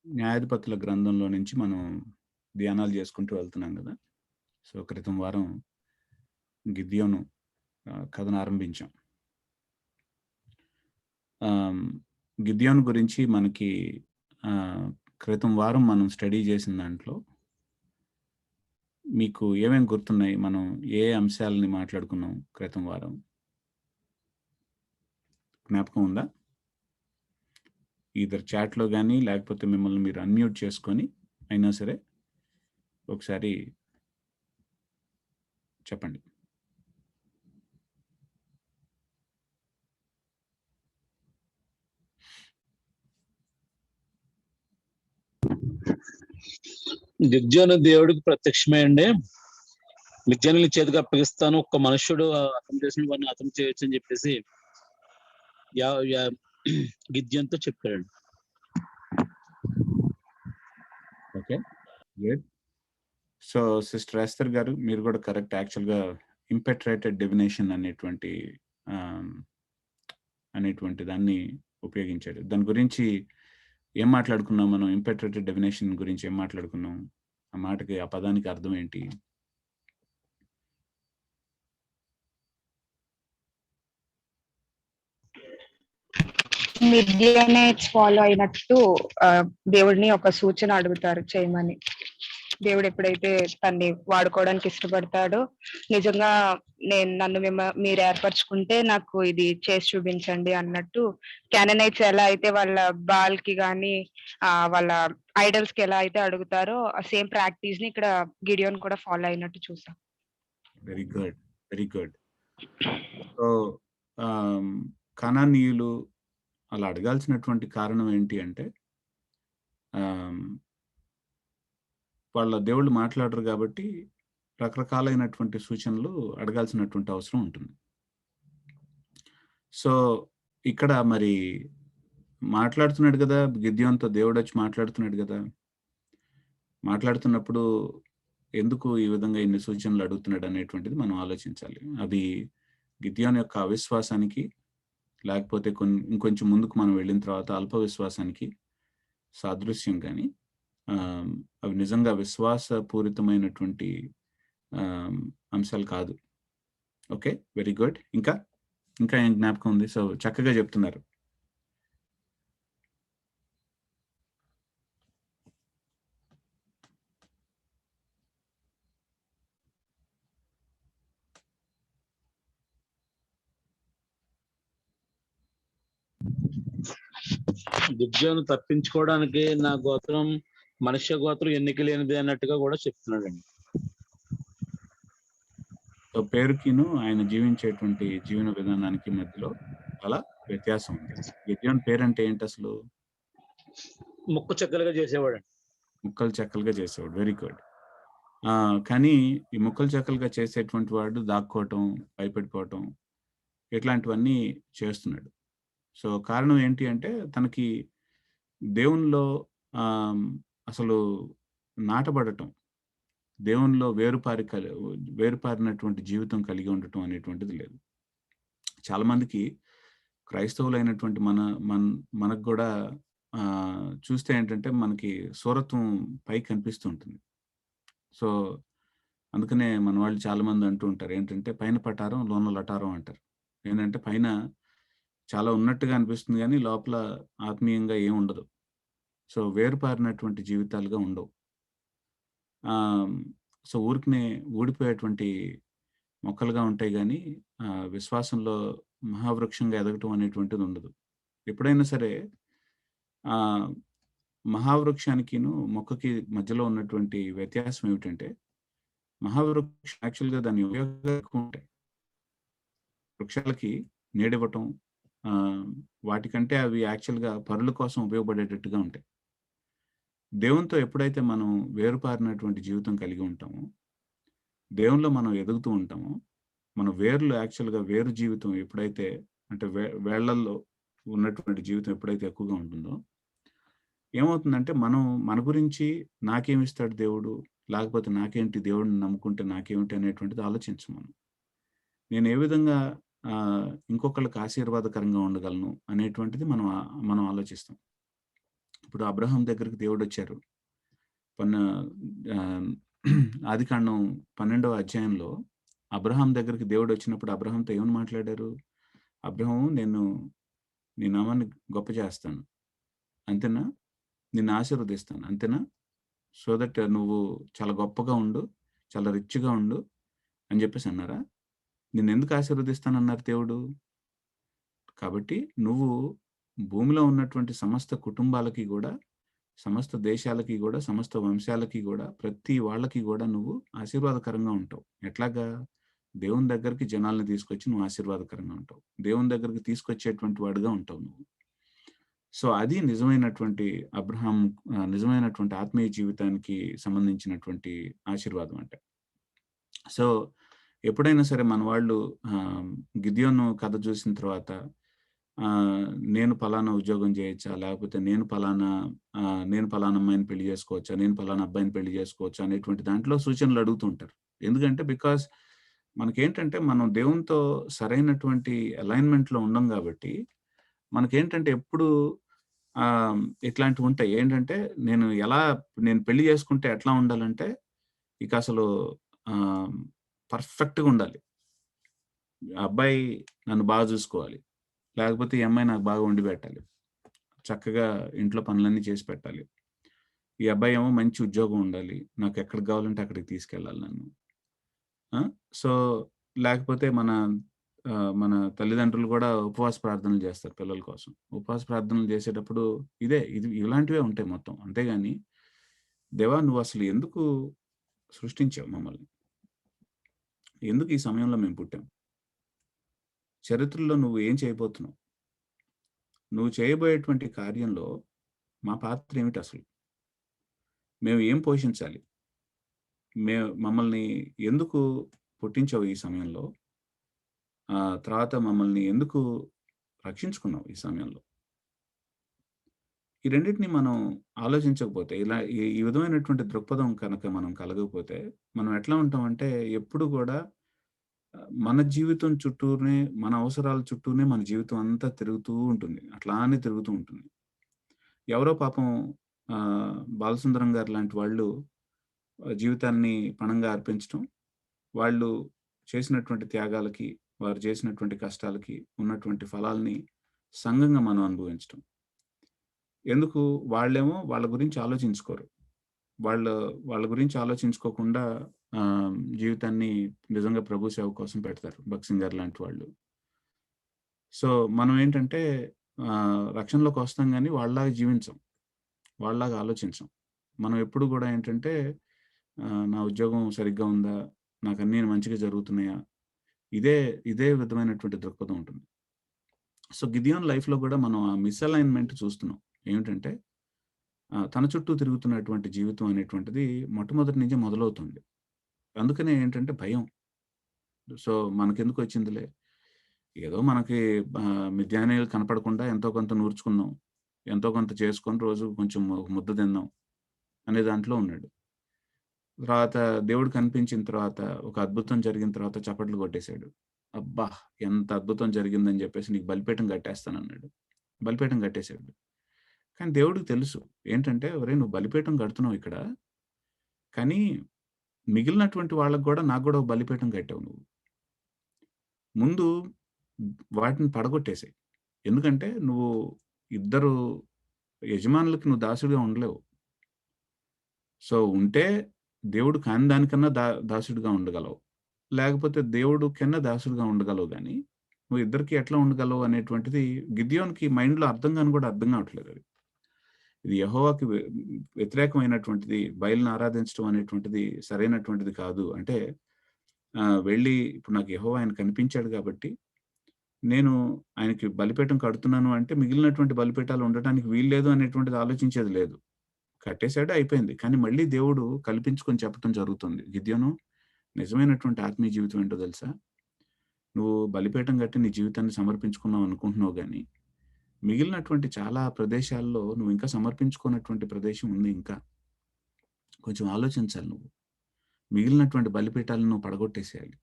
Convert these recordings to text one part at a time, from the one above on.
న్యాయాధిపతుల గ్రంథంలో నుంచి మనం ధ్యానాలు చేసుకుంటూ వెళ్తున్నాం కదా. సో క్రితం వారం గిద్యోను కథను ఆరంభించాం. గిద్యోను గురించి మనకి క్రితం వారం మనం స్టడీ చేసిన దాంట్లో మీకు ఏమేమి గుర్తున్నాయి? మనం ఏ అంశాలని మాట్లాడుకున్నాం క్రితం వారం? జ్ఞాపకం ఉందా? ఈదర్ చాట్లో కానీ లేకపోతే మిమ్మల్ని మీరు అన్మ్యూట్ చేసుకొని అయినా సరే ఒకసారి చెప్పండి. గిద్యోను దేవుడికి ప్రత్యక్షమే అండి. మిద్యానుల చేతికి అప్పగిస్తాను, ఒక్క మనుష్యుడు అతను చేసిన వారిని అతను చేయొచ్చు అని చెప్పేసి గిద్యోనుతో చెప్పాడు. Okay, good. So sister Esther గారు, మీరు కూడా కరెక్ట్. యాక్చువల్గా ఇంపెట్రేటెడ్ డివినేషన్ అనేటువంటి దాన్ని ఉపయోగించాడు. దాని గురించి ఏం మాట్లాడుకున్నాం మనం? ఇంపెట్రేటెడ్ డెఫినేషన్ గురించి ఏం మాట్లాడుకున్నాం? ఆ మాటకి, ఆ పదానికి అర్థం ఏంటి? మిడియనైట్స్ ఫాలో అయినట్టు దేవుడిని ఒక సూచన అడుగుతారు చేయమని. దేవుడు ఎప్పుడైతే తన్ని వాడుకోవడానికి ఇష్టపడతాడో, నిజంగా నన్ను మీరు ఏర్పరచుకుంటే నాకు ఇది చేసి చూపించండి అన్నట్టు క్యాననైట్స్ ఎలా అయితే వాళ్ళ బాల్ కి గానీ వాళ్ళ ఐడల్స్ కి ఎలా అయితే అడుగుతారో ఆ సేమ్ ప్రాక్టీస్ ని ఇక్కడ గిడియోన్ కూడా ఫాలో అయినట్టు చూసాం. Very good, very good. So కనానీయులు అలా అడగాల్సినటువంటి కారణం ఏంటి అంటే, వాళ్ళ దేవుళ్ళు మాట్లాడరు కాబట్టి రకరకాలైనటువంటి సూచనలు అడగాల్సినటువంటి అవసరం ఉంటుంది. సో ఇక్కడ మరి మాట్లాడుతున్నాడు కదా గిద్యోనుతో, దేవుడు వచ్చి మాట్లాడుతున్నాడు కదా. మాట్లాడుతున్నప్పుడు ఎందుకు ఈ విధంగా ఇన్ని సూచనలు అడుగుతున్నాడు అనేటువంటిది మనం ఆలోచించాలి. అది గిద్యోను యొక్క అవిశ్వాసానికి, లేకపోతే ఇంకొంచెం ముందుకు మనం వెళ్ళిన తర్వాత అల్ప విశ్వాసానికి సాదృశ్యం. కానీ అవి నిజంగా విశ్వాసపూరితమైనటువంటి అంశాలు కాదు. Okay, very good. ఇంకా ఏం జ్ఞాపకం ఉంది? సో చక్కగా చెప్తున్నారు. గిద్యోను తప్పించుకోవడానికి నా గోత్రం మనుష్య గోత్రం ఎన్నిక లేనిది అన్నట్టుగా కూడా చెప్తున్నాడండి. సో పేరుకిను ఆయన జీవించేటువంటి జీవన విధానానికి మధ్యలో చాలా వ్యత్యాసం ఉంది. గిద్యోను పేరంటే ఏంటి అసలు? ముక్కు చెక్కలుగా చేసేవాడు. ముక్కలు చెక్కలుగా చేసేవాడు. Very good. కానీ ఈ ముక్కలు చెక్కలుగా చేసేటువంటి వాడు దాక్కోవటం, భయపడిపోవటం, ఇట్లాంటివన్నీ చేస్తున్నాడు. సో కారణం ఏంటి అంటే, తనకి దేవునిలో అసలు నాటబడటం, దేవునిలో వేరుపారినటువంటి జీవితం కలిగి ఉండటం అనేటువంటిది లేదు. చాలామందికి క్రైస్తవులైనటువంటి మనకు కూడా చూస్తే ఏంటంటే మనకి సూరత్వం పైకి కనిపిస్తూ ఉంటుంది. సో అందుకనే మన వాళ్ళు చాలామంది అంటూ ఉంటారు ఏంటంటే, పైన పటారం లోన లటారం అంటారు. ఏంటంటే పైన చాలా ఉన్నట్టుగా అనిపిస్తుంది కానీ లోపల ఆత్మీయంగా ఏం ఉండదు. సో వేరుపారినటువంటి జీవితాలుగా ఉండవు. సో ఊరికనే ఊడిపోయేటువంటి మొక్కలుగా ఉంటాయి కానీ విశ్వాసంలో మహావృక్షంగా ఎదగటం అనేటువంటిది ఉండదు. ఎప్పుడైనా సరే మహావృక్షానికిను మొక్కకి మధ్యలో ఉన్నటువంటి వ్యత్యాసం ఏమిటంటే, మహావృక్షం యాక్చువల్గా దాని ఉపయోగాలు ఎక్కువ ఉంటాయి. వృక్షాలకి నీడివ్వటం, వాటికంటే అవి యాక్చువల్గా పరుల కోసం ఉపయోగపడేటట్టుగా ఉంటాయి. దేవునితో ఎప్పుడైతే మనం వేరుపారినటువంటి జీవితం కలిగి ఉంటామో, దేవునిలో మనం ఎదుగుతూ ఉంటామో, మన వేర్లు యాక్చువల్గా వేరు జీవితం ఎప్పుడైతే అంటే వేళ్లల్లో ఉన్నటువంటి జీవితం ఎప్పుడైతే ఎక్కువగా ఉంటుందో, ఏమవుతుందంటే మనం మన గురించి నాకేమిస్తాడు దేవుడు, లేకపోతే నాకేంటి దేవుడిని నమ్ముకుంటే నాకేమిటి అనేటువంటిది ఆలోచించం మనం. నేను ఏ విధంగా ఇంకొకళ్ళకి ఆశీర్వాదకరంగా ఉండగలను అనేటువంటిది మనం ఆలోచిస్తాం. ఇప్పుడు అబ్రహాం దగ్గరికి దేవుడు వచ్చారు. ఆదికాండం 12వ అధ్యాయంలో అబ్రహాం దగ్గరికి దేవుడు వచ్చినప్పుడు అబ్రహాంతో ఏమని మాట్లాడారు? అబ్రహాము, నేను నీ నామాన్ని గొప్ప చేస్తాను, అంతేనా? నిన్ను ఆశీర్వదిస్తాను, అంతేనా? సో దట్ నువ్వు చాలా గొప్పగా ఉండు, చాలా రిచ్‌గా ఉండు అని చెప్పేసి అన్నారా? నిన్నెందుకు ఆశీర్వదిస్తానన్నారు దేవుడు? కాబట్టి నువ్వు భూమిలో ఉన్నటువంటి సమస్త కుటుంబాలకి గూడా, సమస్త దేశాలకి గూడా, సమస్త వంశాలకి గూడా, ప్రతి వాళ్ళకి గూడా నువ్వు ఆశీర్వాదకరంగా ఉంటావు. ఎట్లాగా? దేవుని దగ్గరికి జనాల్ని తీసుకొచ్చి నువ్వు ఆశీర్వాదకరంగా ఉంటావు. దేవుని దగ్గరికి తీసుకొచ్చేటువంటి వాడిగా ఉంటావు నువ్వు. సో, అది నిజమైనటువంటి నిజమైనటువంటి ఆత్మీయ జీవితానికి సంబంధించినటువంటి ఆశీర్వాదం అంటే. సో, ఎప్పుడైనా సరే మన వాళ్ళు గిద్యోను కథ చూసిన తర్వాత నేను పలానా ఉద్యోగం చేయొచ్చా? లేకపోతే నేను పలానా అమ్మాయిని పెళ్లి చేసుకోవచ్చా? నేను పలానా అబ్బాయిని పెళ్లి చేసుకోవచ్చా? అనేటువంటి దాంట్లో సూచనలు అడుగుతూ ఉంటారు. ఎందుకంటే బికాజ్ మనకేంటంటే మనం దేవునితో సరైనటువంటి అలైన్‌మెంట్‌లో ఉండం గాబట్టి, మనకేంటంటే ఎప్పుడు ఇట్లాంటివి ఉంటాయి. ఏంటంటే నేను పెళ్లి చేసుకుంటే ఎట్లా ఉండాలంటే, ఇక అసలు పర్ఫెక్ట్‌గా ఉండాలి. అబ్బాయి నన్ను బాగా చూసుకోవాలి. లేకపోతే ఈ అమ్మాయి నాకు బాగా వండి పెట్టాలి. చక్కగా ఇంట్లో పనులన్నీ చేసి పెట్టాలి. ఈ అబ్బాయి ఏమో మంచి ఉద్యోగం ఉండాలి. నాకు ఎక్కడికి కావాలంటే అక్కడికి తీసుకెళ్ళాలి నన్ను. సో, లేకపోతే మన తల్లిదండ్రులు కూడా ఉపవాస ప్రార్థనలు చేస్తారు పిల్లల కోసం. ఉపవాస ప్రార్థనలు చేసేటప్పుడు ఇలాంటివే ఉంటాయి మొత్తం. అంతేగాని దేవా, నువ్వు అసలు ఎందుకు సృష్టించావు మమ్మల్ని? ఎందుకు ఈ సమయంలో మేము పుట్టాం? చరిత్రలో నువ్వు ఏం చేయబోతున్నావు? నువ్వు చేయబోయేటువంటి కార్యంలో మా పాత్ర ఏమిటి అసలు? మేము ఏం పోషించాలి? మమ్మల్ని ఎందుకు పుట్టించావు ఈ సమయంలో? తర్వాత మమ్మల్ని ఎందుకు రక్షించుకున్నావు ఈ సమయంలో? ఈ రెండిటిని మనం ఆలోచించకపోతే, ఇలా ఈ విధమైనటువంటి దృక్పథం కనుక మనం కలగకపోతే, మనం ఎట్లా ఉంటామంటే ఎప్పుడు కూడా మన జీవితం చుట్టూనే, మన అవసరాల చుట్టూనే మన జీవితం అంతా తిరుగుతూ ఉంటుంది. అట్లానే తిరుగుతూ ఉంటుంది. ఎవరో పాపం బాలసుందరం గారు లాంటి వాళ్ళు జీవితాన్ని పణంగా అర్పించటం, వాళ్ళు చేసినటువంటి త్యాగాలకి, వారు చేసినటువంటి కష్టాలకి ఉన్నటువంటి ఫలాల్ని సంఘంగా మనం అనుభవించటం. ఎందుకు? వాళ్ళేమో వాళ్ళ గురించి ఆలోచించుకోరు. వాళ్ళ గురించి ఆలోచించుకోకుండా జీవితాన్ని నిజంగా ప్రభు సేవ కోసం పెడతారు. భక్సింగ్ గారు లాంటి వాళ్ళు. సో, మనం ఏంటంటే రక్షణలోకి వస్తాం గానీ వాళ్ళలాగా జీవించం. వాళ్ళలాగా ఆలోచించం. మనం ఎప్పుడు గూడా ఏంటంటే నా ఉద్యోగం సరిగ్గా ఉందా? నాకన్నీ మంచిగా జరుగుతున్నాయా? ఇదే విధమైనటువంటి దృక్పథం ఉంటుంది. సో, గిదియోన్ లైఫ్‌లో గూడా మనం ఆ మిస్‌అలైన్‌మెంట్ చూస్తున్నాం. ఏమిటంటే తన చుట్టూ తిరుగుతున్నటువంటి జీవితం అనేటువంటిది మొట్టమొదటి నుంచే మొదలవుతుంది. అందుకనే ఏంటంటే భయం. సో, మనకెందుకొచ్చిందిలే, ఏదో మనకి మిద్యానీయులు కనపడకుండా ఎంతో కొంత నూర్చుకున్నాం. ఎంతో కొంత చేసుకొని రోజు కొంచెం ఒక ముద్ద తిందాం అనే దాంట్లో ఉన్నాడు. తర్వాత దేవుడు కనిపించిన తర్వాత, ఒక అద్భుతం జరిగిన తర్వాత చప్పట్లు కొట్టేసాడు. అబ్బా! ఎంత అద్భుతం జరిగిందని చెప్పేసి నీకు బలిపీఠం కట్టేస్తానన్నాడు. బలిపీఠం కట్టేసాడు. కానీ దేవుడికి తెలుసు. ఏంటంటే, ఒరేయ్, నువ్వు బలిపీఠం కడుతున్నావు ఇక్కడ. కానీ మిగిలినటువంటి వాళ్ళకి గూడా, నాకు గూడా ఒక బలిపీఠం కట్టావు నువ్వు. ముందు వాటిని పడగొట్టేసేయి. ఎందుకంటే నువ్వు ఇద్దరు యజమానులకి నువ్వు దాసుడిగా ఉండలేవు. సో, ఉంటే దేవుడు కాని దానికన్నా దాసుడిగా ఉండగలవు. లేకపోతే దేవుడు కన్నా దాసుడిగా ఉండగలవు గానీ, నువ్వు ఇద్దరికీ ఎట్లా ఉండగలవు అనేటువంటిది గిద్యోనుకి మైండ్‌లో అర్థం కావట్లేదు అది. ఇది యెహోవాకి వ్యతిరేకమైనటువంటిది. బయలుని ఆరాధించడం అనేటువంటిది సరైనటువంటిది కాదు. అంటే వెళ్ళి ఇప్పుడు నాకు యెహోవా ఆయన కనిపించాడు కాబట్టి, నేను ఆయనకి బలిపీఠం కడుతున్నాను అంటే మిగిలినటువంటి బలిపీఠాలు ఉండటానికి వీల్లేదు అనేటువంటిది ఆలోచించేది లేదు. కట్టేసాడు, అయిపోయింది. కానీ మళ్ళీ దేవుడు కల్పించుకొని చెప్పటం జరుగుతుంది. గిద్యోను, నిజమైనటువంటి ఆత్మీయ జీవితం ఏంటో తెలుసా? నువ్వు బలిపీఠం కట్టి నీ జీవితాన్ని సమర్పించుకున్నావు అనుకుంటున్నావు గానీ, మిగిలినటువంటి చాలా ప్రదేశాల్లో నువ్వు ఇంకా సమర్పించుకోనటువంటి ప్రదేశం ఉంది ఇంకా. కొంచెం ఆలోచించాలి నువ్వు. మిగిలినటువంటి బలిపీఠాలను నువ్వు పడగొట్టేసేయాలి.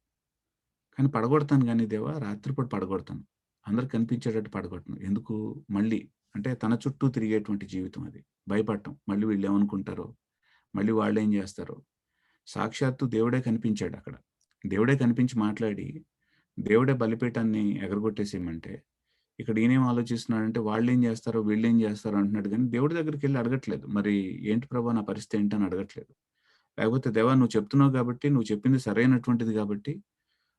కానీ పడగొడతాను గానీ దేవా, రాత్రిపూట పడగొడతాను. అందరికి కనిపించేటట్టు పడగొట్టను. ఎందుకు? మళ్ళీ అంటే తన చుట్టూ తిరిగేటువంటి జీవితం అది. భయపడటం. మళ్ళీ వీళ్ళు ఏమనుకుంటారో, మళ్ళీ వాళ్ళేం చేస్తారో. సాక్షాత్తు దేవుడే కనిపించాడు అక్కడ. దేవుడే కనిపించి మాట్లాడి, దేవుడే బలిపీఠాన్ని ఎగరగొట్టేసేయమంటే, ఇక్కడ ఈయనేం ఆలోచిస్తున్నాడంటే వాళ్ళేం చేస్తారో, వీళ్ళేం చేస్తారో అంటున్నాడు గానీ, దేవుడి దగ్గరికెళ్ళి అడగట్లేదు. మరి ఏంటి ప్రభా నా పరిస్థితి ఏంటని అడగట్లేదు. లేకపోతే దేవా నువ్వు చెప్తున్నావు కాబట్టి, నువ్వు చెప్పింది సరైనటువంటిది కాబట్టి,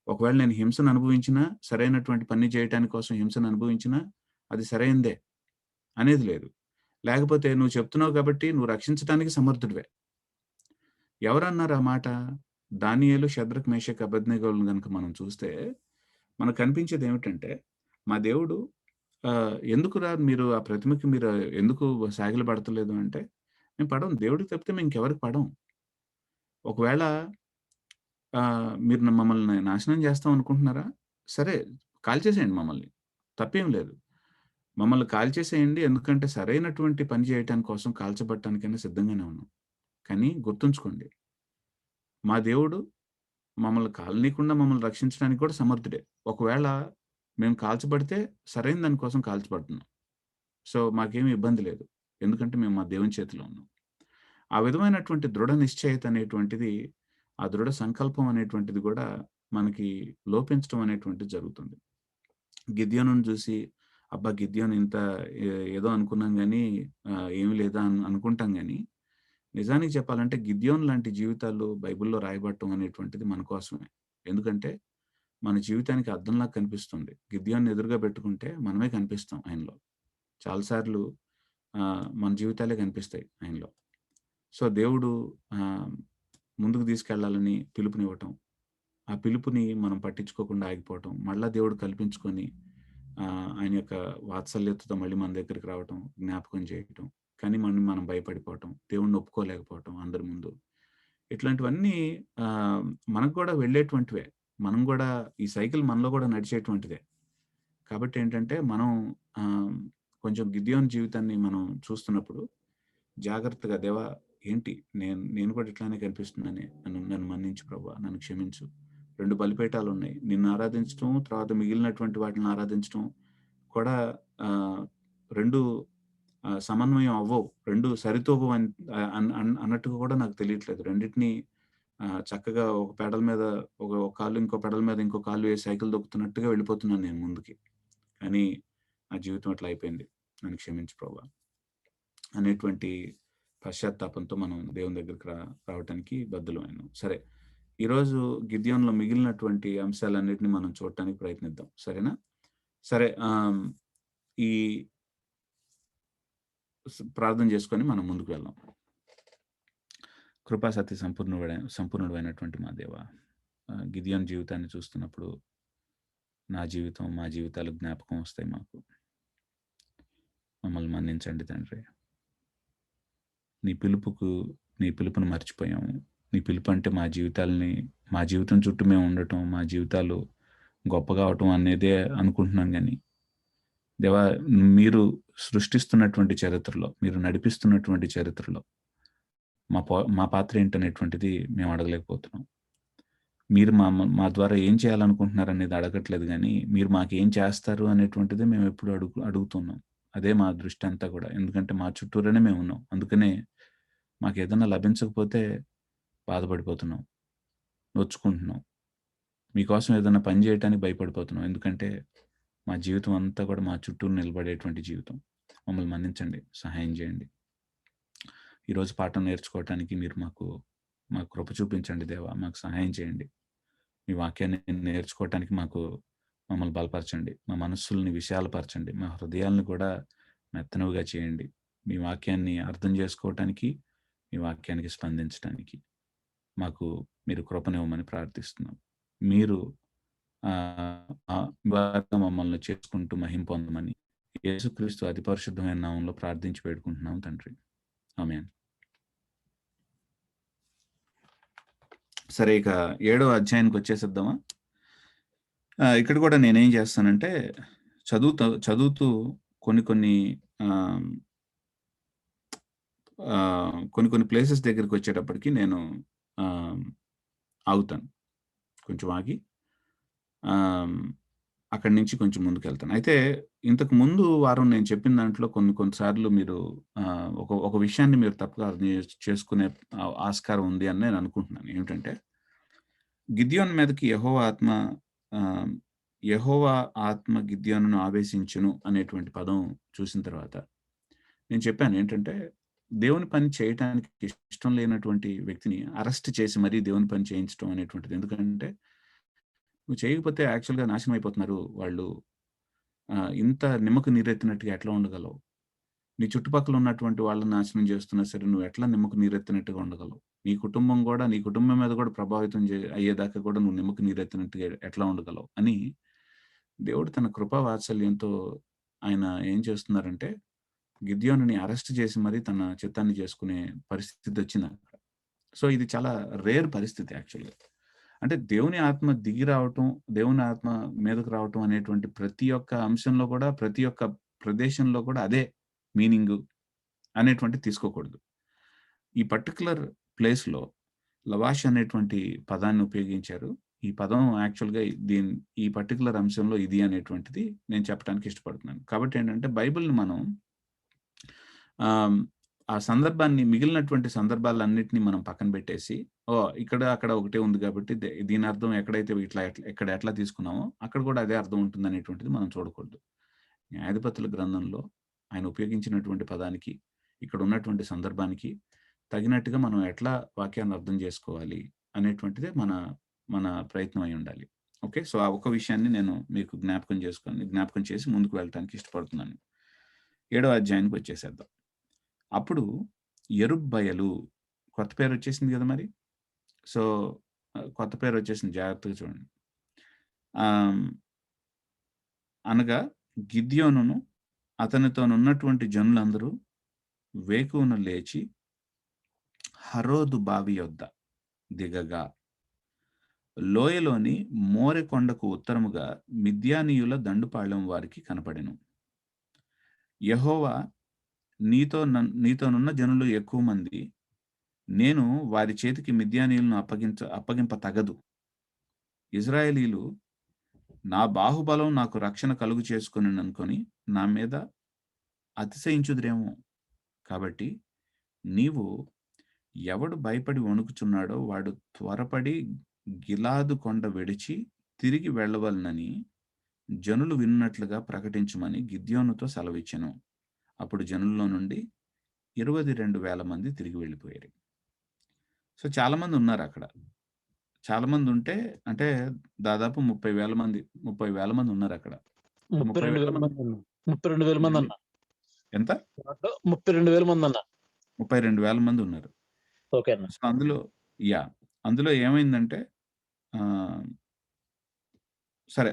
ఒకవేళ నేను హింసను అనుభవించినా, సరైనటువంటి పని చేయటాని కోసం హింసను అనుభవించినా, అది సరైందే అనేది లేదు. లేకపోతే నువ్వు చెప్తున్నావు కాబట్టి, నువ్వు రక్షించటానికి సమర్థుడివే. ఎవరన్నారు ఆ మాట? దానియేలు, షద్రక్, మేషక్, అబేద్నెగోలను గనుక మనం చూస్తే, మనకు కనిపించేది ఏమిటంటే, మా దేవుడు ఎందుకురా మీరు ఆ ప్రతిమకి మీరు ఎందుకు సాగిల పడతలేదు అంటే, మేము పడం. దేవుడికి తప్పితే మేము ఇంకెవరికి పడం. ఒకవేళ మీరు మమ్మల్ని నాశనం చేస్తాం అనుకుంటున్నారా? సరే కాల్చేసేయండి మమ్మల్ని. తప్పేం లేదు. మమ్మల్ని కాల్చేసేయండి. ఎందుకంటే సరైనటువంటి పని చేయటాని కోసం కాల్చబడటానికైనా సిద్ధంగానే ఉన్నాం. కానీ గుర్తుంచుకోండి, మా దేవుడు మమ్మల్ని కాలనీయకుండా మమ్మల్ని రక్షించడానికి కూడా సమర్థుడే. ఒకవేళ మేము కాల్చబడితే సరైన దాని కోసం కాల్చబడుతున్నాం. సో, మాకేమి ఇబ్బంది లేదు. ఎందుకంటే మేము మా దేవుని చేతిలో ఉన్నాం. ఆ విధమైనటువంటి దృఢ నిశ్చయత అనేటువంటిది, ఆ దృఢ సంకల్పం అనేటువంటిది కూడా మనకి లోపించడం అనేటువంటిది జరుగుతుంది. గిద్యోనుని చూసి, అబ్బా! గిద్యోను ఇంత ఏదో అనుకున్నాం గానీ ఏమి లేదా అనుకుంటాం గానీ, నిజానికి చెప్పాలంటే గిద్యోను లాంటి జీవితాలు బైబిల్‌లో రాయబడటం అనేటువంటిది మన కోసమే. ఎందుకంటే మన జీవితానికి అద్దంలా కనిపిస్తుంది. గిద్యోన్ని ఎదురుగా పెట్టుకుంటే మనమే కనిపిస్తాం ఆయనలో. చాలా సార్లు మన జీవితాలే కనిపిస్తాయి ఆయనలో. సో, దేవుడు ముందుకు తీసుకెళ్లాలని పిలుపునివ్వటం. ఆ పిలుపుని మనం పట్టించుకోకుండా ఆగిపోవటం. మళ్ళా దేవుడు కల్పించుకొని ఆయన యొక్క వాత్సల్యతతో మళ్ళీ మన దగ్గరికి రావటం, జ్ఞాపకం చేయటం. కానీ మనం భయపడిపోవటం, దేవుడిని ఒప్పుకోలేకపోవటం అందరి ముందు. ఇట్లాంటివన్నీ మనకు కూడా వెళ్ళేటువంటివే. మనం కూడా ఈ సైకిల్ మనలో కూడా నడిచేటువంటిదే. కాబట్టి ఏంటంటే మనం కొంచెం గిద్యోను జీవితాన్ని మనం చూస్తున్నప్పుడు జాగ్రత్తగా దేవా ఏంటి నేను కూడా ఇట్లానే కనిపిస్తున్నానే, నన్ను మన్నించు ప్రభువా, నన్ను క్షమించు. 2 బలిపీఠాలున్నాయి. నిన్ను ఆరాధించటం, తర్వాత మిగిలినటువంటి వాటిని ఆరాధించటం కూడా 2 సమన్వయం అవ్వవు. 2 సరితూగవు అన్నట్టుగా కూడా నాకు తెలియట్లేదు. రెండిటిని చక్కగా ఒక పెడల మీద ఒక కాలు ఇంకో పెడల మీద ఇంకో కాలు వేసి సైకిల్ తొక్కుతున్నట్టుగా వెళ్ళిపోతున్నాను నేను ముందుకి. కానీ నా జీవితం అట్లా అయిపోయింది. నన్ను క్షమించు ప్రభువా అనేటువంటి పశ్చాత్తాపంతో మనం దేవుని దగ్గరికి రావటానికి బద్ధులమైనాం. సరే, ఈరోజు గిద్యోనులో మిగిలినటువంటి అంశాలన్నిటిని మనం చూడటానికి ప్రయత్నిద్దాం. సరేనా? సరే, ఈ ప్రార్థన చేసుకొని మనం ముందుకు వెళ్దాం. కృపా సత్య సంపూర్ణుడైనటువంటి మా దేవ, గిద్యోను జీవితాన్ని చూస్తున్నప్పుడు నా జీవితం, మా జీవితాలు జ్ఞాపకం వస్తాయి మాకు. మమ్మల్ని మన్నించండి తండ్రి. నీ పిలుపును మర్చిపోయాము. నీ పిలుపు అంటే మా జీవితం చుట్టూ మేము ఉండటం, మా జీవితాలు గొప్పగా అవటం అనేదే అనుకుంటున్నాం. కానీ దేవా, మీరు సృష్టిస్తున్నటువంటి చరిత్రలో, మీరు నడిపిస్తున్నటువంటి చరిత్రలో మా పాత్ర ఏంటనేటువంటిది మేము అడగలేకపోతున్నాం. మీరు మా ద్వారా ఏం చేయాలనుకుంటున్నారనేది అడగట్లేదు, కానీ మీరు మాకేం చేస్తారు అనేటువంటిది మేము ఎప్పుడు అడుగుతున్నాం. అదే మా దృష్టి అంతా కూడా. ఎందుకంటే మా చుట్టూరానే మేము ఉన్నాం. అందుకనే మాకు ఏదైనా లభించకపోతే బాధపడిపోతున్నాం, నొచ్చుకుంటున్నాం. మీకోసం ఏదైనా పని చేయడానికి భయపడిపోతున్నాం. ఎందుకంటే మా జీవితం అంతా కూడా మా చుట్టూ నిలబడేటువంటి జీవితం. మమ్మల్ని మన్నించండి, సహాయం చేయండి. ఈరోజు పాఠం నేర్చుకోవటానికి మీరు మాకు కృప చూపించండి దేవా. మాకు సహాయం చేయండి. మీ వాక్యాన్ని నేర్చుకోవటానికి మమ్మల్ని బలపరచండి. మా మనస్సుల్ని విశాలపరచండి. మా హృదయాలను కూడా మెత్తనవుగా చేయండి. మీ వాక్యాన్ని అర్థం చేసుకోవటానికి, మీ వాక్యానికి స్పందించడానికి మీరు కృపనివ్వమని ప్రార్థిస్తున్నాం. మీరు మమ్మల్ని చేసుకుంటూ మహిమ పొందమని యేసుక్రీస్తు అతి పరిశుద్ధమైన నామంలో ప్రార్థించి వేడుకుంటున్నాం తండ్రి. ఆమేన్. సరే, ఇక 7వ అధ్యాయానికి వచ్చేసిద్దామా? ఇక్కడ కూడా నేనేం చేస్తానంటే చదువుతూ కొన్ని ప్లేసెస్ దగ్గరికి వచ్చేటప్పటికి నేను ఆగుతాను. కొంచెం ఆగి అక్కడి నుంచి కొంచెం ముందుకెళ్తాను. అయితే ఇంతకు ముందు వారం నేను చెప్పిన దాంట్లో కొన్నిసార్లు మీరు ఒక విషయాన్ని మీరు తప్పుగా అర్థం చేసుకునే ఆస్కారం ఉంది అని నేను అనుకుంటున్నాను. ఏమిటంటే గిద్యోను మీదకి యెహోవా ఆత్మ గిద్యోనును ఆవేశించును అనేటువంటి పదం చూసిన తర్వాత నేను చెప్పాను ఏంటంటే, దేవుని పని చేయటానికి ఇష్టం లేనటువంటి వ్యక్తిని అరెస్ట్ చేసి మరీ దేవుని పని చేయించడం అనేటువంటిది. ఎందుకంటే నువ్వు చేయకపోతే యాక్చువల్‌గా నాశనం అయిపోతున్నారు వాళ్ళు. ఇంత నిమ్మకు నీరెత్తినట్టుగా ఎట్లా ఉండగలవు? నీ చుట్టుపక్కల ఉన్నటువంటి వాళ్ళని నాశనం చేస్తున్నా సరే, నువ్వు ఎట్లా నిమ్మకు నీరెత్తినట్టుగా ఉండగలవు? నీ కుటుంబం మీద కూడా ప్రభావితం అయ్యేదాకా కూడా నువ్వు నిమ్మకు నీరెత్తినట్టుగా ఎట్లా ఉండగలవు? అని దేవుడు తన కృపా వాత్సల్యంతో ఆయన ఏం చేస్తున్నారంటే, గిద్యోనుని అరెస్ట్ చేసి మరీ తన చిత్తాన్ని చేసుకునే పరిస్థితి వచ్చిందక్కడ. సో, ఇది చాలా రేర్ పరిస్థితి యాక్చువల్‌గా. అంటే దేవుని ఆత్మ దిగి రావటం, దేవుని ఆత్మ మీదకు రావటం అనేటువంటి ప్రతి ఒక్క అంశంలో కూడా, ప్రతి ఒక్క ప్రదేశంలో కూడా అదే మీనింగు అనేటువంటిది తీసుకోకూడదు. ఈ పర్టిక్యులర్ ప్లేస్‌లో లవాష్ అనేటువంటి పదాన్ని ఉపయోగించారు. ఈ పదం యాక్చువల్‌గా ఈ పర్టిక్యులర్ అంశంలో ఇది అనేటువంటిది నేను చెప్పడానికి ఇష్టపడుతున్నాను. కాబట్టి ఏంటంటే బైబిల్‌ని మనం ఆ సందర్భాన్ని మిగిలినటువంటి సందర్భాలన్నిటిని మనం పక్కన పెట్టేసి, ఇక్కడ, అక్కడ ఒకటే ఉంది కాబట్టి దీని అర్థం ఎక్కడైతే ఇక్కడ ఎట్లా తీసుకున్నామో అక్కడ కూడా అదే అర్థం ఉంటుందనేటువంటిది మనం చూడకూడదు. న్యాయాధిపతుల గ్రంథంలో ఆయన ఉపయోగించినటువంటి పదానికి, ఇక్కడ ఉన్నటువంటి సందర్భానికి తగినట్టుగా మనం ఎట్లా వాక్యాన్ని అర్థం చేసుకోవాలి అనేటువంటిదే మన ప్రయత్నం అయి ఉండాలి. ఓకే. సో, ఆ ఒక్క విషయాన్ని నేను మీకు జ్ఞాపకం చేసి ముందుకు వెళ్ళటానికి ఇష్టపడుతున్నాను. 7వ అధ్యాయానికి వచ్చేసేద్దాం. అప్పుడు యెరుబ్బయలు, కొత్త పేరు వచ్చేసింది కదా మరి. సో, కొత్త పేరు వచ్చేసింది, జాగ్రత్తగా చూడండి. అనగా గిద్యోనును అతనితోనున్నటువంటి జనులందరూ వేకువన లేచి హరోదు బావి యొద్ద దిగగా, లోయలోని మోరె కొండకు ఉత్తరముగా మిద్యానీయుల దండుపాళెం వారికి కనపడెను. యెహోవా, నీతోనున్న జనులు ఎక్కువ మంది, నేను వారి చేతికి మిద్యానీయులను అప్పగింప తగదు. ఇజ్రాయేలీలు నా బాహుబలం నాకు రక్షణ కలుగు చేసుకొనెననుకొని నా మీద అతిశయించుదురేమో. కాబట్టి నీవు, ఎవడు భయపడి వణుకుచున్నాడో వాడు త్వరపడి గిలాదు కొండ విడిచి తిరిగి వెళ్ళవలెనని జనులు వినున్నట్లుగా ప్రకటించుమని గిద్యోనుతో సెలవిచ్చెను. అప్పుడు జనుల్లో నుండి 22,000 మంది తిరిగి వెళ్ళిపోయారు. సో, చాలా మంది ఉన్నారు అక్కడ. చాలా మంది ఉంటే, అంటే దాదాపు 30,000 మంది ఉన్నారు అక్కడ. 32,000 మంది అన్న. 32,000 మంది అన్న. ఎంత? 32,000 మంది అన్న. 32,000 మంది ఉన్నారు. ఓకే అన్న. సో, అందులో ఏమైందంటే సరే,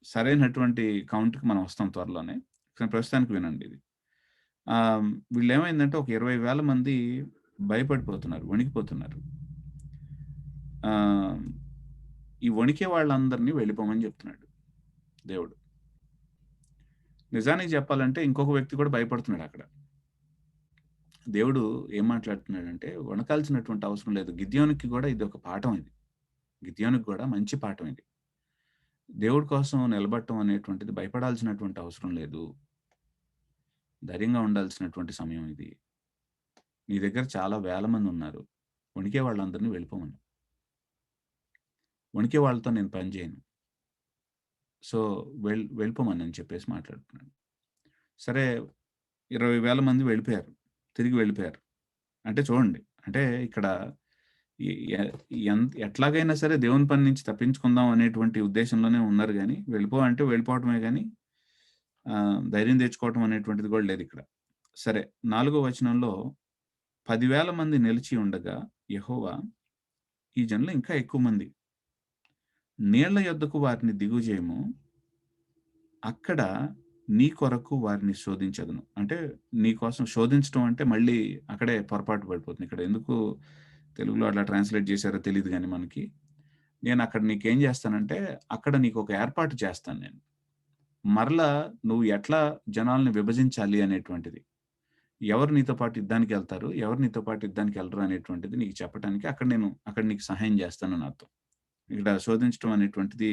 సరైనటువంటి కౌంట్‌కి మనం వస్తాం త్వరలోనే. ప్రస్తుతానికి వినండి ఇది. వీళ్ళేమైందంటే ఒక 20,000 మంది భయపడిపోతున్నారు, వణికిపోతున్నారు. ఈ వణికే వాళ్ళందరినీ వెళ్ళిపోమని చెప్తున్నాడు దేవుడు. నిజానికి చెప్పాలంటే ఇంకొక వ్యక్తి కూడా భయపడుతున్నాడు అక్కడ. దేవుడు ఏం మాట్లాడుతున్నాడంటే, వణకాల్సినటువంటి అవసరం లేదు. గిద్యోనుకి కూడా ఇది ఒక పాఠం. గిద్యోనుకి కూడా మంచి పాఠం ఇది. దేవుడి కోసం నిలబడటం అనేటువంటిది భయపడాల్సినటువంటి అవసరం లేదు. ధైర్యంగా ఉండాల్సినటువంటి సమయం ఇది. నీ దగ్గర చాలా వేల మంది ఉన్నారు. వణికే వాళ్ళందరినీ వెళ్ళిపోమను. వణికే వాళ్ళతో నేను పని చేయను. సో, వెళ్ళిపోమని అని చెప్పేసి మాట్లాడుతున్నాడు. సరే, 20,000 మంది వెళ్ళిపోయారు. తిరిగి వెళ్ళిపోయారు. అంటే చూడండి, అంటే ఇక్కడ ఎట్లాగైనా సరే దేవుని పని నుంచి తప్పించుకుందాం అనేటువంటి ఉద్దేశంలోనే ఉన్నారు గానీ, అంటే వెళ్ళిపోవటమే గానీ ధైర్యం తెచ్చుకోవటం అనేటువంటిది కూడా లేదు ఇక్కడ. సరే, 4వ వచనంలో 10,000 మంది నిలిచి ఉండగా యెహోవా, ఈ జనులు ఇంకా ఎక్కువ మంది, నీళ్ల యొద్దకు వారిని దిగుజేయము, అక్కడ నీ కొరకు వారిని శోధించదును. అంటే నీ కోసం శోధించడం అంటే మళ్ళీ అక్కడే పొరపాటు పడిపోతుంది. ఇక్కడ ఎందుకు తెలుగులో అట్లా ట్రాన్స్లేట్ చేశారో తెలీదు కానీ మనకి. నేను అక్కడ నీకేం చేస్తానంటే, అక్కడ నీకు ఒక ఏర్పాటు చేస్తాను నేను. మరలా నువ్వు ఎట్లా జనాల్ని విభజించాలి అనేటువంటిది, ఎవరు నీతో పాటు యుద్ధానికి వెళ్తారు, ఎవరు నీతో పాటు యుద్ధానికి వెళ్ళరు అనేటువంటిది నీకు చెప్పడానికి అక్కడ నీకు సహాయం చేస్తానని అర్థం. ఇక్కడ శోధించడం అనేటువంటిది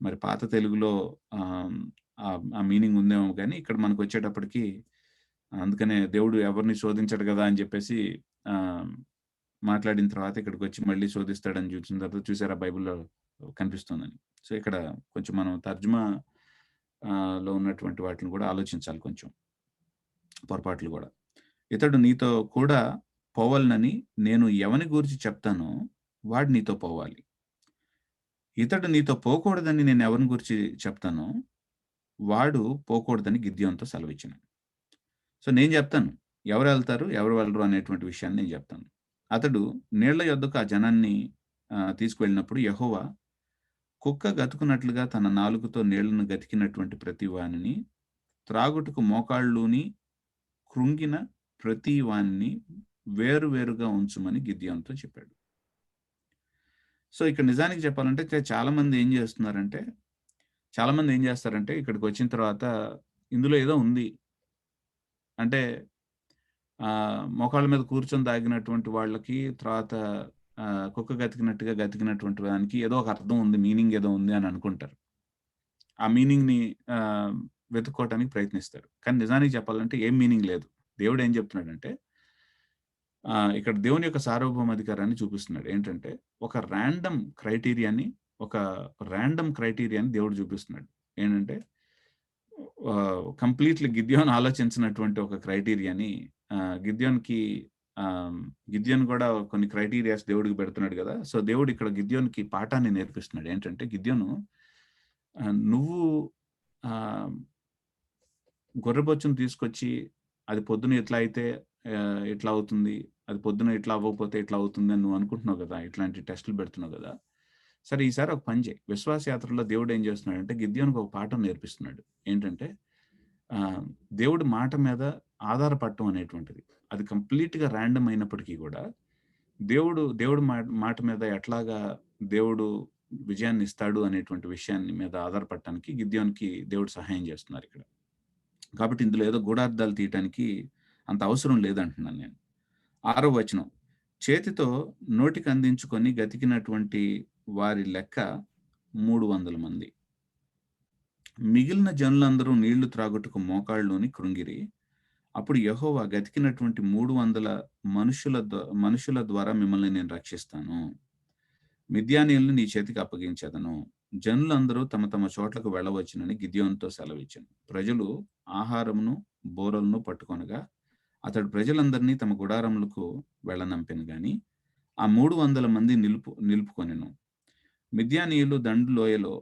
మరి పాత తెలుగులో ఆ మీనింగ్ ఉందేమో కానీ ఇక్కడ మనకు వచ్చేటప్పటికి అందుకనే దేవుడు ఎవరిని శోధించడు కదా అని చెప్పేసి మాట్లాడిన తర్వాత ఇక్కడికి వచ్చి మళ్ళీ శోధిస్తాడని చూసిన తర్వాత చూసారా బైబిల్లో కనిపిస్తుందని. సో ఇక్కడ కొంచెం మనం తర్జుమా లో ఉన్నటువంటి వాటిని కూడా ఆలోచించాలి కొంచెం, పొరపాట్లు కూడా. ఇతడు నీతో కూడా పోవాలనని నేను ఎవని గురించి చెప్తానో వాడు నీతో పోవాలి. ఇతడు నీతో పోకూడదని నేను ఎవరిని గురించి చెప్తానో వాడు పోకూడదని గిద్యోనుతో సెలవిచ్చిన. సో నేను చెప్తాను ఎవరు వెళ్తారు ఎవరు వెళ్ళరు అనేటువంటి విషయాన్ని నేను చెప్తాను. అతడు నీళ్ల యొద్దకు ఆ జనాన్ని తీసుకువెళ్ళినప్పుడు యెహోవా కుక్క గతుకున్నట్లుగా తన నాలుగుతో నీళ్లను గతికినటువంటి ప్రతి వానిని, త్రాగుటకు మోకాళ్ళుని కృంగిన ప్రతి వానిని వేరువేరుగా ఉంచుమని గిద్యోనుతో చెప్పాడు. సో ఇక్కడ నిజానికి చెప్పాలంటే చాలా మంది ఏం చేస్తారంటే ఇక్కడికి వచ్చిన తర్వాత ఇందులో ఏదో ఉంది అంటే మోకాళ్ళ మీద కూర్చొని తాగినటువంటి వాళ్ళకి, తర్వాత కుక్క గతికినటువంటి దానికి ఏదో ఒక అర్థం ఉంది, మీనింగ్ ఏదో ఉంది అని అనుకుంటారు. ఆ మీనింగ్ని వెతుక్కోవటానికి ప్రయత్నిస్తారు. కానీ నిజానికి చెప్పాలంటే ఏం మీనింగ్ లేదు. దేవుడు ఏం చెప్తున్నాడంటే ఇక్కడ దేవుని యొక్క సార్వభౌమాధికారాన్ని చూపిస్తున్నాడు. ఏంటంటే ఒక ర్యాండమ్ క్రైటీరియాని దేవుడు చూపిస్తున్నాడు. ఏంటంటే కంప్లీట్లీ గిద్యోన్ ఆలోచించినటువంటి ఒక క్రైటీరియాని గిద్యోన్ కూడా కొన్ని క్రైటీరియాస్ దేవుడికి పెడుతున్నాడు కదా. సో దేవుడు ఇక్కడ గిద్యోన్కి పాఠాన్ని నేర్పిస్తున్నాడు. ఏంటంటే గిద్యోను, నువ్వు గొర్రెబొచ్చును తీసుకొచ్చి అది పొద్దున ఇట్లా అయితే ఇట్లా అవుతుంది, అది పొద్దున ఇట్లా అవ్వకపోతే ఇట్లా అవుతుంది అని నువ్వు అనుకుంటున్నావు కదా, ఇట్లాంటి టెస్టులు పెడుతున్నావు కదా. సరే ఈసారి ఒక పని చేయి. విశ్వాస యాత్రలో దేవుడు ఏం చేస్తున్నాడంటే గిద్యోనికి ఒక పాఠం నేర్పిస్తున్నాడు. ఏంటంటే దేవుడి మాట మీద ఆధారపడటం అనేటువంటిది అది కంప్లీట్గా ర్యాండమ్ అయినప్పటికీ కూడా దేవుడు మాట మీద ఎట్లాగా దేవుడు విజయాన్ని ఇస్తాడు అనేటువంటి విషయాన్ని మీద ఆధారపడటానికి గిద్యోనికి దేవుడు సహాయం చేస్తున్నారు ఇక్కడ. కాబట్టి ఇందులో ఏదో గూఢార్థాలు తీయటానికి అంత అవసరం లేదంటున్నాను నేను. 6వ వచనం, చేతితో నోటికి అందించుకొని గతికినటువంటి వారి లెక్క 300 మంది. మిగిలిన జనులందరూ నీళ్లు త్రాగుటకు మోకాళ్ళలోని కృంగిరి. అప్పుడు యెహోవా గతికినటువంటి 300 మనుషుల ద్వారా మిమ్మల్ని నేను రక్షిస్తాను, మిద్యానీయులను నీ చేతికి అప్పగించేదను, జనులందరూ తమ తమ చోట్లకు వెళ్ళవచ్చునని గిద్యోనుతో సెలవిచ్చాను. ప్రజలు ఆహారమును బోరలను పట్టుకొనగా అతడు ప్రజలందరినీ తమ గుడారములకు వెళ్ళనంపెను గాని ఆ 300 మంది నిలుపుకొనెను. మిద్యానీయులు దండు లోయలో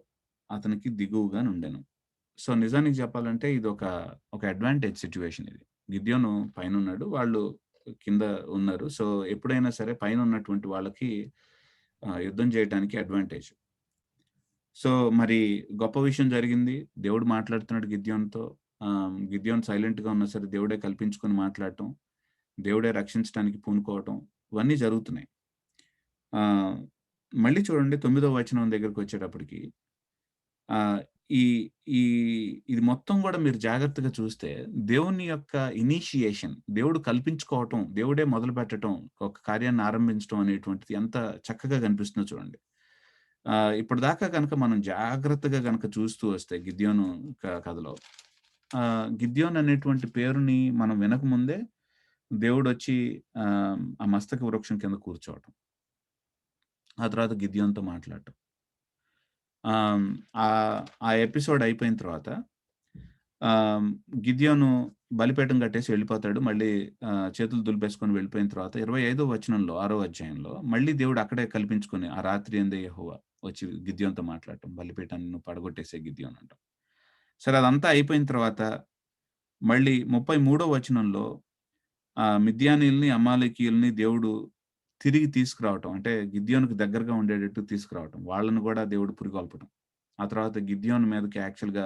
అతనికి దిగువగా నుండెను. సో నిజానికి చెప్పాలంటే ఇది ఒక అడ్వాంటేజ్ సిచ్యువేషన్. ఇది గిద్యోను పైన ఉన్నాడు, వాళ్ళు కింద ఉన్నారు. సో ఎప్పుడైనా సరే పైన ఉన్నటువంటి వాళ్ళకి యుద్ధం చేయడానికి అడ్వాంటేజ్. సో మరి గొప్ప విషయం జరిగింది. దేవుడు మాట్లాడుతున్నాడు గిద్యోనుతో. గిద్యోను సైలెంట్ గా ఉన్నా సరే దేవుడే కల్పించుకొని మాట్లాడటం, దేవుడే రక్షించడానికి పూనుకోవటం, ఇవన్నీ జరుగుతున్నాయి. మళ్ళీ చూడండి 9వ వచనం దగ్గరికి వచ్చేటప్పటికి ఇది మొత్తం కూడా మీరు జాగ్రత్తగా చూస్తే దేవుని యొక్క ఇనిషియేషన్, దేవుడు కల్పించుకోవటం, దేవుడే మొదలు పెట్టడం, ఒక కార్యాన్ని ఆరంభించడం అనేటువంటిది ఎంత చక్కగా కనిపిస్తుందో చూడండి. ఇప్పటిదాకా కనుక మనం జాగ్రత్తగా కనుక చూస్తూ వస్తే గిద్యోను కథలో గిద్యోన్ అనేటువంటి పేరుని మనం వినకముందే దేవుడు వచ్చి ఆ మస్తక వృక్షం కింద కూర్చోవటం, ఆ తర్వాత గిద్యోన్తో మాట్లాడటం, ఆ ఎపిసోడ్ అయిపోయిన తర్వాత గిద్యోను బలిపీఠం కట్టేసి వెళ్ళిపోతాడు. మళ్ళీ చేతులు దులిపేసుకొని వెళ్ళిపోయిన తర్వాత 25వ వచనంలో 6వ అధ్యాయంలో మళ్ళీ దేవుడు అక్కడే కల్పించుకొని ఆ రాత్రి అందే యెహోవా వచ్చి గిద్యోన్తో మాట్లాడటం, బలిపీఠాన్ని నువ్వు పడగొట్టేసే గిద్యోన్ అంటాం. సరే అదంతా అయిపోయిన తర్వాత మళ్ళీ 33వ వచనంలో మిద్యానీయుల్ని అమాలేకీయుల్ని దేవుడు తిరిగి తీసుకురావటం, అంటే గిద్యోనుకు దగ్గరగా ఉండేటట్టు తీసుకురావటం, వాళ్ళను కూడా దేవుడు పురిగొల్పటం, ఆ తర్వాత గిద్యోను మీదకి యాక్చువల్గా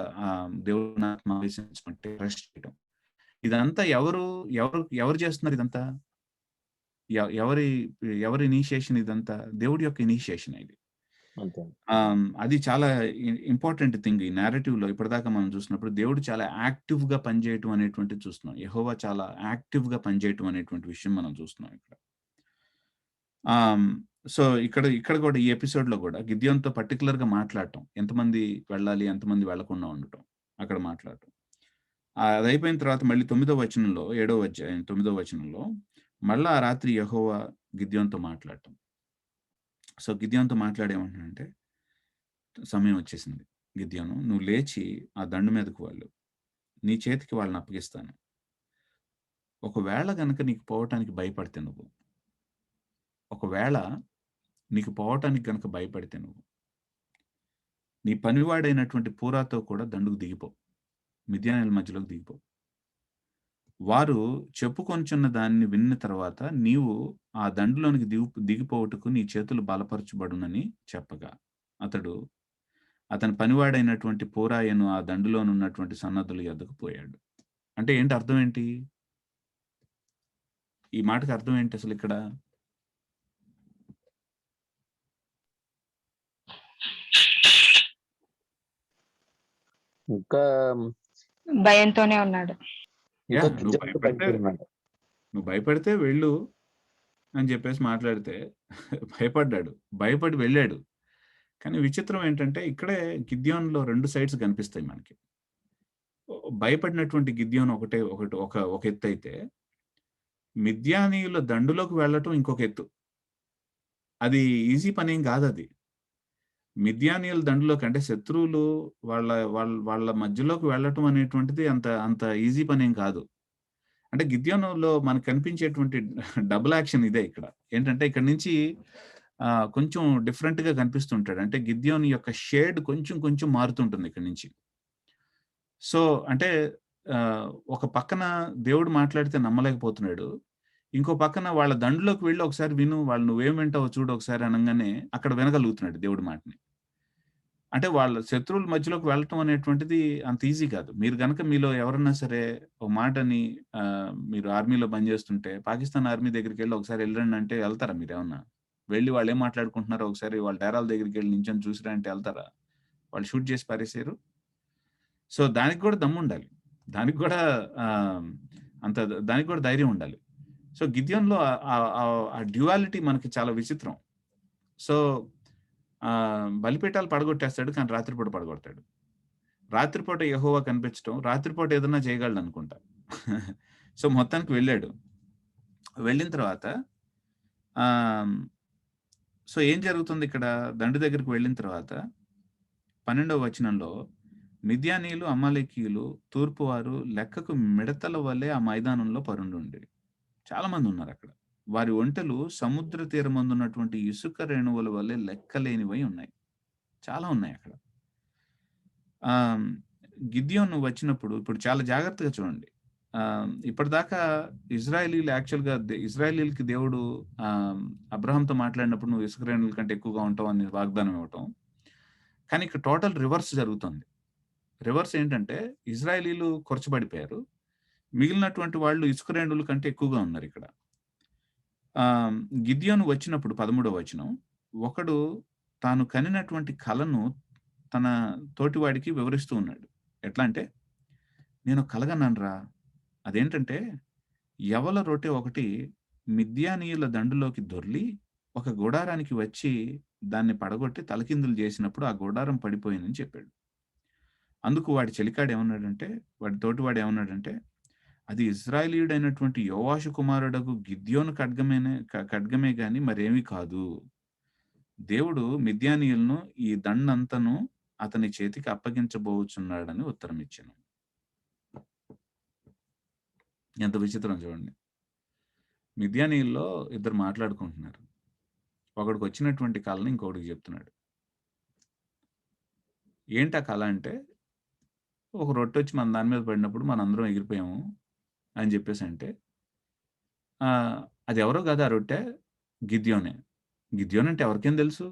దేవుడు ఆవేశించమంటే అరెస్ట్ చేయటం. ఇదంతా ఎవరు చేస్తున్నారు? ఇదంతా ఎవరి ఇనిషియేషన్? ఇదంతా దేవుడి యొక్క ఇనిషియేషన్. ఇది అది చాలా ఇంపార్టెంట్ థింగ్ ఈ నేరేటివ్ లో. ఇప్పటిదాకా మనం చూసినప్పుడు దేవుడు చాలా యాక్టివ్ గా పనిచేయటం అనేటువంటిది చూస్తున్నాం. యెహోవా చాలా యాక్టివ్ గా పనిచేయటం అనేటువంటి విషయం మనం చూస్తున్నాం ఇక్కడ. సో ఇక్కడ కూడా ఈ ఎపిసోడ్‌లో కూడా గిద్యోన్‌తో పర్టిక్యులర్‌గా మాట్లాడటం. ఎంతమంది వెళ్ళాలి, ఎంతమంది వెళ్ళకుండా ఉండటం. అక్కడ మాట్లాడటం. అదయిపోయిన తర్వాత మళ్ళీ 9వ వచనంలో 7వ అధ్యాయం 9వ వచనంలో మళ్ళా ఆ రాత్రి యెహోవా గిద్యోన్‌తో మాట్లాడటం. సో గిద్యోన్‌తో మాట్లాడి ఏమంటున్నాడంటే, సమయం వచ్చేసింది. గిద్యోను నువ్వు లేచి ఆ దండు మీదకు వెళ్ళు. నీ చేతికి వాళ్ళని అప్పగిస్తాను. ఒకవేళ గనక నీకు పోవటానికి భయపడితే నువ్వు, ఒకవేళ నీకు పోవటానికి గనక భయపడితే నువ్వు, నీ పనివాడైనటువంటి పూరాతో కూడా దండుకు దిగిపో. మిద్యానీయుల మధ్యలోకి దిగిపో. వారు చెప్పుకొనుచున్న దాన్ని విన్న తర్వాత నీవు ఆ దండులోనికి దిగిపోవుటకు నీ చేతులు బలపరచబడునని చెప్పగా, అతని పనివాడైనటువంటి పూరాయను ఆ దండులోనున్నటువంటి సన్నద్ధుల యొద్దకు పోయాడు. అంటే ఏంటి అర్థం ఏంటి? ఈ మాటకి అర్థం ఏంటి అసలిక్కడ? ఇంకా భయంతోనే ఉన్నాడు. ఇంకా యాహ్! నువ్వు భయపడితే వెళ్ళు అని చెప్పేసి మాట్లాడితే భయపడ్డాడు. భయపడి వెళ్ళాడు. కానీ విచిత్రం ఏంటంటే ఇక్కడే గిద్యోనులో 2 సైడ్స్ కనిపిస్తాయి మనకి. భయపడినటువంటి గిద్యోను ఒక ఎత్తయితే, మిద్యానీయుల దండులోకి వెళ్ళటం ఇంకొక ఎత్తు. అది ఈజీ పనేం కాదది. మిద్యానీయుల దండులోకి అంటే శత్రువులు వాళ్ళ మధ్యలోకి వెళ్ళటం అనేటువంటిది అంత ఈజీ పనేం కాదు. అంటే గిద్యోనులో మనకు కనిపించేటువంటి డబుల్ యాక్షన్ ఇదే ఇక్కడ. ఏంటంటే ఇక్కడి నుంచి కొంచెం డిఫరెంట్‌గా కనిపిస్తుంటాడు. అంటే గిద్యోను యొక్క షేడ్ కొంచెం మారుతుంటుంది ఇక్కడి నుంచి. సో, అంటే ఒక పక్కన దేవుడు మాట్లాడితే నమ్మలేకపోతున్నాడు. ఇంకో పక్కన వాళ్ళ దండులోకి వెళ్లి ఒకసారి విను, వాళ్ళు నువ్వేం వింటావో చూడు ఒకసారి అనంగానే అక్కడ వినగలుగుతున్నాడు దేవుడి మాటని. అంటే వాళ్ళ శత్రువుల మధ్యలోకి వెళ్ళటం అనేటువంటిది అంత ఈజీ కాదు. మీరు గనక మీలో ఎవరన్నా సరే ఒక మాటని మీరు ఆర్మీలో పనిచేస్తుంటే పాకిస్తాన్ ఆర్మీ దగ్గరికెళ్లి ఒకసారి ఎళ్ళండి అంటే ఎళ్తారా మీరేమన్నా? వెళ్లి వాళ్ళేం మాట్లాడుకుంటున్నారో ఒకసారి వాళ్ళ డేరాల దగ్గరికెళ్లి నించొని చూసిరా అంటే ఎళ్తారా? వాళ్ళు షూట్ చేసి పారేసారు. సో, దానికి కూడా దమ్ముండాలి. దానికి కూడా ఆహ్, దానికి కూడా ధైర్యం ఉండాలి. సో, గిద్యోన్‌లో ఆ డ్యుయాలిటీ మనకి చాలా విచిత్రం. సో, బలిపీఠాలు పడగొట్టేస్తాడు. కానీ రాత్రిపూట పడగొడతాడు. రాత్రిపూట యెహోవా కనిపించటం, రాత్రిపూట ఏదన్నా చేయగలడనుకుంటా. సో, మొత్తానికి వెళ్ళాడు. వెళ్ళిన తర్వాత ఆహ్, సో, ఏం జరుగుతుందిక్కడ? దండు దగ్గరికి వెళ్ళిన తర్వాత 12వ వచనంలో మిద్యానీయులు, అమాలేకీయులు తూర్పువారు లెక్కకు మిడతల వలె ఆ మైదానంలో పరుండుండిరి. చాలా మందున్నారక్కడ. వారి ఒంటెలు సముద్ర తీరమందున్నటువంటి ఇసుక రేణువుల వలె లెక్కలేనివై ఉన్నాయి. చాలా ఉన్నాయక్కడ. గిద్యోను వచ్చినప్పుడు ఇప్పుడు చాలా జాగ్రత్తగా చూడండి. ఇప్పటిదాకా ఇజ్రాయేలీలకి దేవుడు అబ్రాహాంతో మాట్లాడినప్పుడు నువ్వు ఇసుక రేణువుల కంటే ఎక్కువగా ఉంటావు అని వాగ్దానం ఇవ్వటం. కానీ ఇక్కడ టోటల్ రివర్స్ జరుగుతుంది. రివర్స్ ఏంటంటే ఇజ్రాయేలీలు కొరచబడిపోయారు. మిగిలినటువంటి వాళ్ళు ఇసుక రేణువుల కంటే ఎక్కువగా ఉన్నారిక్కడ. గిద్యోను వచ్చినప్పుడు 13వ వచనం, ఒకడు తాను కనినటువంటి కలను తన తోటివాడికి వివరిస్తూ ఉన్నాడు. ఎట్లా అంటే, నేను కలగన్నానురా. అదేంటంటే, యవల రొట్టె ఒకటి మిద్యానీయుల దండులోకి దొర్లి ఒక గుడారానికి వచ్చి దాన్ని పడగొట్టి తలకిందులు చేసినప్పుడు ఆ గుడారం పడిపోయిందని చెప్పాడు. అందుకు వాడి తోటివాడు ఏమన్నాడంటే, అది ఇజ్రాయేలీయుడైనటువంటి యోవాషు కుమారుడగు గిద్యోను ఖడ్గమే గాని మరేమీ కాదు. దేవుడు మిద్యానీయులను ఈ దండంతను అతని చేతికి అప్పగించబోచున్నాడని ఉత్తరం ఇచ్చెను. ఎంత విచిత్రం చూడండి. మిద్యానీయుల్లో ఇద్దరు మాట్లాడుకుంటున్నారు. ఒకడికి వచ్చినటువంటి కళని ఇంకొకడికి చెప్తున్నాడు. ఏంటి ఆ కళ అంటే, ఒక రొట్టె మన దాని మీద పడినప్పుడు మనందరం ఎగిరిపోయాము అని చెప్పేసి అంటే, అది ఎవరో కాదు ఆ రొట్టె, గిద్యోనే. గిద్యోన్ అంటే ఎవరికేం తెలుసు?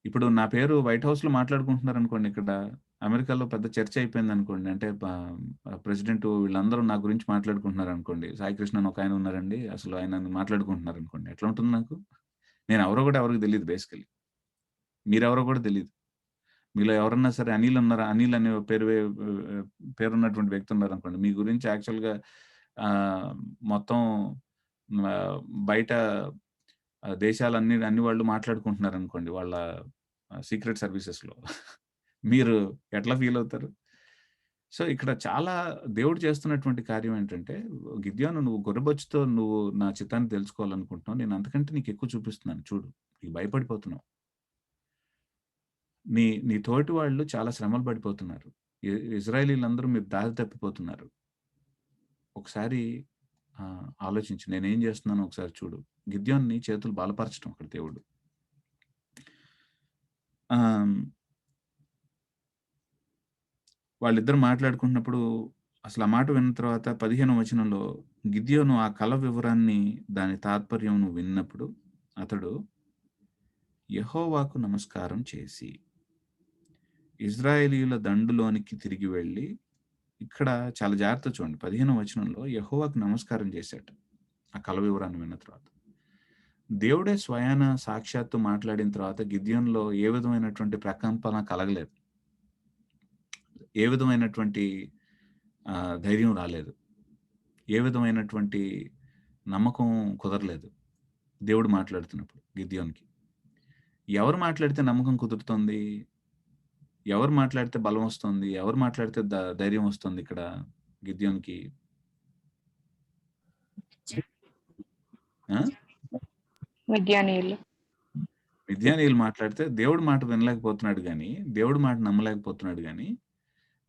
ఇప్పుడు నా పేరు వైట్ హౌస్‌లో మాట్లాడుకుంటున్నారనుకోండి ఇక్కడ. అమెరికాలో పెద్ద చర్చ అయిపోయిందనుకోండి. అంటే ప్రెసిడెంట్ వీళ్ళందరూ నా గురించి మాట్లాడుకుంటున్నారనుకోండి. సాయి కృష్ణ అని ఒకాయన ఉన్నారండి. అసలు ఆయన మాట్లాడుకుంటున్నారనుకోండి. ఎట్లా ఉంటుంది నాకు? నేను ఎవరో కూడా ఎవరికీ తెలీదు బేసికల్లీ. మీరెవరో కూడా తెలీదు. మీలో ఎవరన్నా సరే అనిల్ ఉన్నారా? అనిల్ అనే పేరున్నటువంటి వ్యక్తి ఉన్నారనుకోండి. మీ గురించి యాక్చువల్‌గా మొత్తం బయట దేశాలన్నీ అన్ని వాళ్ళు మాట్లాడుకుంటున్నారనుకోండి వాళ్ళ సీక్రెట్ సర్వీసెస్‌లో. మీరు ఎట్లా ఫీల్ అవుతారు? సో, ఇక్కడ చాలా దేవుడు చేస్తున్నటువంటి కార్యం ఏంటంటే, గిద్యోను నువ్వు గొర్రెబొచ్చుతో నువ్వు నా చిత్తాన్ని తెలుసుకోవాలనుకుంటున్నావు. నేను అంతకంటే నీకెక్కువ చూపిస్తున్నాను చూడు. నీకు భయపడిపోతున్నావు. నీ తోటి వాళ్ళు చాలా శ్రమలు పడిపోతున్నారు. ఇజ్రాయేలీలందరూ మీరు దారి తప్పిపోతున్నారు. ఒకసారి ఆలోచించు. నేనేం చేస్తున్నానో ఒకసారి చూడు. గిద్యోన్ని చేతులు బలపరచడం అక్కడ దేవుడు. వాళ్ళిద్దరు మాట్లాడుకుంటున్నప్పుడు అసలు ఆ మాట విన్న తర్వాత 15వ వచనంలో గిద్యోను ఆ కల వివరాన్ని దాని తాత్పర్యం విన్నప్పుడు అతడు యెహోవాకు నమస్కారం చేసి ఇజ్రాయేలీయుల దండులోనికి తిరిగి వెళ్ళి, ఇక్కడ చాలా జాగ్రత్తగా చూడండి 15వ వచనంలో యెహోవాకు నమస్కారం చేశాడు ఆ కల వివరాన్ని విన్న తర్వాత. దేవుడే స్వయాన సాక్షాత్తు మాట్లాడిన తర్వాత గిద్యోనులో ఏ విధమైనటువంటి ప్రకంపన కలగలేదు. ఏ విధమైనటువంటి ధైర్యం రాలేదు. ఏ విధమైనటువంటి నమ్మకం కుదరలేదు దేవుడు మాట్లాడుతున్నప్పుడు గిద్యోనుకి. ఎవరు మాట్లాడితే నమ్మకం కుదురుతుంది? ఎవరు మాట్లాడితే బలం వస్తుంది? ఎవరు మాట్లాడితే ధైర్యం వస్తుంది ఇక్కడ గిద్యోనుకి? మిద్యానీయులు. మిద్యానీయులు మాట్లాడితే దేవుడి మాట వినలేకపోతున్నాడు గానీ, దేవుడి మాట నమ్మలేకపోతున్నాడు గానీ,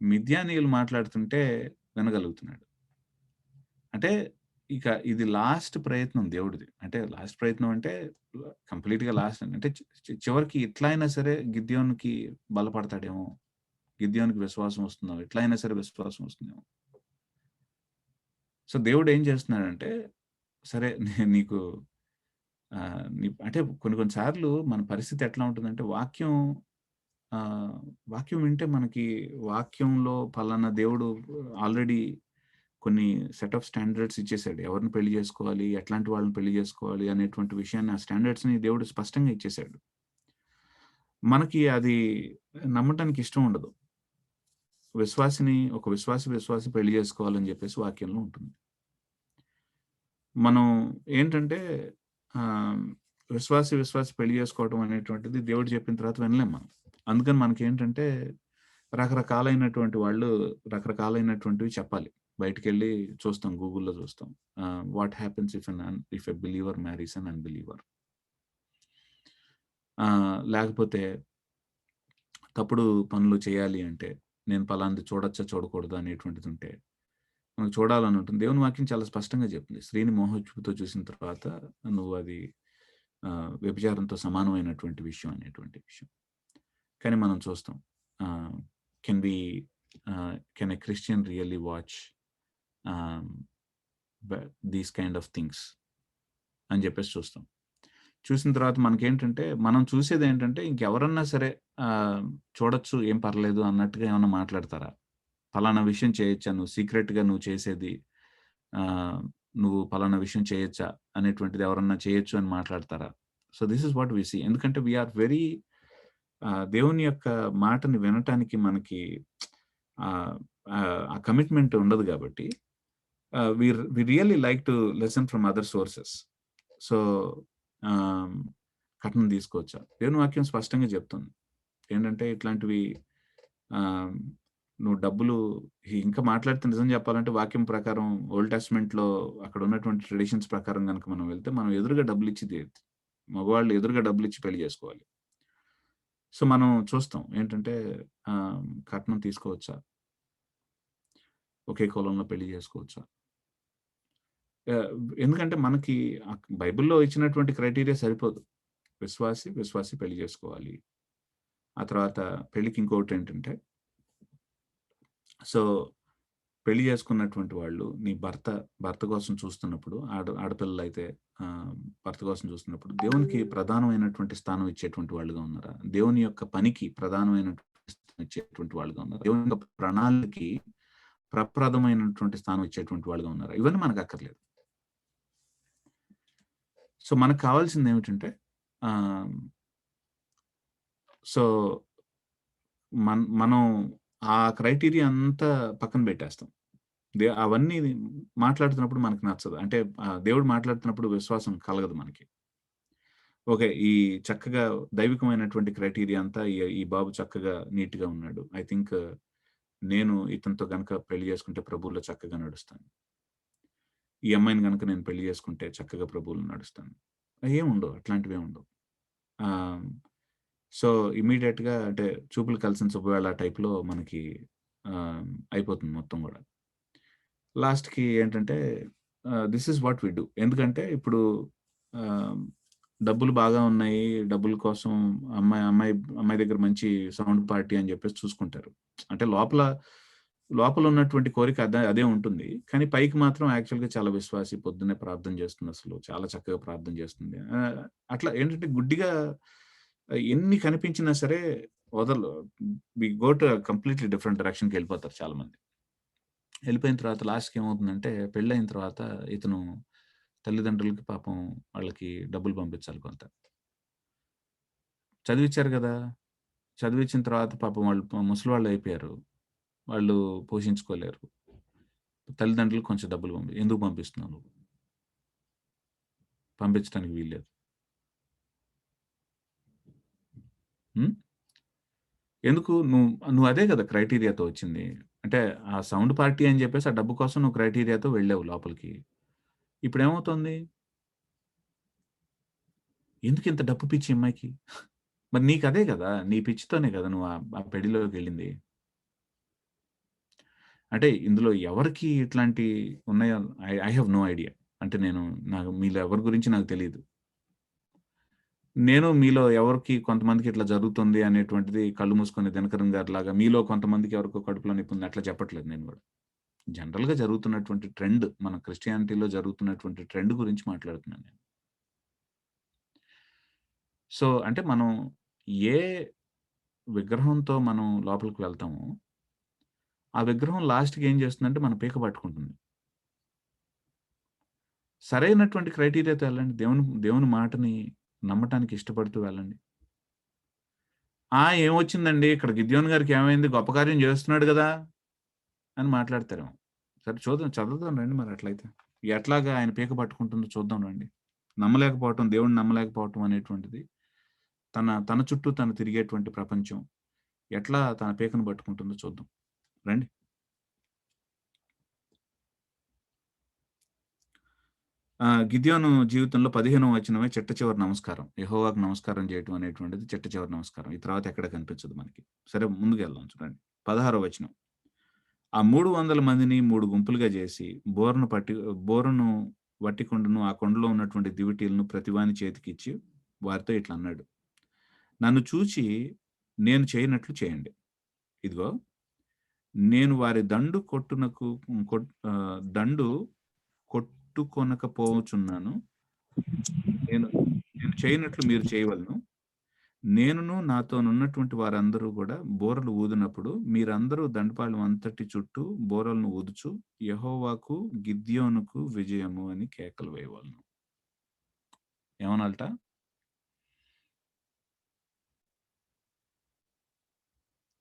మిద్యానీయులు మాట్లాడుతుంటే వినగలుగుతున్నాడు. అంటే ఇక ఇది లాస్ట్ ప్రయత్నం దేవుడిది. అంటే లాస్ట్ ప్రయత్నం అంటే కంప్లీట్‌గా లాస్ట్ అంటే చివరికి ఎట్లా అయినా సరే గిద్యోనుకి బలపడతాడేమో. గిద్యోనుకి విశ్వాసం వస్తుందో, ఎట్లా అయినా సరే విశ్వాసం వస్తుందేమో. సో, దేవుడు ఏం చేస్తున్నాడంటే, సరే నీకు అంటే కొన్ని కొన్ని సార్లు మన పరిస్థితి ఎట్లా ఉంటుందంటే వాక్యం వింటే మనకి వాక్యంలో పలానా దేవుడు ఆల్రెడీ కొన్ని సెట్ ఆఫ్ స్టాండర్డ్స్ ఇచ్చేసాడు. ఎవరిని పెళ్లి చేసుకోవాలి, ఎట్లాంటి వాళ్ళని పెళ్లి చేసుకోవాలి అనేటువంటి విషయాన్ని ఆ స్టాండర్డ్స్‌ని దేవుడు స్పష్టంగా ఇచ్చేసాడు. మనకి అది నమ్మటానికి ఇష్టం ఉండదు. ఒక విశ్వాసి పెళ్లి చేసుకోవాలని చెప్పేసి వాక్యంలో ఉంటుంది. మనం ఏంటంటే విశ్వాసి పెళ్లి చేసుకోవడం అనేటువంటిది దేవుడు చెప్పిన తర్వాత వినలేం మనం. అందుకని మనకేంటంటే రకరకాలైనటువంటి వాళ్ళు రకరకాలైనటువంటివి చెప్పాలి. బయటికెళ్ళి చూస్తాం. గూగుల్‌లో చూస్తాం. What happens if a believer marries an unbeliever. లేకపోతే తప్పుడు పనులు చేయాలి అంటే నేను పలానాది చూడొచ్చా, చూడకూడదా అనేటువంటిది ఉంటే మనకు చూడాలని ఉంటుంది. దేవుని వాక్యం చాలా స్పష్టంగా చెప్తుంది. స్త్రీని మోహచూపుతో చూసిన తర్వాత నువ్వు అది వ్యభిచారంతో సమానమైనటువంటి విషయం అనేటువంటి విషయం. కానీ మనం చూస్తాం. Can a Christian really watch these kind of things అని చెప్పేసి చూస్తాం. చూసిన తర్వాత మనకేంటంటే మనం చూసేదేంటంటే ఇంకెవరన్నా సరే చూడొచ్చు ఏం పర్లేదు అన్నట్టుగా ఏమన్నా మాట్లాడతారా? పలానా విషయం చేయొచ్చా? నువ్వు సీక్రెట్‌గా నువ్వు చేసేది నువ్వు పలానా విషయం చేయొచ్చా? అనేటువంటిది ఎవరన్నా చేయొచ్చు అని మాట్లాడతారా? So, this is what we see. ఎందుకంటే వి ఆర్ వెరీ దేవుని యొక్క మాటని వినటానికి మనకి ఆ కమిట్మెంట్ ఉండదు కాబట్టి we really like to listen from other sources. So, కట్నం తీసుకోవచ్చా? దేవుని వాక్యం స్పష్టంగా చెప్తుంది. ఏంటంటే ఇట్లాంటివి నువ్వు డబ్బులు ఇంకా మాట్లాడితే నిజం చెప్పాలంటే వాక్యం ప్రకారం ఓల్డ్ టెస్ట్‌మెంట్‌లో అక్కడ ఉన్నటువంటి ట్రెడిషన్స్ ప్రకారం గనుక మనం వెళ్తే మనం ఎదురుగా డబ్బులిచ్చి మగవాళ్ళు ఎదురుగా డబ్బులిచ్చి పెళ్లి చేసుకోవాలి. సో, మనం చూస్తాం. ఏంటంటే కట్నం తీసుకోవచ్చా? ఒకే కులంలో పెళ్లి చేసుకోవచ్చా? ఎందుకంటే మనకి బైబిల్‌లో ఇచ్చినటువంటి క్రైటీరియా సరిపోదు. విశ్వాసి పెళ్లి చేసుకోవాలి. ఆ తర్వాత పెళ్ళికి ఇంకొకటేంటంటే సో, పెళ్లి చేసుకున్నటువంటి వాళ్ళు నీ భర్త కోసం చూస్తున్నప్పుడు ఆడపిల్లలైతే భర్త కోసం చూస్తున్నప్పుడు దేవునికి ప్రధానమైనటువంటి స్థానం ఇచ్చేటువంటి వాళ్ళుగా ఉన్నారా? దేవుని యొక్క పనికి ప్రధానమైనటువంటి స్థానం ఇచ్చేటువంటి వాళ్ళుగా ఉన్నారా? దేవుని యొక్క ప్రణాళికకి ప్రప్రదమైనటువంటి స్థానం ఇచ్చేటువంటి వాళ్ళుగా ఉన్నారా? ఇవన్నీ మనకు అక్కర్లేదు. సో, మనకు కావాల్సింది ఏమిటంటే సో, మనం ఆ క్రైటీరియా అంతా పక్కన పెట్టేస్తాం. అవన్నీ మాట్లాడుతున్నప్పుడు మనకు నచ్చదు. అంటే దేవుడు మాట్లాడుతున్నప్పుడు విశ్వాసం కలగదు మనకి. ఓకే. ఈ చక్కగా దైవికమైనటువంటి క్రైటీరియా అంతా ఈ బాబు చక్కగా నీట్‌గా ఉన్నాడు. ఐ థింక్ నేను ఇతనితో గనక పెళ్లి చేసుకుంటే ప్రభువులో చక్కగా నడుస్తాను. ఈ అమ్మాయిని గనక నేను పెళ్లి చేసుకుంటే చక్కగా ప్రభువులో నడుస్తాను. ఏముండవు. అట్లాంటివేం ఉండవు. ఆహ్, సో, ఇమ్మీడియేట్‌గా అంటే చూపులు కలిసిన శుభవేళ టైప్‌లో మనకి అయిపోతుంది మొత్తం గూడా. లాస్ట్‌కి ఏంటంటే this is what we do. ఎందుకంటే ఇప్పుడు ఆహ్, డబ్బులు బాగా ఉన్నాయి. డబ్బుల కోసం అమ్మాయి దగ్గర మంచి సౌండ్ పార్టీ అని జెప్పేసి చూసుకుంటారు. అంటే లోపల ఉన్నటువంటి కోరిక అదే ఉంటుంది. కానీ పైకి మాత్రం యాక్చువల్‌గా చాలా విశ్వాసి. పొద్దున్నే ప్రార్థన చేస్తుందసలు. చాలా చక్కగా ప్రార్థన చేస్తుంది. అట్లా ఏంటంటే గుడ్డిగా ఎన్ని కనిపించినా సరే వదలరు. We go to completely different డైరెక్షన్‌కెళ్ళిపోతారు చాలామంది. వెళ్ళిపోయిన తర్వాత లాస్ట్‌కి ఏమవుతుందంటే పెళ్ళైన తర్వాత ఇతను తల్లిదండ్రులకి పాపం వాళ్ళకి డబ్బులు పంపించాలి కొంత. చదివిచ్చారు గదా! చదివిచ్చిన తర్వాత పాపం వాళ్ళు ముసలివాళ్ళయిపోయారు. వాళ్ళు పోషించుకోలేరు. తల్లిదండ్రులకు కొంచెం డబ్బులు ఎందుకు పంపిస్తున్నావు నువ్వు? పంపించడానికి వీల్లేదు. హ్మ్. ఎందుకు నువ్వు అదే గదా క్రైటీరియాతో వచ్చింది. అంటే ఆ సౌండ్ పార్టీ అని జెప్పేసి ఆ డబ్బు కోసం నువ్వు క్రైటీరియాతో వెళ్ళావు లోపలికి. ఇప్పుడేమవుతోంది? ఎందుకింత డబ్బు పిచ్చి ఈ అమ్మాయికి? మరి నీకదే గదా! నీ పిచ్చితోనే గదా నువ్వు ఆ పెళ్లిలోకెళ్ళింది. అంటే ఇందులో ఎవరికి ఇట్లాంటి ఉన్నాయో ఐ హావ్ నో ఐడియా. అంటే మీలో ఎవరి గురించి నాకు తెలీదు. నేను మీలో ఎవరికి కొంతమందికి ఇట్లా జరుగుతుంది అనేటువంటిది కళ్ళు మూసుకొని 'దినకరన్' గారిలాగా మీలో కొంతమందికి ఎవరికో కడుపులో నొప్పుంది అట్లా చెప్పట్లేదు నేను గూడా. జనరల్‌గా జరుగుతున్నటువంటి ట్రెండ్ మన క్రిస్టియానిటీలో జరుగుతున్నటువంటి ట్రెండ్ గురించి మాట్లాడుతున్నాను నేను. సో, అంటే మనం ఏ విగ్రహంతో మనం లోపలికి వెళ్తామో, ఆ విగ్రహం లాస్ట్‌కి ఏం చేస్తుందంటే మన పీక పట్టుకుంటుంది. సరైనటువంటి క్రైటీరియాతో వెళ్ళండి. దేవుని మాటని నమ్మటానికి ఇష్టపడుతూ వెళ్ళండి. ఏమొచ్చిందండి ఇక్కడ గిద్యోను గారికి ఏమైంది? గొప్ప కార్యం చేస్తున్నాడు గదా! అని మాట్లాడతారేమో. సరే చూద్దాం చదువుదాం రండి మరి అట్లయితే. ఎట్లాగా ఆయన పీక పట్టుకుంటుందో చూద్దాం రండి. దేవుడిని నమ్మలేకపోవటం అనేటువంటిది తన చుట్టూ తను తిరిగేటువంటి ప్రపంచం ఎట్లా తన పీకను పట్టుకుంటుందో చూద్దాం. రండి. గిద్యోను జీవితంలో 15వ వచనమే చిట్ట చివరి నమస్కారం. యెహోవాకు నమస్కారం చేయటం అనేటువంటిది చిట్ట చివరి నమస్కారం. ఈ తర్వాత ఎక్కడ కనిపించదు మనకి. సరే ముందుకెళ్దాం చూడండి. 16వ వచనం. ఆ 300 మందిని 3 గుంపులుగా చేసి బోరను వట్టి కుండను ఆ కుండలో ఉన్నటువంటి దివిటీలను ప్రతివాని చేతికిచ్చి వారితో ఇట్లా అన్నాడు. నన్ను చూచి నేను చేయనట్లు చేయండి. ఇదిగో నేను వారి దండు కొట్టుకొనకపోవచున్నాను. నేను నేను చేయనట్లు మీరు చేయవలెను. నేనును నాతోనున్నటువంటి వారందరూ గూడా బూరలు ఊదినప్పుడు మీరందరూ దండపాలెం అంతటి చుట్టూ బూరలను ఊదుచు యెహోవాకు గిద్యోనుకు విజయము అని కేకలు వేయవలెను. ఏమనాలట?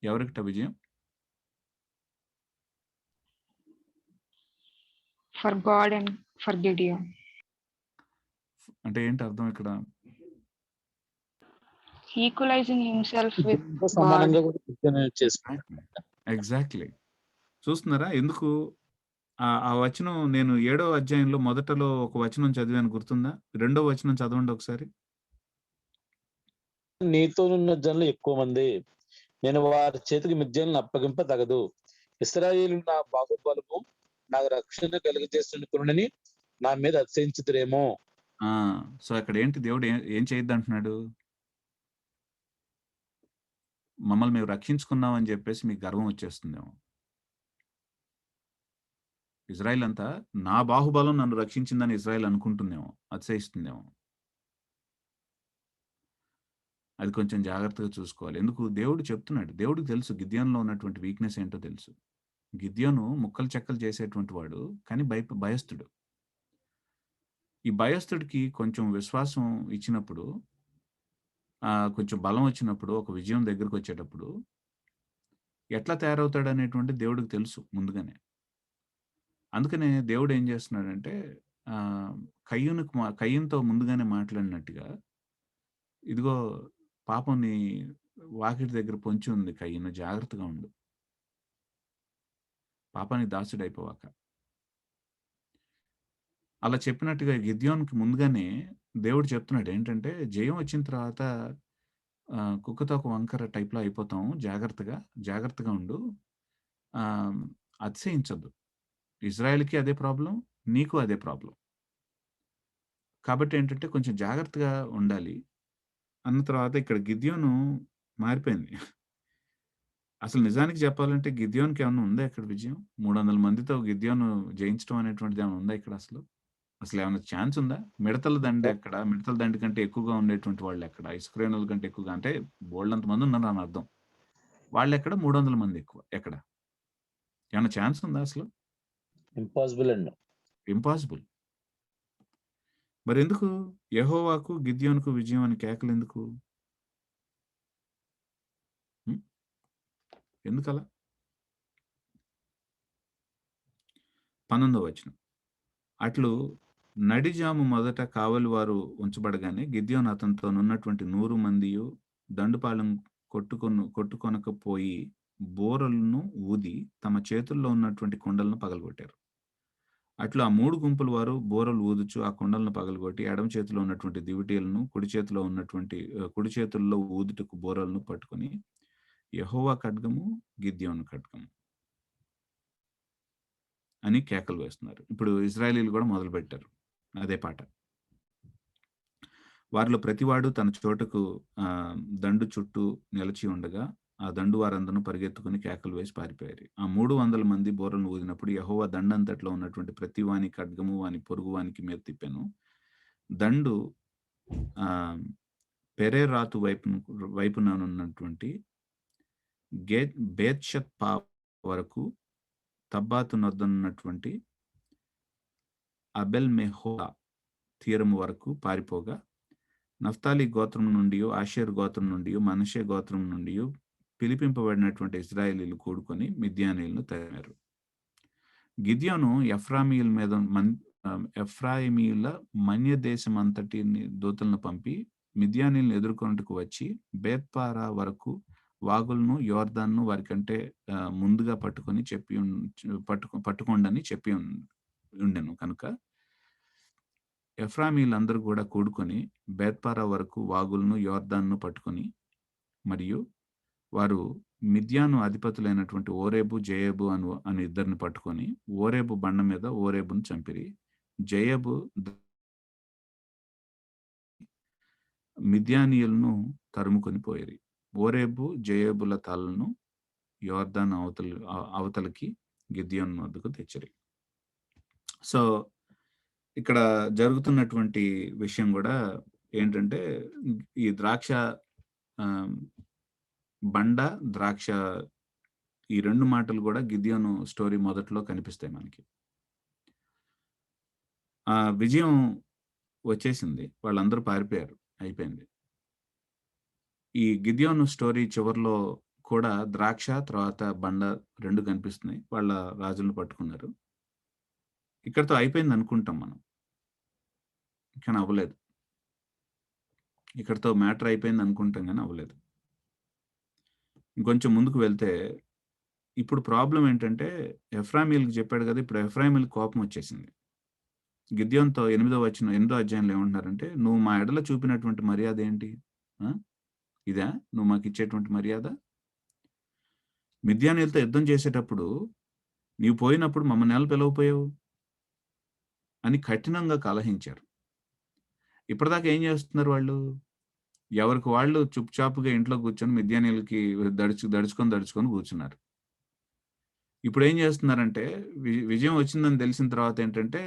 ఎవరికట విజయం? For God and for Gideon. అంటే ఏంటి అర్థం ఇక్కడ? ఈక్వలైజింగ్ హిమ్సెల్ఫ్ విత్ గిద్యోనుతో గాడ్. సమానంగా కూడా గిద్యోను చేసుకున్నాడు. ఎగ్జాక్ట్‌లీ. చూస్తున్నారా? ఎందుకు ఆ వచనం నేను 7వ అధ్యాయంలో మొదటలో ఒక వచనం చదివాను గుర్తుందా? రెండో వచనం చదవండి ఒకసారి. నీతోనున్న జనులు ఎక్కువ మంది. నేను వారి చేతికి మిద్యానులను అప్పగింప తగదు. ఇశ్రాయేలు నా బాహుబలము నాకు రక్షణ కలుగజేస్తున్నకునని నా మీద అతిశయించుదురేమో. ఆ! సో, అక్కడ ఏంటి దేవుడు ఏం చేయొద్దంటున్నాడు? మమ్మల్ని మేము రక్షించుకున్నాం అని జెప్పేసి మీకు గర్వం వచ్చేస్తుందేమో. ఇజ్రాయెల్ అంతా నా బాహుబలం నన్ను రక్షించిందని ఇజ్రాయెల్ అనుకుంటుందేమో. అతిశయిస్తుందేమో. అది కొంచెం జాగ్రత్తగా చూసుకోవాలి. ఎందుకు దేవుడు చెప్తున్నాడు. దేవుడికి తెలుసు గిద్యోనులో ఉన్నటువంటి వీక్‌నెస్ ఏంటో తెలుసు. గిద్యోను ముక్కలు చెక్కలు చేసేటువంటి వాడు. కానీ భయస్థుడు. ఈ భయస్థుడికి కొంచెం విశ్వాసం ఇచ్చినప్పుడు కొంచెం బలం వచ్చినప్పుడు, ఒక విజయం దగ్గరకొచ్చేటప్పుడు ఎట్లా తయారవుతాడనేటువంటిది దేవుడికి తెలుసు ముందుగానే. అందుకనే దేవుడు ఏం చేస్తున్నాడంటే కయ్యూనుతో ముందుగానే మాట్లాడినట్టుగా, ఇదిగో పాపం నీ వాకిటి దగ్గర పొంచి ఉంది కయ్యూను, జాగ్రత్తగా ఉండు, పాపానికి దాసుడైపోవాక. అలా చెప్పినట్టుగా గిద్యోన్కి ముందుగానే దేవుడు చెప్తున్నాడు ఏంటంటే, జయం వచ్చిన తర్వాత కుక్కతో ఒక వంకర టైప్లో అయిపోతాం, జాగ్రత్తగా ఉండు, అతిశయించద్దు. ఇజ్రాయెల్కి అదే ప్రాబ్లం, నీకు అదే ప్రాబ్లం. కాబట్టి ఏంటంటే కొంచెం జాగ్రత్తగా ఉండాలి అన్న తర్వాత ఇక్కడ గిద్యోను మారిపోయింది. అసలు నిజానికి చెప్పాలంటే గిద్యోన్కి ఏమన్నా ఉందా ఇక్కడ విజయం? 300 మందితో గిద్యోను జయించడం అనేటువంటిది ఏమైనా ఉందా ఇక్కడ అసలు? అసలు ఏమైనా ఛాన్స్ ఉందా? మిడతల దండు ఎక్కడ? మిడతల దండు కంటే ఎక్కువగా ఉండేటువంటి వాళ్ళు ఎక్కడ? ఇసుకరేణుల కంటే ఎక్కువగా, అంటే బోల్డంత మంది ఉన్నారు అని అర్థం. వాళ్ళెక్కడ? 300 మంది ఎక్కువ ఎక్కడ? ఏమైనా ఛాన్స్ ఉందా అసలు? ఇంపాసిబుల్ అండి. ఇంపాసిబుల్. మరెందుకు యెహోవాకు గిద్యోనుకు విజయం అని కేకలెందుకు? ఎందుకలా? 19వ వచనం. అట్లు నడిజాము మొదట కావలివారు ఉంచబడగానే గిద్యోను అతనితోనున్నటువంటి 100 మందియు దండుపాలెం కొట్టుకొనకపోయి బోరలను ఊది తమ చేతుల్లో ఉన్నటువంటి కుండలను పగలగొట్టారు. అట్లా ఆ 3 గుంపుల వారు బోరలు ఊదుచు ఆ కుండలను పగలగొట్టి ఎడమ చేతిలో ఉన్నటువంటి దివిటీలను కుడి చేతుల్లో ఊదుటకు బోరలను పట్టుకొని యెహోవా ఖడ్గము, గిద్యోను ఖడ్గము అని కేకలు వేస్తున్నారు. ఇప్పుడు ఇజ్రాయేలీలు కూడా మొదలుపెట్టారు అదే పాట. వారిలో ప్రతివాడు తన చోటకు దండు చుట్టూ నిలిచి ఉండగా ఆ దండు వారందరూ పరిగెత్తుకుని కేకలు వేసి పారిపోయారు. ఆ 300 మంది బోరలను ఊదినప్పుడు యెహోవా దండంతట్లో ఉన్నటువంటి ప్రతి వాని ఖడ్గము వాని పొరుగు వానికి మీద తిప్పాను. దండు పెరేరాతు వైపుననున్నటువంటి బేత్షెత్పా వరకు తబ్బాతు నొద్దనున్నటువంటి అబెల్ మెహోలా తీరము వరకు పారిపోగా నఫ్తాలి గోత్రం నుండి, ఆషేర్ గోత్రం నుండి, మనషే గోత్రం నుండి పిలిపింపబడినటువంటి ఇజ్రాయేలీలు కూడుకొని మిద్యానీయులను తరిమారు. గిద్యోను ఎఫ్రాయిమీయుల మన్య దేశం అంతటిని దూతలను పంపి మిద్యానీయులను ఎదుర్కొన్నట్టుకు వచ్చి బేత్పారా వరకు వాగులను, యోర్దాన్ను వారికంటే ముందుగా పట్టుకోండని చెప్పి ఉండెను. కనుక ఎఫ్రాయిమీయులందరూ కూడా కూడుకొని బేత్పారా వరకు వాగులను, యోర్దాన్ను పట్టుకొని, మరియు వారు మిద్యాను అధిపతులైనటువంటి ఓరేబు, జయేబు అని ఇద్దరిని పట్టుకొని ఓరేబు బండ మీద ఓరేబును చంపిరి. జయేబు మిద్యానీయులను తరుముకొని పోయిరి. ఓరేబు, జయేబుల తలను యోర్దాను అవతలకి గిద్యోను వద్దకు తెచ్చిరి. సో ఇక్కడ జరుగుతున్నటువంటి విషయం కూడా ఏంటంటే, ఈ ద్రాక్ష బండ, ద్రాక్ష, ఈ 2 మాటలు కూడా గిద్యోను స్టోరీ మొదట్లో కనిపిస్తాయి మనకి. విజయం వచ్చేసింది, వాళ్ళందరూ పారిపోయారు, అయిపోయింది. ఈ గిద్యోను స్టోరీ చివరిలో కూడా ద్రాక్ష తర్వాత బండ 2 కనిపిస్తున్నాయి. వాళ్ళ రాజులను పట్టుకున్నారు. ఇక్కడితో అయిపోయింది అనుకుంటాం మనం, కానీ అవ్వలేదు. ఇక్కడితో మ్యాటర్ అయిపోయింది అనుకుంటాం కానీ అవ్వలేదు. ఇంకొంచెం ముందుకు వెళ్తే ఇప్పుడు ప్రాబ్లం ఏంటంటే, ఎఫ్రాయిమీయులకు చెప్పాడు కదా, ఇప్పుడు ఎఫ్రాయిమీయులకు కోపం వచ్చేసింది. గిద్యోనుతో 8వ అధ్యాయంలో ఏమంటున్నారంటే, నువ్వు మా ఎడల చూపినటువంటి మర్యాద ఏంటి? ఇదా నువ్వు మాకు ఇచ్చేటువంటి మర్యాద? మిద్యానీయులతో యుద్ధం చేసేటప్పుడు నీవు పోయినప్పుడు మమ్మల్ని ఎలా పిలవపోయావు అని కఠినంగా కలహించారు. ఇప్పటిదాకా ఏం చేస్తున్నారు వాళ్ళు? ఎవరికి వాళ్ళు చుప్చాపుగా ఇంట్లో కూర్చొని మిద్యానీయులకి దడుచుకొని కూర్చున్నారు. ఇప్పుడు ఏం చేస్తున్నారంటే, విజయం వచ్చిందని తెలిసిన తర్వాత ఏంటంటే,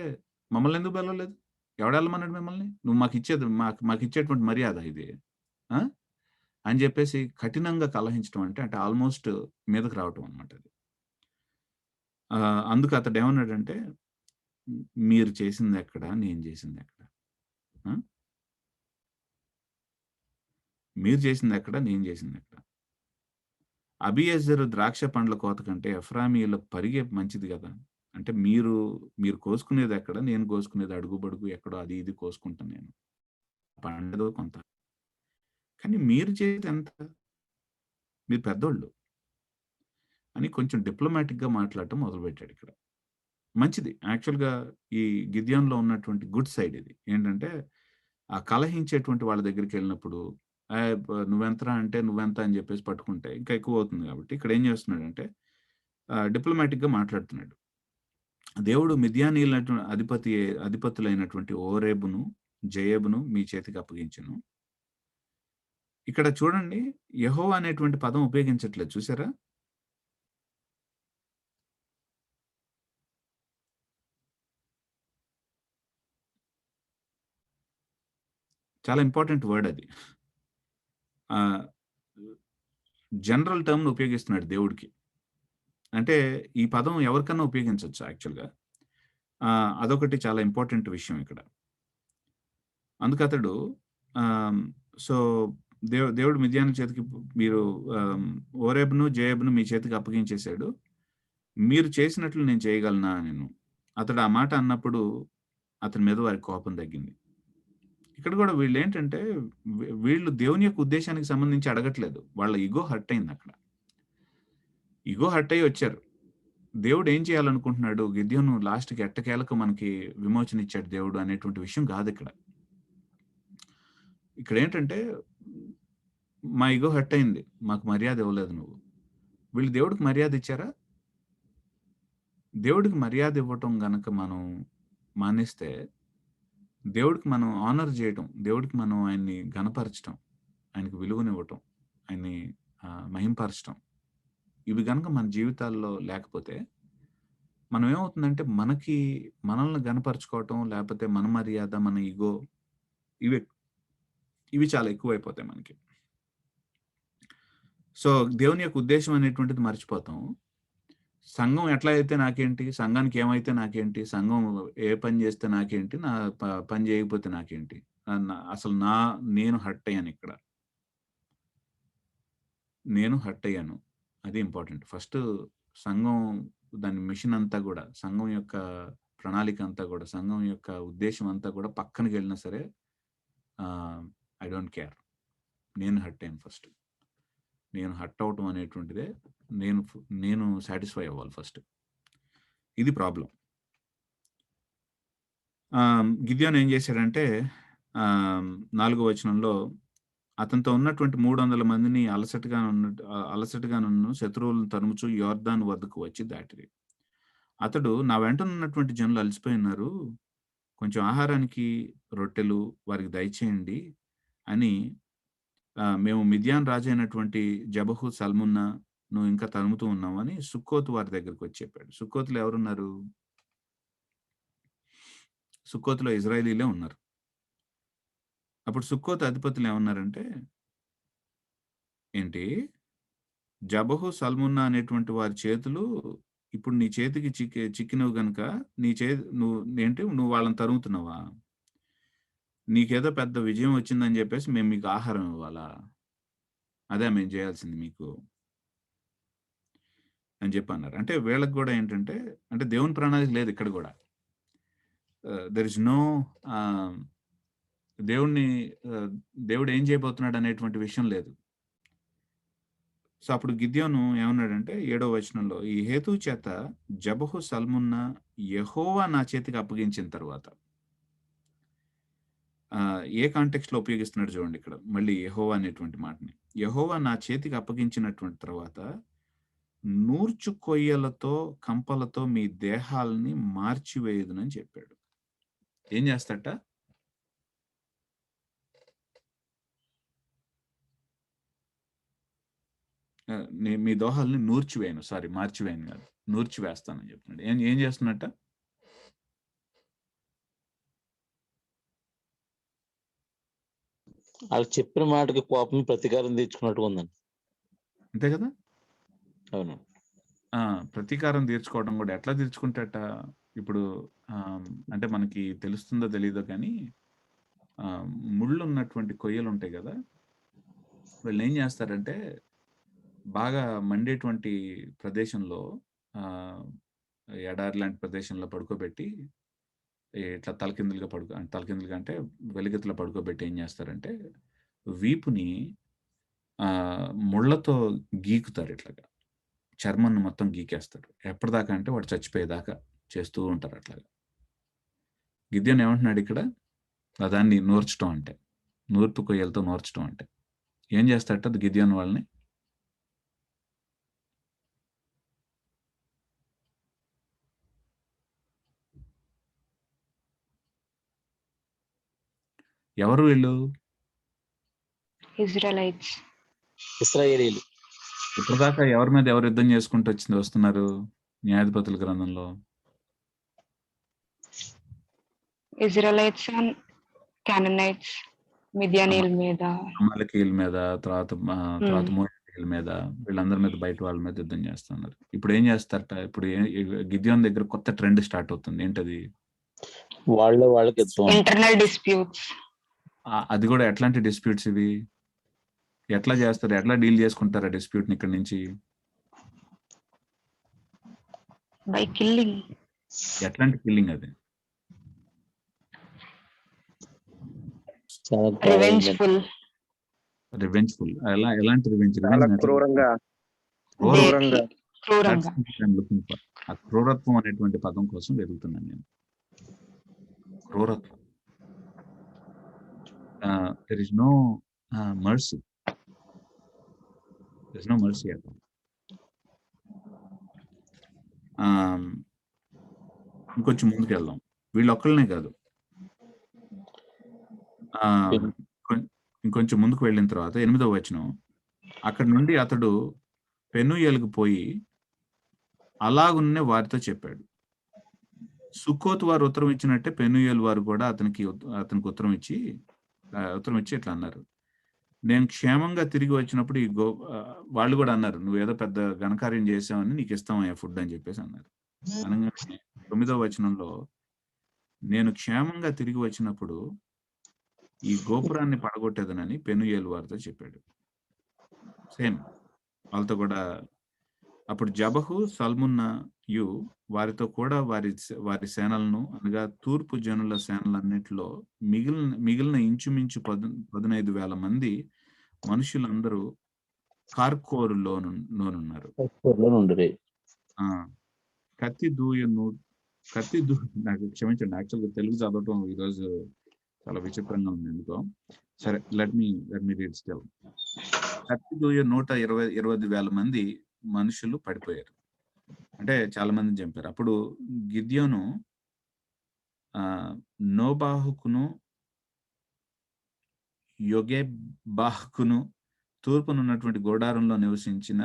మమ్మల్ని ఎందుకు పిలవలేదు? ఎవడెళ్ళమన్నాడు మిమ్మల్ని? నువ్వు మాకు ఇచ్చేటువంటి మర్యాద ఇది అని చెప్పేసి కఠినంగా కలహించడం అంటే ఆల్మోస్ట్ మీదకు రావటం అనమాట అది. అందుకు అతడు ఏమన్నాడంటే, మీరు చేసింది ఎక్కడ, నేను చేసింది ఎక్కడ? మీరు చేసింది ఎక్కడ, నేను చేసింది ఎక్కడ? అబియెజరు ద్రాక్ష పండ్ల కోత కంటే ఎఫ్రాయిమీయుల పరిగే మంచిది కదా. అంటే మీరు కోసుకునేది ఎక్కడ, నేను కోసుకునేది అడుగు బడుగు ఎక్కడో అది ఇది కోసుకుంటాను నేను. పండదో కొంత. కానీ మీరు చేసేది ఎంత? మీరు పెద్దోళ్ళు అని కొంచెం డిప్లొమాటిక్‌గా మాట్లాడటం మొదలుపెట్టాడు ఇక్కడ. మంచిది. యాక్చువల్‌గా ఈ గిద్యోన్‌లో ఉన్నటువంటి గుడ్ సైడ్ ఇది. ఏంటంటే, ఆ కలహించేటువంటి వాళ్ళ దగ్గరికెళ్ళినప్పుడు, నువ్వెంతరా అంటే, నువ్వెంత అని చెప్పేసి పట్టుకుంటే ఇంకా ఎక్కువవుతుంది కాబట్టి, ఇక్కడ ఏం చేస్తున్నాడంటే, డిప్లొమాటిక్‌గా మాట్లాడుతున్నాడు. దేవుడు మిద్యానీయులటు అధిపతులైనటువంటి ఓరేబును, జెయబును మీ చేతికి అప్పగించెను. ఇక్కడ చూడండి, యెహోవా అనేటువంటి పదం ఉపయోగించట్లేదు చూసారా? చాలా ఇంపార్టెంట్ వర్డ్ అది. ఆహ్, జనరల్ టర్మ్‌ని ఉపయోగిస్తున్నాడు దేవుడికి. అంటే ఈ పదం ఎవరికన్నా ఉపయోగించొచ్చు యాక్చువల్‌గా. అదొకటి చాలా ఇంపార్టెంట్ విషయం ఇక్కడ. అందుకతడు ఆహ్, సో, దేవుడు మిద్యాను చేతికి మీరు ఓరేబును, జేయబును మీ చేతికి అప్పగించేసాడు. మీరు చేసినట్లు నేను చేయగలనా నేను. అతడు ఆ మాట అన్నప్పుడు అతని మీద వారికి కోపం తగ్గింది. ఇక్కడ కూడా వీళ్ళేంటంటే వీళ్ళు దేవుని యొక్క ఉద్దేశానికి సంబంధించి అడగట్లేదు. వాళ్ళ ఇగో హర్ట్ అయిందక్కడ. ఇగో హర్ట్ అయ్యి వచ్చారు. దేవుడు ఏం చేయాలనుకుంటున్నాడు? గిద్యోను లాస్ట్‌కి ఎట్టకేలకు మనకి విమోచన ఇచ్చాడు దేవుడు అనేటువంటి విషయం కాదిక్కడ. ఇక్కడేంటంటే మా ఇగో హర్ట్ అయింది. మాకు మర్యాద ఇవ్వలేదు నువ్వు. వీళ్ళు దేవుడికి మర్యాద ఇచ్చారా? దేవుడికి మర్యాద ఇవ్వటం గనక మనం మానేస్తే, దేవుడికి మనం హానర్ చేయటం, దేవుడికి మనం ఆయన్ని ఘనపరచటం, ఆయనకి విలువనివ్వటం, ఆయన్ని మహింపరచటం, ఇవి గనక మన జీవితాల్లో లేకపోతే, మనం ఏమవుతుందంటే మనల్ని ఘనపరుచుకోవటం, లేపోతే మన మర్యాద, మన ఇగో ఇవి ఇవి చాలా ఎక్కువైపోతాయి మనకి. సో, దేవుని యొక్క ఉద్దేశ్యం అనేటువంటిది మర్చిపోతాం. సంఘం ఎట్లా అయితే నాకేంటి? సంఘానికి ఏమైతే నాకేంటి? సంఘం ఏ పని చేస్తే నాకేంటి? నా పని చేయకపోతే నాకేంటి? అసలు నేను హర్ట్ అయ్యానిక్కడ. నేను హర్ట్ అయ్యాను. అది ఇంపార్టెంట్. ఫస్ట్ సంఘం దాని మిషన్ అంతా గూడా, సంఘం యొక్క ప్రణాళిక అంతా గూడా, సంఘం యొక్క ఉద్దేశ్యం అంతా గూడా పక్కనకెళ్ళినా సరే ఐ డోంట్ కేర్. నేను హర్ట్ అయ్యాను ఫస్ట్. నేను హర్ట్ అవ్వటం అనేటువంటిదే నేను సాటిస్ఫై అవ్వాలి ఫస్ట్. ఇది ప్రాబ్లమ్. గిద్యోను ఏం చేశాడంటే 4వ వచనంలో అతనితో ఉన్నటువంటి 300 మందిని అలసటగానున్న శత్రువులను తరుముచు యొర్దాను వద్దకు వచ్చి దాటిరి. అతడు నా వెంటనున్నటువంటి జనులు అలసిపోయి ఉన్నారు. కొంచెం ఆహారానికి రొట్టెలు వారికి దయచేయండి అని మేము మిద్యాన్ రాజు అయినటువంటి జబహు సల్మున్నాను ఇంకా తరుముతూ ఉన్నామని సుక్కోతు వారి దగ్గరికి వచ్చి చెప్పాడు. సుక్కోతులో ఎవరున్నారు? సుక్కోతులో ఇజ్రాయేలీలే ఉన్నారు. అప్పుడు సుక్కోతు అధిపతులు ఏమన్నారంటే, ఏంటి జబహు సల్మున్నా అనేటువంటి వారి చేతులు ఇప్పుడు నీ చేతికి చిక్కినవు గనుక నువ్వు వాళ్ళని తరుముతున్నావా? నీకేదో పెద్ద విజయం వచ్చిందని చెప్పేసి మేము మీకు ఆహారం ఇవ్వాలా? అదే మేము చేయాల్సింది మీకు అని చెప్పి అన్నారు. అంటే వీళ్ళకి కూడా ఏంటంటే, అంటే దేవుని ప్రణాళిక లేదు ఇక్కడ కూడా. దెర్ ఇస్ నో దేవుడు ఏం చేయబోతున్నాడు అనేటువంటి విషయం లేదు. సో అప్పుడు గిద్యోను ఏమన్నాడంటే 7వ వచనంలో, ఈ హేతువు చేత జబహు సల్మున్నా యెహోవా నా చేతికి అప్పగించిన తర్వాత, ఏ కాంటెక్స్ట్లో ఉపయోగిస్తున్నాడు చూడండి ఇక్కడ మళ్ళీ యెహోవా అనేటువంటి మాటని. యెహోవా నా చేతికి అప్పగించినటువంటి తర్వాత నూర్చు కొయ్యలతో కంపలతో మీ దేహాలని మార్చివేయుదునని చెప్పాడు. ఏం చేస్తాట? మీ దోహాల్ని నూర్చివేయను, సారీ మార్చివేయను కాదు, నూర్చివేస్తానని చెప్తున్నాడు. ఏం చేస్తున్నట్ట? వాళ్ళు చెప్పిన మాటకి కోపం ప్రతీకారం తీర్చుకున్నట్టుగా ఉందండి. అంతే కదా? అవును. ప్రతీకారం తీర్చుకోవడం కూడా ఎట్లా తీర్చుకుంటాట? ఇప్పుడు అంటే మనకి తెలుస్తుందో తెలీదో కానీ ముళ్ళు ఉన్నటువంటి కొయ్యలు ఉంటాయి కదా, వీళ్ళు ఏం చేస్తారంటే బాగా మండేటువంటి ప్రదేశంలో ఎడారి లాంటి ప్రదేశంలో పడుకోబెట్టి ఇట్లా తలకిందులుగా అంటే వెలిగెత్తులో పడుకోబెట్టి ఏం చేస్తారంటే వీపుని ముళ్ళతో గీకుతారు, ఇట్లాగా చర్మాన్ని మొత్తం గీకేస్తారు. ఎప్పటిదాకా అంటే వాడు చచ్చిపోయేదాకా చేస్తూ ఉంటారు అట్లాగా. గిద్యోన్ ఏమంటున్నాడు ఇక్కడ, దాన్ని నూర్చడం అంటే, నూర్పు కొయ్యలతో నూర్చడం అంటే ఏం చేస్తాడట అది గిద్యోన్ వాళ్ళని? ఎవరు వీళ్ళు? ఇజ్రాయెలైట్స్. ఇశ్రాయేలీలు. ఇప్పటిదాకా ఎవరి మీద ఎవరు యుద్ధం చేసుకుంటూ వస్తున్నారు న్యాయాధిపతుల గ్రంథంలో? ఇజ్రాయెలైట్స్ అండ్ కాననైట్స్, మిద్యానీయుల మీద, అమాలేకీయుల మీద, తర్వాత మోయాబీయుల మీద, వీళ్ళందరి మీద, బయట వాళ్ళ మీద యుద్ధం చేస్తున్నారు. ఇప్పుడు ఏం చేస్తారట? ఇప్పుడు గిద్యోన్ దగ్గర కొత్త ట్రెండ్ స్టార్ట్ అవుతుంది. ఏంటది? వాళ్ళకి ఇంటర్నల్ డిస్ప్యూట్స్. అది కూడా ఎట్లాంటి డిస్ప్యూట్స్ ఇవి? ఎట్లా చేస్తారు? ఎట్లా డీల్ చేసుకుంటారు ఆ డిస్ప్యూట్ ని ఇక్కడ నుంచి? By killing. ఎట్లాంటి కిల్లింగ్ అది? రివెంజ్ఫుల్. ఎలాంటి రివెంజ్? క్రూరంగా. ఆ క్రూరత్వం అనేటువంటి పదం కోసం వెతుకుతున్నాను నేను. క్రూరత్వం. there is no mercy. There's no mercy at all. ఇంకొంచెం ముందుకు వెళ్దాం. వీళ్ళు ఒక్కళ్ళనే కాదు, ఇంకొంచెం ముందుకు వెళ్ళిన తర్వాత 8వ వచనం, అక్కడి నుండి అతడు పెనూయేలుకు పోయి అలాగున్నే వారితో చెప్పాడు. సుక్కోతు వారు ఉత్తరం ఇచ్చినట్టే పెనూయేలు వారు కూడా అతనికి ఉత్తరం ఇచ్చి ఇట్లా అన్నారు, నేను క్షేమంగా తిరిగి వచ్చినప్పుడు వాళ్ళు కూడా అన్నారు, నువ్వేదో పెద్ద ఘనకార్యం చేసావని నీకు ఇస్తామయ్యా ఫుడ్ అని చెప్పేసి అన్నారు. అనగానే 9వ వచనంలో, నేను క్షేమంగా తిరిగి వచ్చినప్పుడు ఈ గోపురాన్ని పడగొట్టేదనని పెనూయేలు వారితో చెప్పాడు. సేమ్ వాళ్ళతో కూడా. అప్పుడు జబహు సల్మున్నయు వారితో కూడా వారి సేనలను, అనగా తూర్పు జనుల సేనలన్నిటిలో మిగిలిన ఇంచుమించు 15,000 మంది మనుషులందరూ కార్కోరులోనున్నారు. కత్తి నాకు క్షమించండి, యాక్చువల్గా తెలుగు చదవటం ఈరోజు చాలా విచిత్రంగా ఉంది ఎందుకో. సరే, లెట్ మీ రీడ్ స్టిల్. కత్తి దూయ 120,000 మంది మనుషులు పడిపోయారు, అంటే చాలా మందిని చంపారు. అప్పుడు గిద్యోను నోబాహుకును యొగెబాహుకును తూర్పునున్నటువంటి గోడారంలో నివసించిన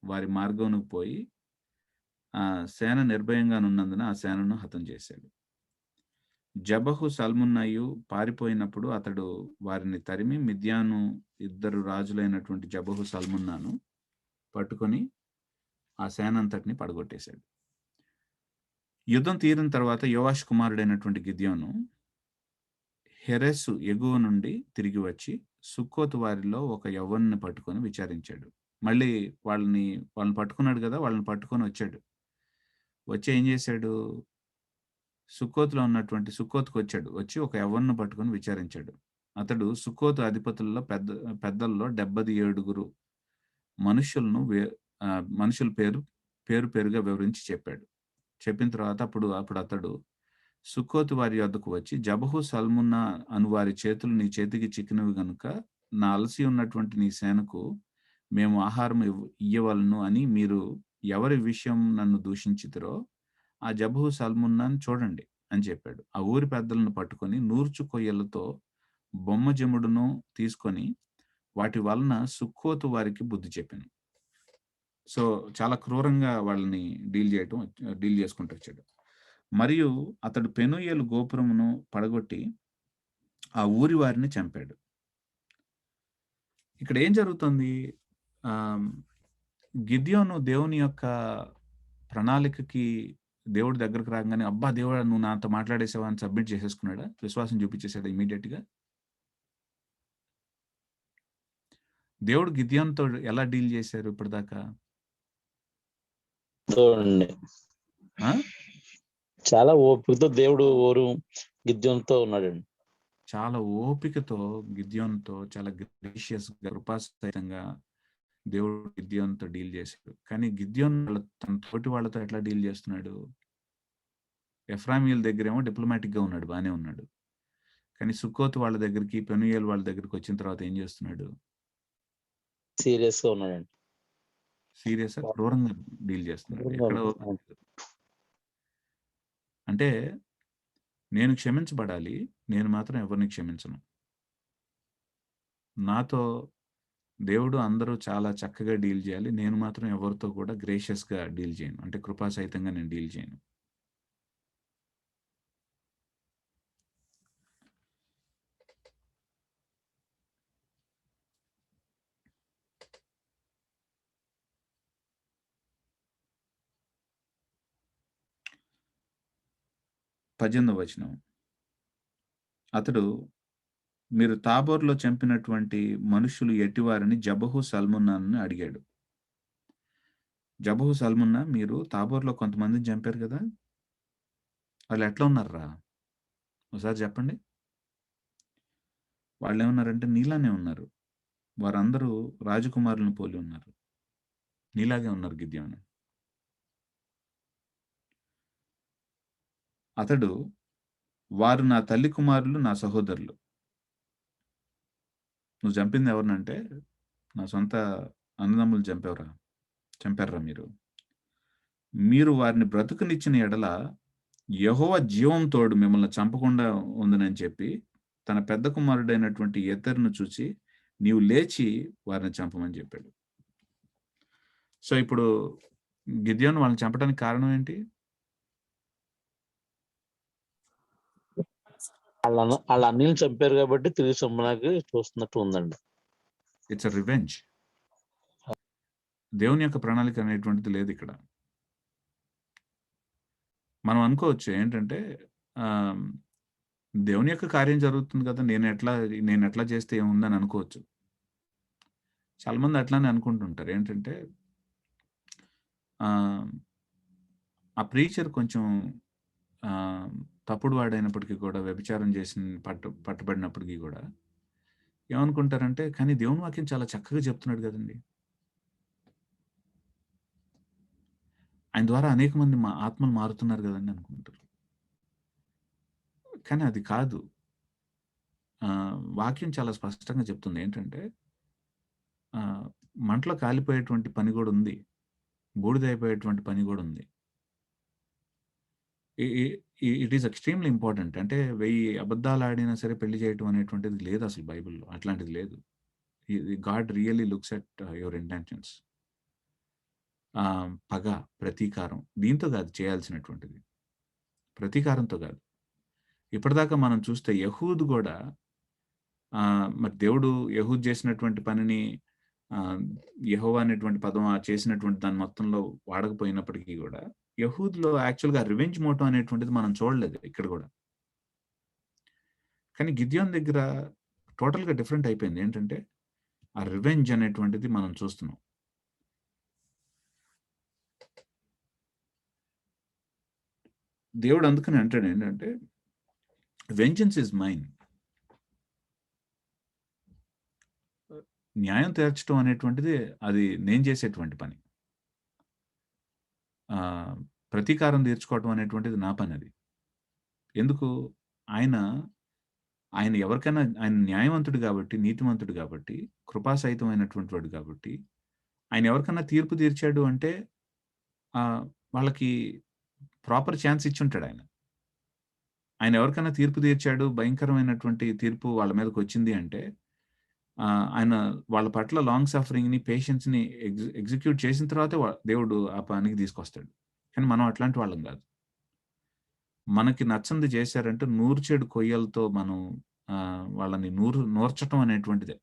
వారి మార్గమునకు పోయి సేన నిర్భయంగా ఉన్నందున ఆ సేనను హతం చేశాడు. జబహు సల్మున్నయు పారిపోయినప్పుడు అతడు వారిని తరిమి మిద్యాను 2 రాజులైనటువంటి జబహు సల్మున్నాను పట్టుకొని ఆ సేన అంతటిని పడగొట్టేశాడు. యుద్ధం తీరిన తర్వాత యోవాషు కుమారుడైనటువంటి గిద్యోను హెరెసు ఎగువ నుండి తిరిగి వచ్చి సుక్కోతు వారిలో ఒక యవ్వనుని పట్టుకొని విచారించాడు. మళ్ళీ వాళ్ళని పట్టుకున్నాడు కదా, వాళ్ళని పట్టుకొని వచ్చాడు. వచ్చి ఏం చేశాడు? సుక్కోతుకు వచ్చాడు. వచ్చి ఒక యవ్వనుని పట్టుకొని విచారించాడు. అతడు సుక్కోతు అధిపతుల్లో పెద్దల్లో 77 మనుషుల పేరుగా వివరించి చెప్పాడు. చెప్పిన తర్వాత అప్పుడు అతడు సుక్కోతు వారి వద్దకు వచ్చి, జబహు సల్మున్నా అను వారి చేతులు నీ చేతికి చిక్కినవి గనుక నా అలసి ఉన్నటువంటి నీ సేనకు మేము ఆహారం ఇయ్యవలను అని మీరు ఎవరి విషయం నన్ను దూషించితిరో ఆ జబహు సల్మున్నాను చూడండి అని చెప్పాడు. ఆ ఊరి పెద్దలను పట్టుకొని నూర్చు కొయ్యలతో బొమ్మ జముడును తీసుకొని వాటి వలన సుక్కోతు వారికి బుద్ధి చెప్పాను. సో చాలా క్రూరంగా వాళ్ళని డీల్ చేసుకుంటూ వచ్చాడు. మరియు అతడు పెనూయేలు గోపురమును పడగొట్టి ఆ ఊరి వారిని చంపాడు. ఇక్కడ ఏం జరుగుతుంది? గిద్యోను దేవుని యొక్క ప్రణాళికకి దేవుడి దగ్గరకు రాగానే, అబ్బా దేవుడా నువ్వు నాతో మాట్లాడేసావా అని సబ్మిట్ చేసేసుకున్నాడా? విశ్వాసం చూపించేసాడా ఇమీడియట్ గా? దేవుడు గిద్యోనుతో ఎలా డీల్ చేశారు ఇప్పటిదాకా? ఆ? చాలా ఓపికతో దేవుడు గిద్యోనుతో ఉన్నాడండి. చాలా ఓపికతో గిద్యోనుతో చాలా గ్రేషియస్ కృపాసహితంగా దేవుడు గిద్యోనుతో డీల్ చేశాడు. కానీ గిద్యోన్ తన తోటి వాళ్ళతో ఎట్లా డీల్ చేస్తున్నాడు? ఎఫ్రాయిమీయుల దగ్గరేమో డిప్లొమాటిక్ గా ఉన్నాడు, బానే ఉన్నాడు. కానీ సుక్కోతు వాళ్ళ దగ్గరికి, పెనుయేలు వాళ్ళ దగ్గరికి వచ్చిన తర్వాత ఏం చేస్తున్నాడు? సీరియస్ గా ఉన్నాడండి. సీరియస్ క్రూరంగా డీల్ చేస్తున్నాడు. ఎక్కడో అవును. అంటే నేను క్షమించబడాలి, నేను మాత్రం ఎవరిని క్షమించను. నాతో దేవుడు అందరూ చాలా చక్కగా డీల్ చేయాలి, నేను మాత్రం ఎవరితో కూడా గ్రేషియస్ గా డీల్ చేయను, అంటే కృపాసహితంగా నేను డీల్ చేయను. పద్దెనిమిదవ వచనం, అతడు మీరు తాబోర్లో చంపినటువంటి మనుషులు ఎట్టివారని జబహు సల్మున్నాను అడిగాడు. జబహు సల్మున్నా, మీరు తాబోర్లో కొంతమందిని చంపారు కదా, వాళ్ళు ఎట్లా ఉన్నారా ఒకసారి చెప్పండి. వాళ్ళు ఏమన్నారంటే నీలానే ఉన్నారు, వారందరూ రాజకుమారులను పోలి ఉన్నారు, నీలాగే ఉన్నారు గిద్యోను. అతడు వారు నా తల్లి కుమారులు, నా సహోదరులు. నువ్వు చంపింది ఎవరినంటే నా సొంత అన్నదమ్ములు చంపారా మీరు వారిని బ్రతుకునిచ్చిన ఎడల యెహోవా జీవం తోడు మిమ్మల్ని చంపకుండా ఉందనని చెప్పి తన పెద్ద కుమారుడైనటువంటి ఎతరును చూసి నీవు లేచి వారిని చంపమని చెప్పాడు. సో ఇప్పుడు గిద్యోను వాళ్ళని చంపడానికి కారణం ఏంటి? వాళ్ళ అన్నిని చంపారు కాబట్టి తిరిగి చంపడానికి చూస్తున్నట్టు ఉందండి. It's revenge. దేవుని యొక్క ప్రణాళిక అనేటువంటిది లేదు ఇక్కడ. మనం అనుకోవచ్చు ఏంటంటే దేవుని యొక్క కార్యం జరుగుతుంది కదా, నేను ఎట్లా చేస్తే ఏముందని అనుకోవచ్చు. చాలా మంది అట్లానే అనుకుంటుంటారు. ఏంటంటే ఆ ప్రీచర్ కొంచెం తప్పుడు వాడైనప్పటికీ కూడా, వ్యభిచారం చేసిన పట్టుబడినప్పటికీ కూడా ఏమనుకుంటారంటే, కానీ దేవుని వాక్యం చాలా చక్కగా చెప్తున్నాడు కదండి, ఆయన ద్వారా అనేక మంది ఆత్మలు మారుతున్నారు కదండి అనుకుంటారు. కానీ అది కాదు. వాక్యం చాలా స్పష్టంగా చెప్తుంది ఏంటంటే, మంటలో కాలిపోయేటువంటి పని కూడా ఉంది, బూడిదైపోయేటువంటి పని కూడా ఉంది. It is extremely important. అంటే 1000 అబద్ధాలు ఆడినా సరే పెళ్లి చేయటం అనేటువంటిది లేదు అసలు బైబిల్లో, అట్లాంటిది లేదు. God really looks at your intentions. పగ, ప్రతీకారం దీంతో కాదు చేయాల్సినటువంటిది, ప్రతీకారంతో కాదు. ఇప్పటిదాకా మనం చూస్తే యహూద్ కూడా మరి దేవుడు యహూద్ చేసినటువంటి పనిని యెహోవా అనేటువంటి పదం చేసినటువంటి దాని మొత్తంలో వాడకపోయినప్పటికీ కూడా యహూద్లో యాక్చువల్గా రివెంజ్ మోటో అనేటువంటిది మనం చూడలేదు ఇక్కడ కూడా. కానీ గిద్యోన్ దగ్గర టోటల్గా డిఫరెంట్ అయిపోయింది. ఏంటంటే ఆ రివెంజ్ అనేటువంటిది మనం చూస్తున్నాం. దేవుడు అందుకని అంటాడు ఏంటంటే, వెంజన్స్ ఇస్ మైన్. న్యాయం తీర్చడం అనేటువంటిది అది నేను చేసేటువంటి పని, ప్రతీకారం తీర్చుకోవటం అనేటువంటిది నా పని. అది ఎందుకు? ఆయన ఎవరికైనా, ఆయన న్యాయవంతుడు కాబట్టి, నీతివంతుడు కాబట్టి, కృపాసహితమైనటువంటి వాడు కాబట్టి, ఆయన ఎవరికైనా తీర్పు తీర్చాడు అంటే వాళ్ళకి ప్రాపర్ ఛాన్స్ ఇచ్చుంటాడు. ఆయన ఎవరికైనా తీర్పు తీర్చాడు, భయంకరమైనటువంటి తీర్పు వాళ్ళ మీదకి వచ్చింది అంటే ఆయన వాళ్ళ పట్ల లాంగ్ సఫరింగ్ని, పేషెన్స్ని ఎగ్జిక్యూట్ చేసిన తర్వాతే దేవుడు ఆ పనికి తీసుకొస్తాడు. కానీ మనం అట్లాంటి వాళ్ళం కాదు. మనకి నచ్చంది చేశారంటే నూర్చేడు కొయ్యలతో మనం వాళ్ళని నూర్చటం అనేటువంటిదే.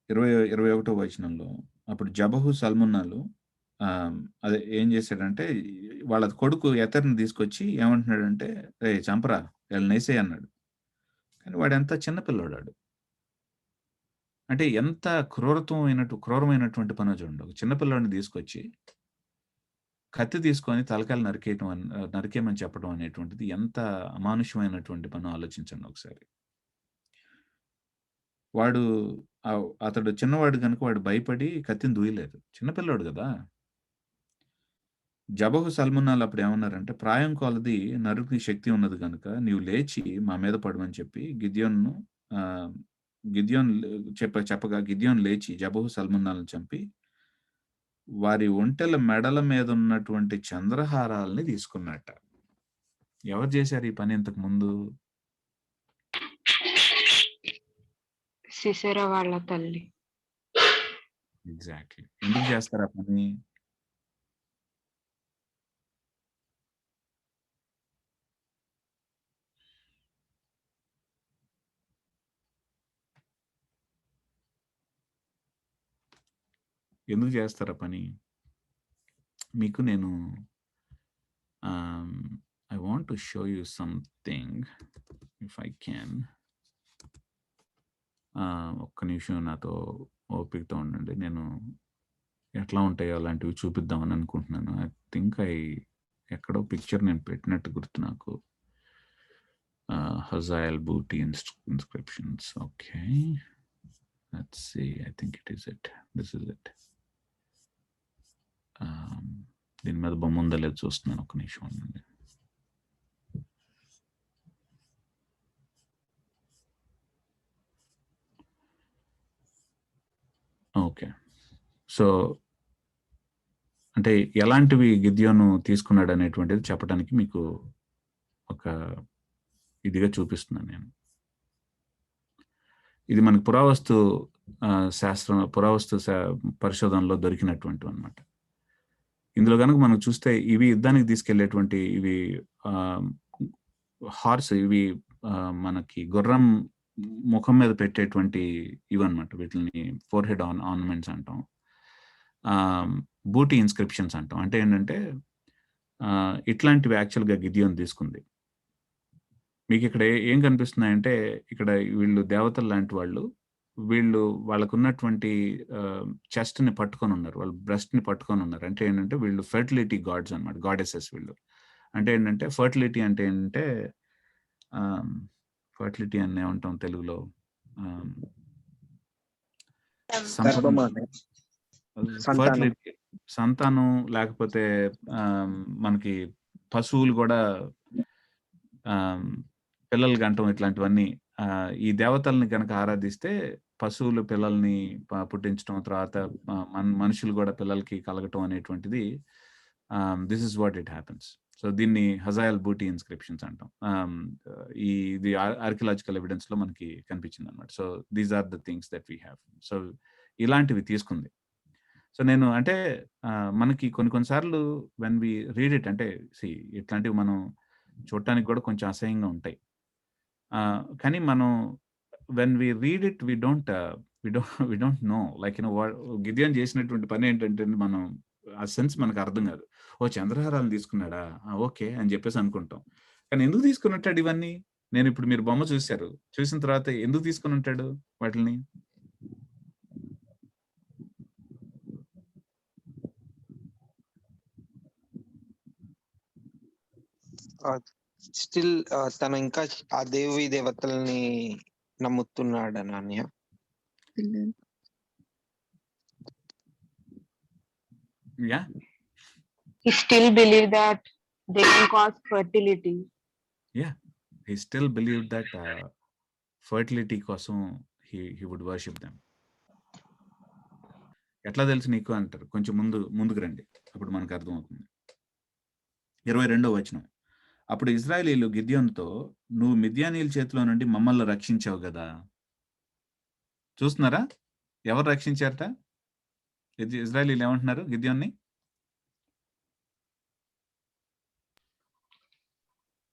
21వ వచనంలో అప్పుడు జబహు సల్మున్నాలు అదే ఏం చేశాడంటే, వాళ్ళ కొడుకు ఎతర్ని తీసుకొచ్చి ఏమంటున్నాడంటే, రే చంపరా, వీళ్ళని వేసేయి అన్నాడు. కానీ వాడు ఎంత చిన్నపిల్లాడు. అంటే ఎంత క్రూరమైనటువంటి పనో చూడండి. ఒక చిన్న పిల్లోడిని తీసుకొచ్చి కత్తి తీసుకొని తలకాయలు నరికేయమని చెప్పడం అనేటువంటిది ఎంత అమానుషమైనటువంటి పనో ఆలోచించండి ఒకసారి. వాడు అతడు చిన్నవాడు గనుక వాడు భయపడి కత్తిని దూయలేదు. చిన్న పిల్లోడు గదా! జబహు సల్మున్నాలు అప్పుడు ఏమన్నారంటే, ప్రాయం కొలది నరుకుని శక్తి ఉన్నది గనుక నీవు లేచి మా మీద పడమని చెప్పి గిద్యోన్ను గిద్యోన్ చెప్పగా గిద్యోన్ లేచి జబహు సల్మున్నాలను చంపి వారి ఒంటెల మెడల మీద ఉన్నటువంటి చంద్రహారాల్ని తీసుకున్నట్ట. ఎవరు చేశారు ఈ పని ఇంతకు ముందు? సిసెరా వాళ్ళ తల్లి. ఎగ్జాక్ట్‌లీ. ఎందుకు చేస్తారు ఆ పని? ఎందుకు చేస్తారు ఆ పని? మీకు నేను I want to show you something if I can. ఒక్క నిమిషం నాతో ఓపికతో ఉండండి. నేను ఎట్లా ఉంటాయో అలాంటివి చూపిద్దామని అనుకుంటున్నాను. ఐ థింక్ ఎక్కడో పిక్చర్ నేను పెట్టినట్టు గుర్తు నాకు. Hazael booty inscriptions. Okay. Let's see. I think it is it. This is it. దీని మీద బొమ్మ ఉందా లేదు చూస్తున్నాను. ఒక్క నిమిషం ఉండండి. ఓకే. సో అంటే ఎలాంటివి గిద్యోను తీసుకున్నాడు అనేటువంటిది చెప్పడానికి మీకు ఒక ఇదిగా చూపిస్తున్నాను నేను. ఇది మనకు పురావస్తు పరిశోధనలో దొరికినటువంటివి అన్నమాట. ఇందులో కనుక మనం చూస్తే ఇవి యుద్ధానికి తీసుకెళ్లేటువంటి ఇవి హార్స్, ఇవి మనకి గుర్రం ముఖం మీద పెట్టేటువంటి ఇవన్నమాట. వీటిని ఫోర్ హెడ్ ఆర్నమెంట్స్ అంటాం. బూటీ ఇన్స్క్రిప్షన్స్ అంటాం. అంటే ఏంటంటే ఇట్లాంటివి యాక్చువల్గా గిద్యోన్ తీసుకుంది. మీకు ఇక్కడ ఏం కనిపిస్తున్నాయంటే, ఇక్కడ వీళ్ళు దేవతలు లాంటి వాళ్ళు. వీళ్ళు వాళ్ళకున్నటువంటి చెస్ట్ని పట్టుకొని ఉన్నారు, వాళ్ళ బ్రెస్ట్ని పట్టుకొని ఉన్నారు. అంటే ఏంటంటే వీళ్ళు ఫెర్టిలిటీ గాడ్స్ అనమాట, గాడెసెస్ వీళ్ళు. అంటే ఏంటంటే ఫర్టిలిటీ అంటే ఏంటంటే ఫర్టిలిటీ అని ఏమంటాం తెలుగులో? ఫర్టిలిటీ, సంతానం, లేకపోతే మనకి పశువులు కూడా పిల్లలు గంటం, ఇట్లాంటివన్నీ. ఈ దేవతల్ని కనుక ఆరాధిస్తే పశువులు పిల్లల్ని పుట్టించడం, తర్వాత మనుషులు కూడా పిల్లలకి కలగటం అనేటువంటిది this is what it happens. So దీన్ని హజాయల్ బూటీ ఇన్స్క్రిప్షన్స్ అంటాం. ఇది ఆర్కియలాజికల్ ఎవిడెన్స్ లో మనకి కనిపించింది అనమాట. So these are the things that we have. So ఇలాంటివి తీసుకుంది. సో నేను అంటే మనకి కొన్నిసార్లు వెన్ వి రీడ్ ఇట్, అంటే ఇట్లాంటివి మనం చూడటానికి కూడా కొంచెం అసహ్యంగా ఉంటాయి. కానీ మనం when we read it we don't know, like Gideon చేసినటువంటి పని ఏంటంటే మనం ఆ సెన్స్ మనకు అర్థం కాదు. ఓ చంద్రహారాలను తీసుకున్నాడా, ఓకే అని చెప్పేసి అనుకుంటాం. కానీ ఎందుకు తీసుకుని ఉంటాడు ఇవన్నీ? నేను ఇప్పుడు మీరు బొమ్మ చూశారు, చూసిన తర్వాత ఎందుకు తీసుకుని ఉంటాడు వాటిని? స్టిల్ తను ఇంకా ఆ దేవి దేవతల్ని నమ్ముతున్నాడు అన్నయ్య. Yeah. He still believed that they can cause fertility. Yeah, he still believed that fertility కోసం he would worship them. ఎట్లా తెలుసు నీకు అంటారు. కొంచెం ముందుకు రండి, అప్పుడు మనకు అర్థమవుతుంది. 22వ వచనం. అప్పుడు ఇశ్రాయేలీయులు గిద్యోనుతో, నువ్వు మిద్యానీయుల చేతిలో నుండి మమ్మల్ని రక్షించావు కదా. చూస్తున్నారా ఎవరు రక్షించారట? ఇశ్రాయేలీయులు ఏమంటున్నారు గిద్యోన్ని?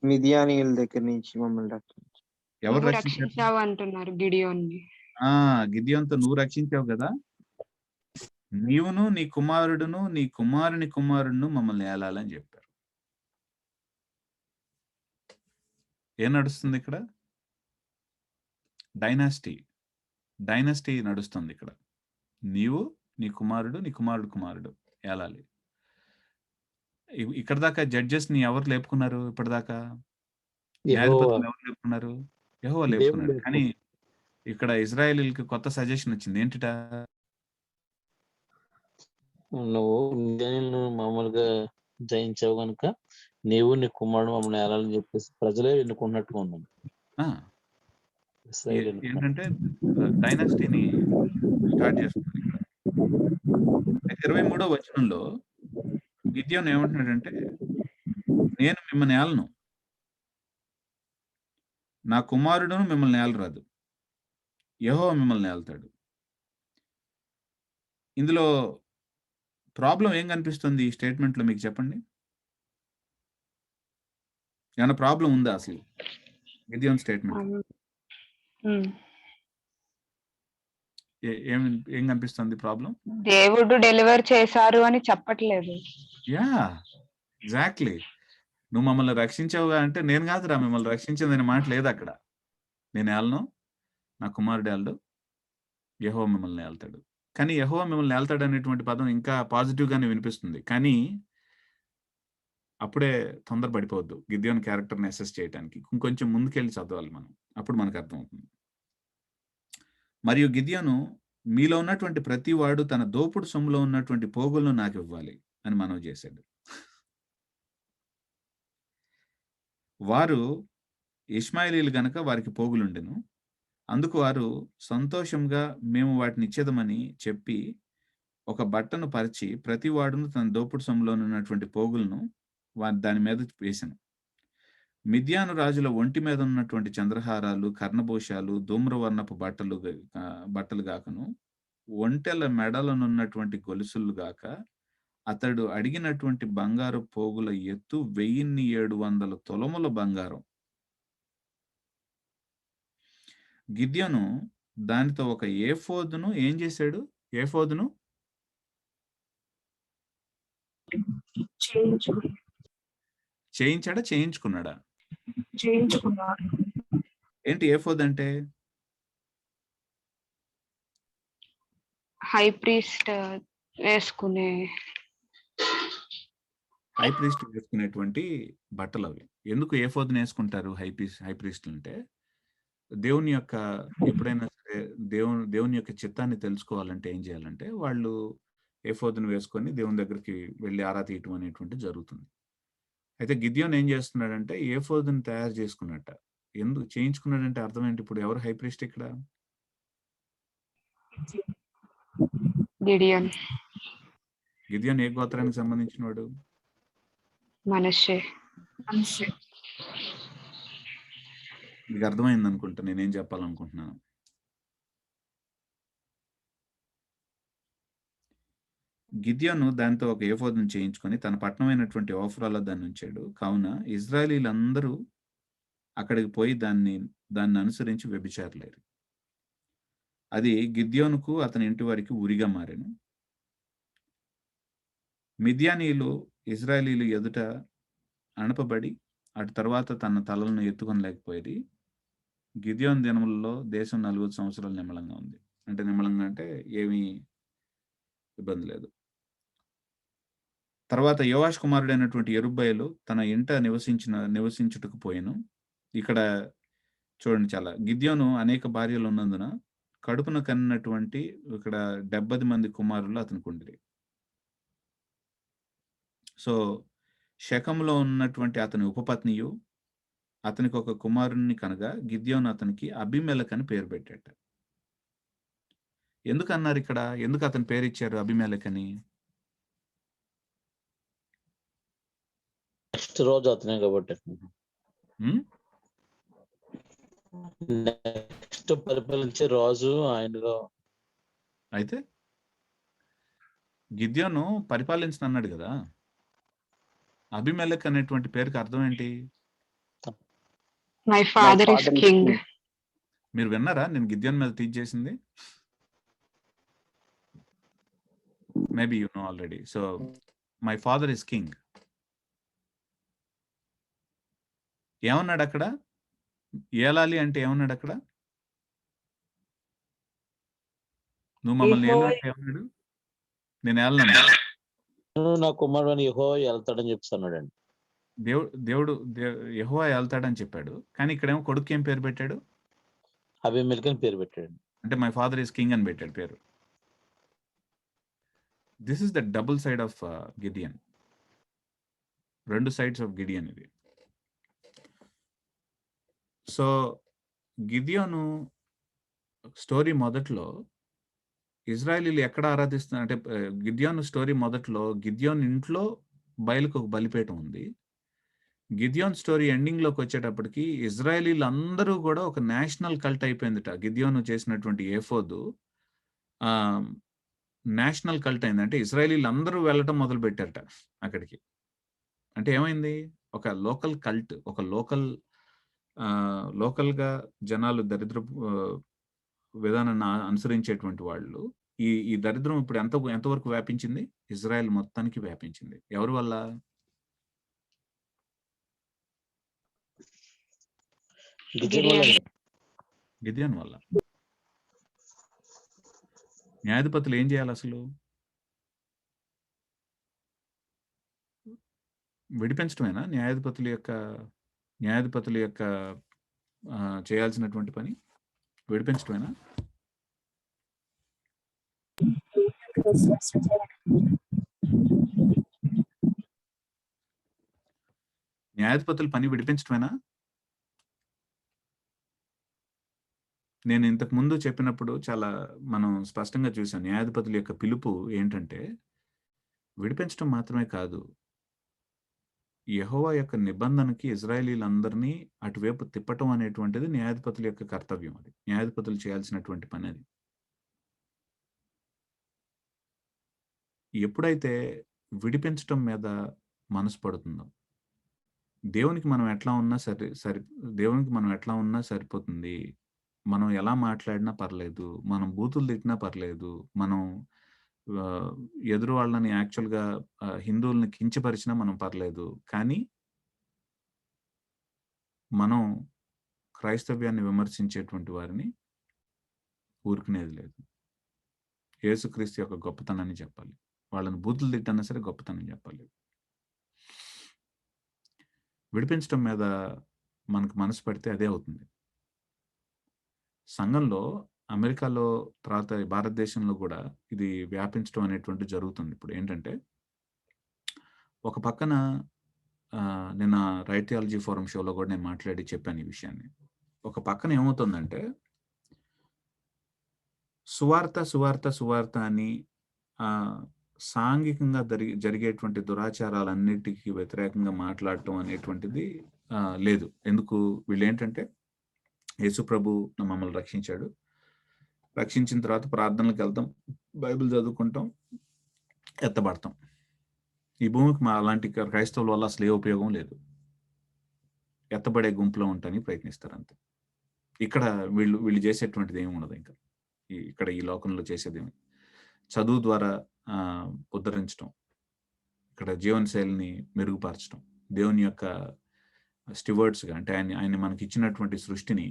మిద్యానీయుల దగ్గర నుంచి మమ్మల్ని రక్షించావు. ఎవరు రక్షించావు అంటున్నారు గిడియోన్ని. గిద్యోన్తో నువ్వు రక్షించావు కదా, నీవును నీ కుమారుడును నీ కుమారుని కుమారుడును మమ్మల్ని ఏలాలని చెప్పారు. ఏం నడుస్తుంది ఇక్కడ? డైనాసిటీ. డైనస్టీ నడుస్తుంది ఇక్కడ. నీవు, నీ కుమారుడు కుమారుడు ఏలాలి. ఇక్కడ దాకా జడ్జెస్ని ఎవరు లేపుకున్నారు? ఇప్పటిదాకా యెహోవా న్యాయాధిపతులు ఎవరు లేపుకున్నారు? యెహోవా దేవుడు లేపుకున్నాడు. లేపు. కానీ ఇక్కడ ఇజ్రాయేలీలకి కొత్త సజెషన్ వచ్చింది. ఏంటిట? నువ్వు మిద్యానీయులను మామూలుగా జయించావు గనుక నీవు నీ కుమారుడు మమ్మల్ని ఏలాలని చెప్పేసి ప్రజలే ఎన్నుకున్నట్టుగా ఉన్నాను. ఆ, ఇశ్రాయేలు ఎన్నుకున్నారు. ఏంటంటే డైనాసిటీని స్టార్ట్ చేస్తున్నారు ఇక్కడ. 23వ వచనంలో గిద్యోను ఏమంటున్నాడంటే, నేను మిమ్మల్ని ఏలను, నా కుమారుడును మిమ్మల్ని ఏలరాదు, యెహోవా మిమ్మల్ని ఏలుతాడు. ఇందులో ప్రాబ్లం ఏం కనిపిస్తుంది ఈ స్టేట్మెంట్లో మీకు చెప్పండి? ఏమైనా ప్రాబ్లం ఉందా అసలు గిద్యోన్ స్టేట్మెంట్? ఏం ఏం కనిపిస్తుంది ప్రాబ్లం? దేవుడు డెలివర్ చేశారు అని చెప్పట్లేదు. Yeah, exactly. నువ్వు మమ్మల్ని రక్షించావుగా అంటే, నేను కాదురా మిమ్మల్ని రక్షించిందని మాట లేదు అక్కడ. నేను ఏలను, నా కుమారుడు ఏలడు, యెహోవా మిమ్మల్ని ఏలుతాడు. కానీ యెహోవా మిమ్మల్ని ఏలుతాడు అనేటువంటి పదం ఇంకా పాజిటివ్ గానే వినిపిస్తుంది. కానీ అప్పుడే తొందరపడిపోవద్దు గిద్యోన్ క్యారెక్టర్ని అసెస్ చేయడానికి. ఇంకొంచెం ముందుకెళ్ళి చదవాలి మనం, అప్పుడు మనకు అర్థమవుతుంది. మరియు గిద్యోను, మీలో ఉన్నటువంటి ప్రతి వాడు తన దోపుడు సొమ్ములో ఉన్నటువంటి పోగులను నాకు ఇవ్వాలి అని మనవి చేశాడు. వారు ఇష్మాయేలీలు గనక వారికి పోగులుండెను. అందుకు వారు సంతోషంగా మేము వాటిని ఇచ్చేదమని చెప్పి ఒక బట్టను పరిచి ప్రతి వాడును తన దోపుడు సొమ్ములో ఉన్నటువంటి పోగులను దాని మీద వేశాను. మిద్యాను రాజుల ఒంటి మీద ఉన్నటువంటి చంద్రహారాలు, కర్ణభూషాలు, ధూమ్రవర్ణపు బట్టలు గాకను, ఒంటెల మెడలనున్నటువంటి గొలుసులు గాక, అతడు అడిగినటువంటి బంగారు పోగుల ఎత్తు 1700 తులముల బంగారం. గిద్యోను దానితో ఒక ఏఫోదును ఏం చేశాడు? ఏఫోదును చేయించాడా, చేయించుకున్నాడా? చేయించుకున్నాడు. ఏంటి ఏఫోద్ అంటే? హై ప్రీస్ట్ వేసుకునే వేసుకునేటువంటి బట్టలు అవి. ఎందుకు ఏఫోద్ని వేసుకుంటారు హై ప్రీస్టులు అంటే, దేవుని యొక్క ఎప్పుడైనా సరే దేవుని యొక్క చిత్తాన్ని తెలుసుకోవాలంటే ఏం చేయాలంటే, వాళ్ళు ఏఫోద్ని వేసుకొని దేవుని దగ్గరికి వెళ్ళి ఆరా తీయటం అనేటువంటిది జరుగుతుంది. అయితే గిద్యోన్ ఏం చేస్తున్నాడంటే ఏఫోద్ని తయారు చేసుకున్నట్ట. ఎందుకు చేయించుకున్నాడంటే అర్థం ఏంటి? ఇప్పుడు ఎవరు హై ప్రీస్ట్ ఇక్కడ? గిద్యోన్ ఏ గోత్రానికి సంబంధించిన వాడు? మనష్షే. మీకు అర్థమైంది అనుకుంటా నేనేం చెప్పాలనుకుంటున్నాను. గిద్యోను దాంతో ఒక ఏఫోదును చేయించుకొని తన పట్టణమైనటువంటి ఓఫ్రాలో దాన్ని ఉంచాడు. కావున ఇజ్రాయేలీలందరూ అక్కడికి పోయి దాన్ని అనుసరించి వ్యభిచారులేరు. అది గిద్యోనుకు అతని ఇంటి వారికి ఉరిగా మారెను. మిద్యానీయులు ఇజ్రాయేలీలు ఎదుట అణపబడి అటు తర్వాత తన తలలను ఎత్తుకొనలేకపోయేది. గిద్యోను దినములలో దేశం 40 సంవత్సరాలు నిమ్మలంగా ఉంది. అంటే నిమ్మలంగా అంటే ఏమీ ఇబ్బంది లేదు. తర్వాత యోవాష్ కుమారుడైనటువంటి యెరుబ్బయలు తన ఇంట నివసించుటకు పోయెను. ఇక్కడ చూడండి, చాలా గిద్యోను అనేక భార్యలు ఉన్నందున కడుపున కన్నటువంటి ఇక్కడ 70 మంది కుమారులు అతనికి ఉండిరి. సో షెకెములో ఉన్నటువంటి అతని ఉపపత్నియు అతనికి ఒక కుమారుణ్ణి కనగా గిద్యోను అతనికి అబీమెలెకు అని పేరు పెట్టాట. ఎందుకు అన్నారు ఇక్కడ? ఎందుకు అతని పేరు ఇచ్చారు అబీమెలెకు అని? నెక్స్ట్ రోజు అతనే కాబట్టి నెక్స్ట్ పరిపాలించే రాజు ఆయనలో. అయితే గిద్యోను పరిపాలించిన అన్నాడు కదా, అబీమెలెకు అనేటువంటి పేరుకి అర్థం ఏంటి? My father is king. మీరు విన్నారా నేను గిద్యోన్ మీద టీచ్ చేసింది? Maybe you know already. So my father is king. ఏమన్నాడు అక్కడ? ఏలాలి అంటే ఏమన్నాడు అక్కడ? నువ్వు మమ్మల్ని యెహోవా ఏలినట్టు ఏమన్నాడు? నేను ఏలనన్నాడు. నా కుమారుడు యెహోవా వెళ్తాడని చెప్పేసి అన్నాడండి. దేవుడు యెహోవా ఏల్తాడని చెప్పాడు. కానీ ఇక్కడేమో కొడుక్కి ఏం పేరు పెట్టాడు? అబీమెలెకు అని పేరు పెట్టాడు. అంటే మై ఫాదర్ ఈస్ కింగ్ అని పెట్టాడు పేరు. This is the double side of Gideon. 2 sides of Gideon ఇది. సో గిడియోను స్టోరీ మొదట్లో ఇజ్రాయేలీలు ఎక్కడ ఆరాధిస్తున్నారు అంటే గిద్యోను స్టోరీ మొదట్లో గిద్యోన్ ఇంట్లో బయలుకు ఒక బలిపీఠం ఉంది. గిద్యోన్ స్టోరీ ఎండింగ్లోకి వచ్చేటప్పటికి ఇజ్రాయేలీలు అందరూ కూడా ఒక నేషనల్ కల్ట్ అయిపోయిందిట. గిద్యోను చేసినటువంటి ఏఫోదు నేషనల్ కల్ట్ అయింది. అంటే ఇజ్రాయేలీలు అందరూ వెళ్ళటం మొదలు పెట్టారట అక్కడికి. అంటే ఏమైంది? ఒక లోకల్ కల్ట్, ఒక లోకల్గా జనాలు దరిద్రపు విధానాన్ని అనుసరించేటువంటి వాళ్ళు ఈ దరిద్రం ఇప్పుడు ఎంతవరకు వ్యాపించింది? ఇజ్రాయెల్ మొత్తానికి వ్యాపించింది. ఎవరి వల్ల? గిద్యోను వల్ల. న్యాయాధిపతులు ఏం చేయాలి అసలు? విడిపించడమేనా న్యాయాధిపతుల యొక్క చేయాల్సినటువంటి పని? విడిపించడమేనా? న్యాయాధిపతుల పని విడిపించడమేనా? నేను ఇంతకు ముందు చెప్పినప్పుడు చాలా మనం స్పష్టంగా చూసాం. న్యాయాధిపతుల యొక్క పిలుపు ఏంటంటే విడిపించడం మాత్రమే కాదు, యెహోవా యొక్క నిబంధనకి ఇజ్రాయేలీలందరినీ అటువైపు తిప్పటం అనేటువంటిది న్యాయాధిపతుల యొక్క కర్తవ్యం. అది న్యాయాధిపతులు చేయాల్సినటువంటి పని. అది ఎప్పుడైతే విడిపించటం మీద మనసు పడుతుందో, దేవునికి మనం ఎట్లా ఉన్నా సరిపోతుంది. మనం ఎలా మాట్లాడినా పర్లేదు, మనం బూతులు తిట్టినా పర్లేదు, మనం ఎదురు వాళ్ళని యాక్చువల్గా హిందువుల్ని కించపరిచినా మనం పర్లేదు, కానీ మనం క్రైస్తవ్యాన్ని విమర్శించేటువంటి వారిని ఊరుకునేది లేదు. యేసుక్రీస్తు యొక్క గొప్పతనాన్ని చెప్పాలి. వాళ్ళని బూతులు తిట్టన్నా సరే గొప్పతనం చెప్పాలి. విడిపించడం మీద మనకు మనసు పెడితే అదే అవుతుంది. సంఘంలో, అమెరికాలో, తర్వాత భారతదేశంలో కూడా ఇది వ్యాపించడం అనేటువంటి జరుగుతుంది. ఇప్పుడు ఏంటంటే ఒక పక్కన నిన్న రైట్ థియాలజీ ఫోరం షోలో కూడా నేను మాట్లాడి చెప్పాను ఈ విషయాన్ని. ఒక పక్కన ఏమవుతుందంటే సువార్త అని సాంఘికంగా జరిగేటువంటి దురాచారాలన్నిటికీ వ్యతిరేకంగా మాట్లాడటం అనేటువంటిది లేదు. ఎందుకు? వీళ్ళు ఏంటంటే యేసు ప్రభు మమ్మల్ని రక్షించాడు, రక్షించిన తర్వాత ప్రార్థనలకు వెళ్తాం, బైబిల్ చదువుకుంటాం, ఎత్తబడతాం. ఈ భూమికి అలాంటి క్రైస్తవుల వల్ల అసలు ఏ ఉపయోగం లేదు. ఎత్తబడే గుంపులో ఉంటానికి ప్రయత్నిస్తారు అంతే. ఇక్కడ వీళ్ళు చేసేటువంటిది ఏమి ఉండదు. ఇంకా ఇక్కడ ఈ లోకంలో చేసేది ఏమి? చదువు ద్వారా ఉద్ధరించడం, ఇక్కడ జీవనశైలిని మెరుగుపరచడం, దేవుని యొక్క స్టివర్డ్స్గా, అంటే ఆయన మనకి ఇచ్చినటువంటి సృష్టిని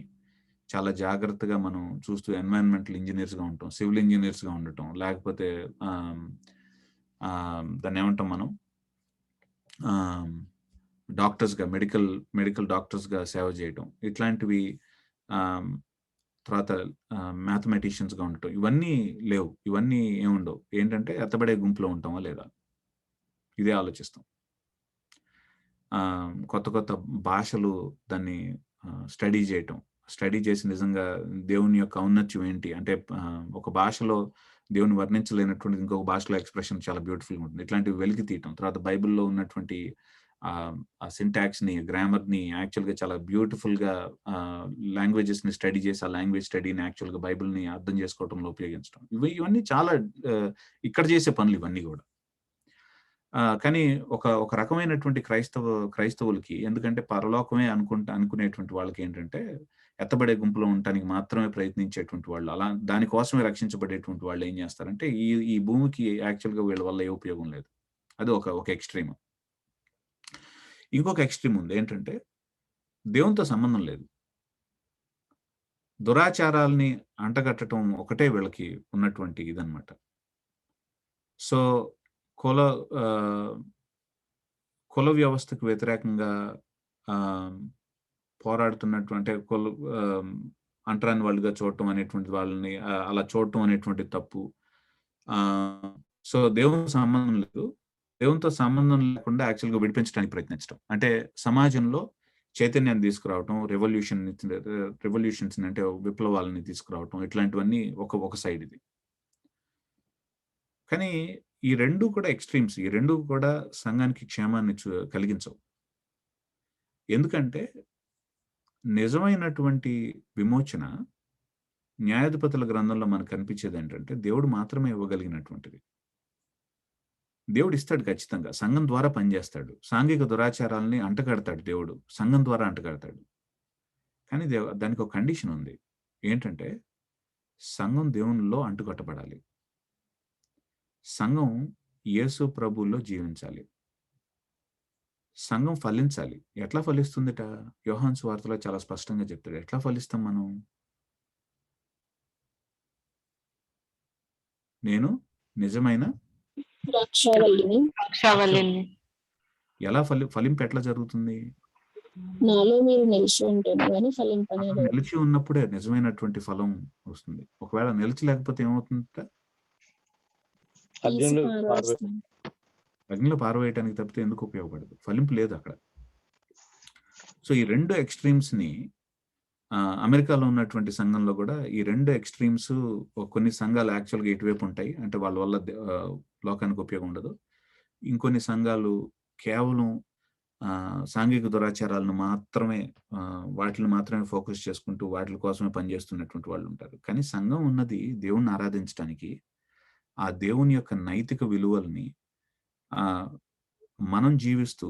చాలా జాగ్రత్తగా మనం చూస్తూ ఎన్వైరన్మెంటల్ ఇంజనీర్స్గా ఉంటాం, సివిల్ ఇంజనీర్స్గా ఉండటం, లేకపోతే దాన్ని ఏమంటాం మనం, డాక్టర్స్గా, మెడికల్ డాక్టర్స్గా సేవ చేయటం, ఇట్లాంటివి, తర్వాత మ్యాథమెటిషియన్స్గా ఉండటం, ఇవన్నీ లేవు. ఇవన్నీ ఏముండవు. ఏంటంటే ఎత్తబడే గుంపులో ఉంటామా లేదా, ఇదే ఆలోచిస్తాం. కొత్త భాషలు దాన్ని స్టడీ చేసి నిజంగా దేవుని యొక్క ఔన్నత్యం ఏంటి అంటే, ఒక భాషలో దేవుని వర్ణించలేనటువంటి ఇంకొక భాషలో ఎక్స్ప్రెషన్ చాలా బ్యూటిఫుల్గా ఉంటుంది. ఇట్లాంటివి వెలికి తీయటం. తర్వాత బైబిల్లో ఉన్నటువంటి ఆ సింటాక్స్ని, గ్రామర్ని యాక్చువల్గా చాలా బ్యూటిఫుల్గా లాంగ్వేజెస్ని స్టడీ చేసి ఆ లాంగ్వేజ్ స్టడీని యాక్చువల్గా బైబిల్ని అర్థం చేసుకోవడంలో ఉపయోగించడం, ఇవన్నీ చాలా ఇక్కడ చేసే పనులు ఇవన్నీ కూడా. కానీ ఒక రకమైనటువంటి క్రైస్తవులకి, ఎందుకంటే పరలోకమే అనుకునేటువంటి వాళ్ళకి ఏంటంటే ఎత్తబడే గుంపులో ఉండటానికి మాత్రమే ప్రయత్నించేటువంటి వాళ్ళు, అలా దానికోసమే రక్షించబడేటువంటి వాళ్ళు ఏం చేస్తారంటే ఈ భూమికి యాక్చువల్గా వీళ్ళ వల్ల ఏ ఉపయోగం లేదు. అది ఒక ఎక్స్ట్రీమ్. ఇంకొక ఎక్స్ట్రీమ్ ఉంది. ఏంటంటే దేవునితో సంబంధం లేదు, దురాచారాల్ని అంటగట్టడం ఒకటే వీళ్ళకి ఉన్నటువంటి ఇదనమాట. సో కుల కుల వ్యవస్థకు వ్యతిరేకంగా పోరాడుతున్నటువంటి అంటరాని వాళ్ళుగా చూడటం అనేటువంటి వాళ్ళని అలా చూడటం అనేటువంటి తప్పు. సో దేవునితో సంబంధం లేదు. దేవునితో సంబంధం లేకుండా యాక్చువల్గా విడిపించడానికి ప్రయత్నించడం అంటే సమాజంలో చైతన్యాన్ని తీసుకురావటం, రెవల్యూషన్స్ అంటే విప్లవాలని తీసుకురావటం, ఇట్లాంటివన్నీ ఒక సైడ్ ఇది. కానీ ఈ రెండు కూడా ఎక్స్ట్రీమ్స్, ఈ రెండు కూడా సంఘానికి క్షేమాన్ని కలిగించవు. ఎందుకంటే నిజమైనటువంటి విమోచన న్యాయాధిపతుల గ్రంథంలో మనకు కనిపించేది ఏంటంటే దేవుడు మాత్రమే ఇవ్వగలిగినటువంటిది. దేవుడు ఇస్తాడు ఖచ్చితంగా, సంఘం ద్వారా పనిచేస్తాడు. సాంఘిక దురాచారాలని అంటగడతాడు దేవుడు, సంఘం ద్వారా అంటగడతాడు. కానీ దానికి ఒక కండిషన్ ఉంది. ఏంటంటే సంఘం దేవునిలో అంటుకట్టబడాలి, సంఘం యేసు ప్రభువులో జీవించాలి, సంఘం ఫలించాలి. ఎట్లా ఫలిస్తుందిట? యోహాను సువార్తలో చాలా స్పష్టంగా చెప్తాడు. ఎట్లా ఫలిస్తాం మనం? నేను నిజమైన ద్రాక్షావల్లిని. ఎలా ఫలింపు ఎట్లా జరుగుతుంది? నాలో మీరు నిలిచి ఉంటేనే కానీ ఫలింపనేది. నిలిచి ఉన్నప్పుడే నిజమైనటువంటి ఫలం వస్తుంది. ఒకవేళ నిలిచి లేకపోతే ఏమవుతుందట? అగ్నిలో పారవేయటానికి తప్పితే ఎందుకు ఉపయోగపడదు, ఫలింపు లేదు అక్కడ. సో ఈ రెండు ఎక్స్ట్రీమ్స్ ని అమెరికాలో ఉన్నటువంటి సంఘంలో కూడా ఈ రెండు ఎక్స్ట్రీమ్స్, కొన్ని సంఘాలు యాక్చువల్గా ఇటువైపు ఉంటాయి, అంటే వాళ్ళ వల్ల లోకానికి ఉపయోగం ఉండదు. ఇంకొన్ని సంఘాలు కేవలం సాంఘిక దురాచారాలను మాత్రమే, వాటిని మాత్రమే ఫోకస్ చేసుకుంటూ వాటి కోసమే పనిచేస్తున్నటువంటి వాళ్ళు ఉంటారు. కానీ సంఘం ఉన్నది దేవుణ్ణి ఆరాధించడానికి, ఆ దేవుని యొక్క నైతిక విలువల్ని మనం జీవిస్తూ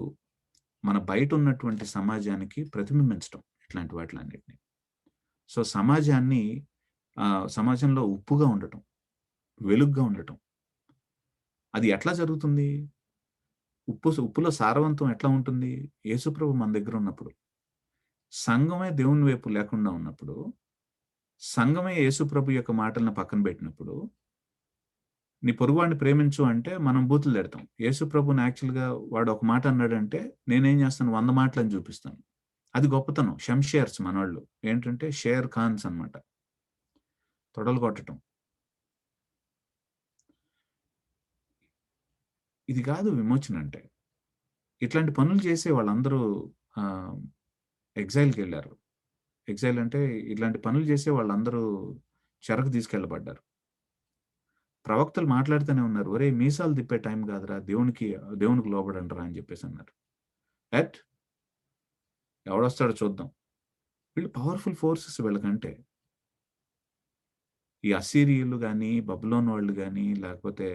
మన బయట ఉన్నటువంటి సమాజానికి ప్రతిబింబించడం, ఇట్లాంటి వాటిలన్నిటిని. సో సమాజంలో ఉప్పుగా ఉండటం, వెలుగుగా ఉండటం, అది ఎట్లా జరుగుతుంది? ఉప్పులో సారవంతం ఎట్లా ఉంటుంది? యేసుప్రభు మన దగ్గర ఉన్నప్పుడు, సంఘమే దేవుని వైపు లేకుండా ఉన్నప్పుడు, సంఘమే యేసుప్రభు యొక్క మాటలను పక్కన పెట్టినప్పుడు, నీ పొరుగువాడిని ప్రేమించు అంటే మనం బూతులు తిడతాం. యేసుప్రభుని యాక్చువల్గా వాడు ఒక మాట అన్నాడంటే నేనేం చేస్తాను, 100 మాటలని చూపిస్తాను. అది గొప్పతనం. షంషేర్స్ మనవాళ్ళు ఏంటంటే షేర్ ఖాన్స్ అనమాట, తొడలు కొట్టడం. ఇది కాదు విమోచన అంటే. ఇట్లాంటి పనులు చేసే వాళ్ళందరూ ఎగ్జైల్కి వెళ్ళారు. ఎగ్జైల్ అంటే ఇట్లాంటి పనులు చేసే వాళ్ళందరూ చెరకు తీసుకెళ్ళబడ్డారు. ప్రవక్తలు మాట్లాడుతూనే ఉన్నారు, ఒరే మీసాలు తిప్పే టైం కాదురా, దేవునికి లోబడండిరా అని చెప్పేసి అన్నారు. ఎవడొస్తాడో చూద్దాం. వీళ్ళు పవర్ఫుల్ ఫోర్సెస్ వీళ్ళకంటే. ఈ అసీరియులు కానీ, బబులోన్ వాళ్ళు కానీ, లేకపోతే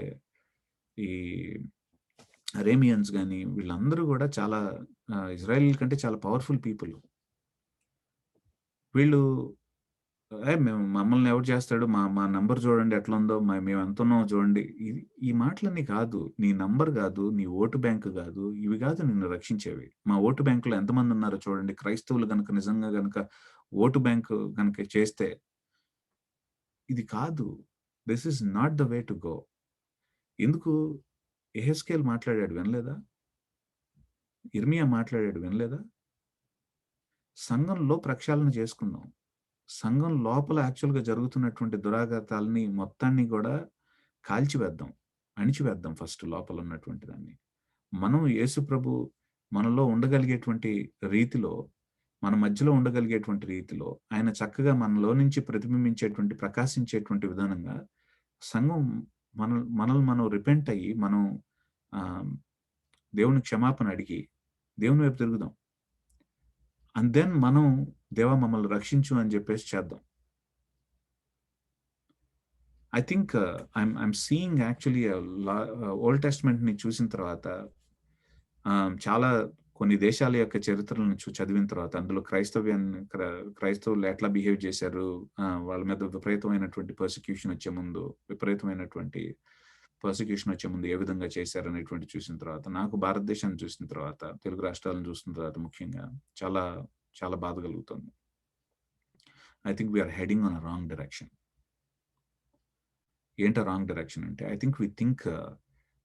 ఈ అరేమియన్స్ కానీ, వీళ్ళందరూ కూడా చాలా ఇజ్రాయెల్ కంటే చాలా పవర్ఫుల్ పీపుల్. వీళ్ళు మమ్మల్ని ఎవరు చేస్తాడు, మా నంబర్ చూడండి ఎట్లా ఉందో, మేము ఎంత ఉన్నామో చూడండి. ఈ మాటలన్నీ కాదు, నీ నంబర్ కాదు, నీ ఓటు బ్యాంకు కాదు, ఇవి కాదు నిన్ను రక్షించేవి. మా ఓటు బ్యాంకులో ఎంతమంది ఉన్నారో చూడండి. క్రైస్తవులు కనుక నిజంగా కనుక ఓటు బ్యాంకు కనుక చేస్తే, ఇది కాదు. This is not the way to go. ఎందుకు? యెహెజ్కేలు మాట్లాడాడు, వినలేదా? ఇర్మియా మాట్లాడాడు, వినలేదా? సంఘంలో ప్రక్షాళన చేసుకుందాం. సంఘం లోపల యాక్చువల్గా జరుగుతున్నటువంటి దురాఘాతాలని మొత్తాన్ని కూడా కాల్చివేద్దాం, అణిచివేద్దాం. ఫస్ట్ లోపల ఉన్నటువంటి దాన్ని మనం యేసుప్రభు మనలో ఉండగలిగేటువంటి రీతిలో, మన మధ్యలో ఉండగలిగేటువంటి రీతిలో ఆయన చక్కగా మనలో నుంచి ప్రతిబింబించేటువంటి, ప్రకాశించేటువంటి విధానంగా సంఘం మనల్ని మనం రిపెంట్ అయ్యి, మనం దేవుని క్షమాపణ అడిగి దేవుని వైపు తిరుగుదాం. అండ్ దెన్ మనం దేవా మమ్మల్ని రక్షించు అని చెప్పేసి చేద్దాం. I think I'm seeing actually old టెస్ట్మెంట్ని చూసిన తర్వాత, చాలా కొన్ని దేశాల యొక్క చరిత్రలను చదివిన తర్వాత, అందులో క్రైస్తవులు ఎట్లా బిహేవ్ చేశారు, వాళ్ళ మీద విపరీతమైనటువంటి పర్సిక్యూషన్ వచ్చే ముందు ఏ విధంగా చేశారు అనేటువంటి చూసిన తర్వాత, నాకు భారతదేశాన్ని చూసిన తర్వాత, తెలుగు రాష్ట్రాలను చూసిన తర్వాత ముఖ్యంగా చాలా చాలా బాధ కలుగుతుంది. I think we're heading on a wrong direction. ఏంటో రాంగ్ డైరెక్షన్ అంటే, I think we think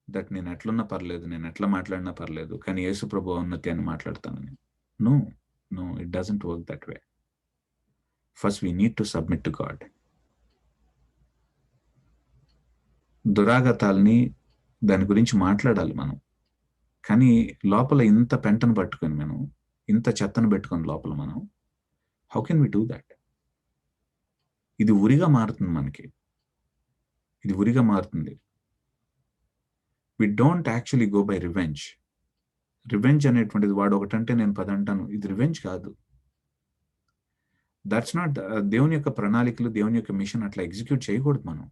that నేను ఎట్లున్నా పర్లేదు, నేను ఎట్లా మాట్లాడినా పర్లేదు, కానీ యేసు ప్రభు ఉన్నతి అని మాట్లాడతానని. No, no, it doesn't work that way. First we need to submit to God. దురాగతాల్ని దాని గురించి మాట్లాడాలి మనం, కానీ లోపల ఇంత పెంటను పట్టుకొని మనం, ఇంత చెత్తను పెట్టుకొని లోపల మనం, how can we do that? ఇది ఉరిగా మారుతుంది మనకి, ఇది ఉరిగా మారుతుంది. We don't actually go by revenge. Revenge అనేటువంటిది వాడు ఒకటంటే నేను 10 అంటాను, ఇది రివెంజ్ కాదు. దట్స్ నాట్ దేవుని యొక్క ప్రణాళికలు, దేవుని యొక్క మిషన్ అట్లా ఎగ్జిక్యూట్ చేయకూడదు మనం.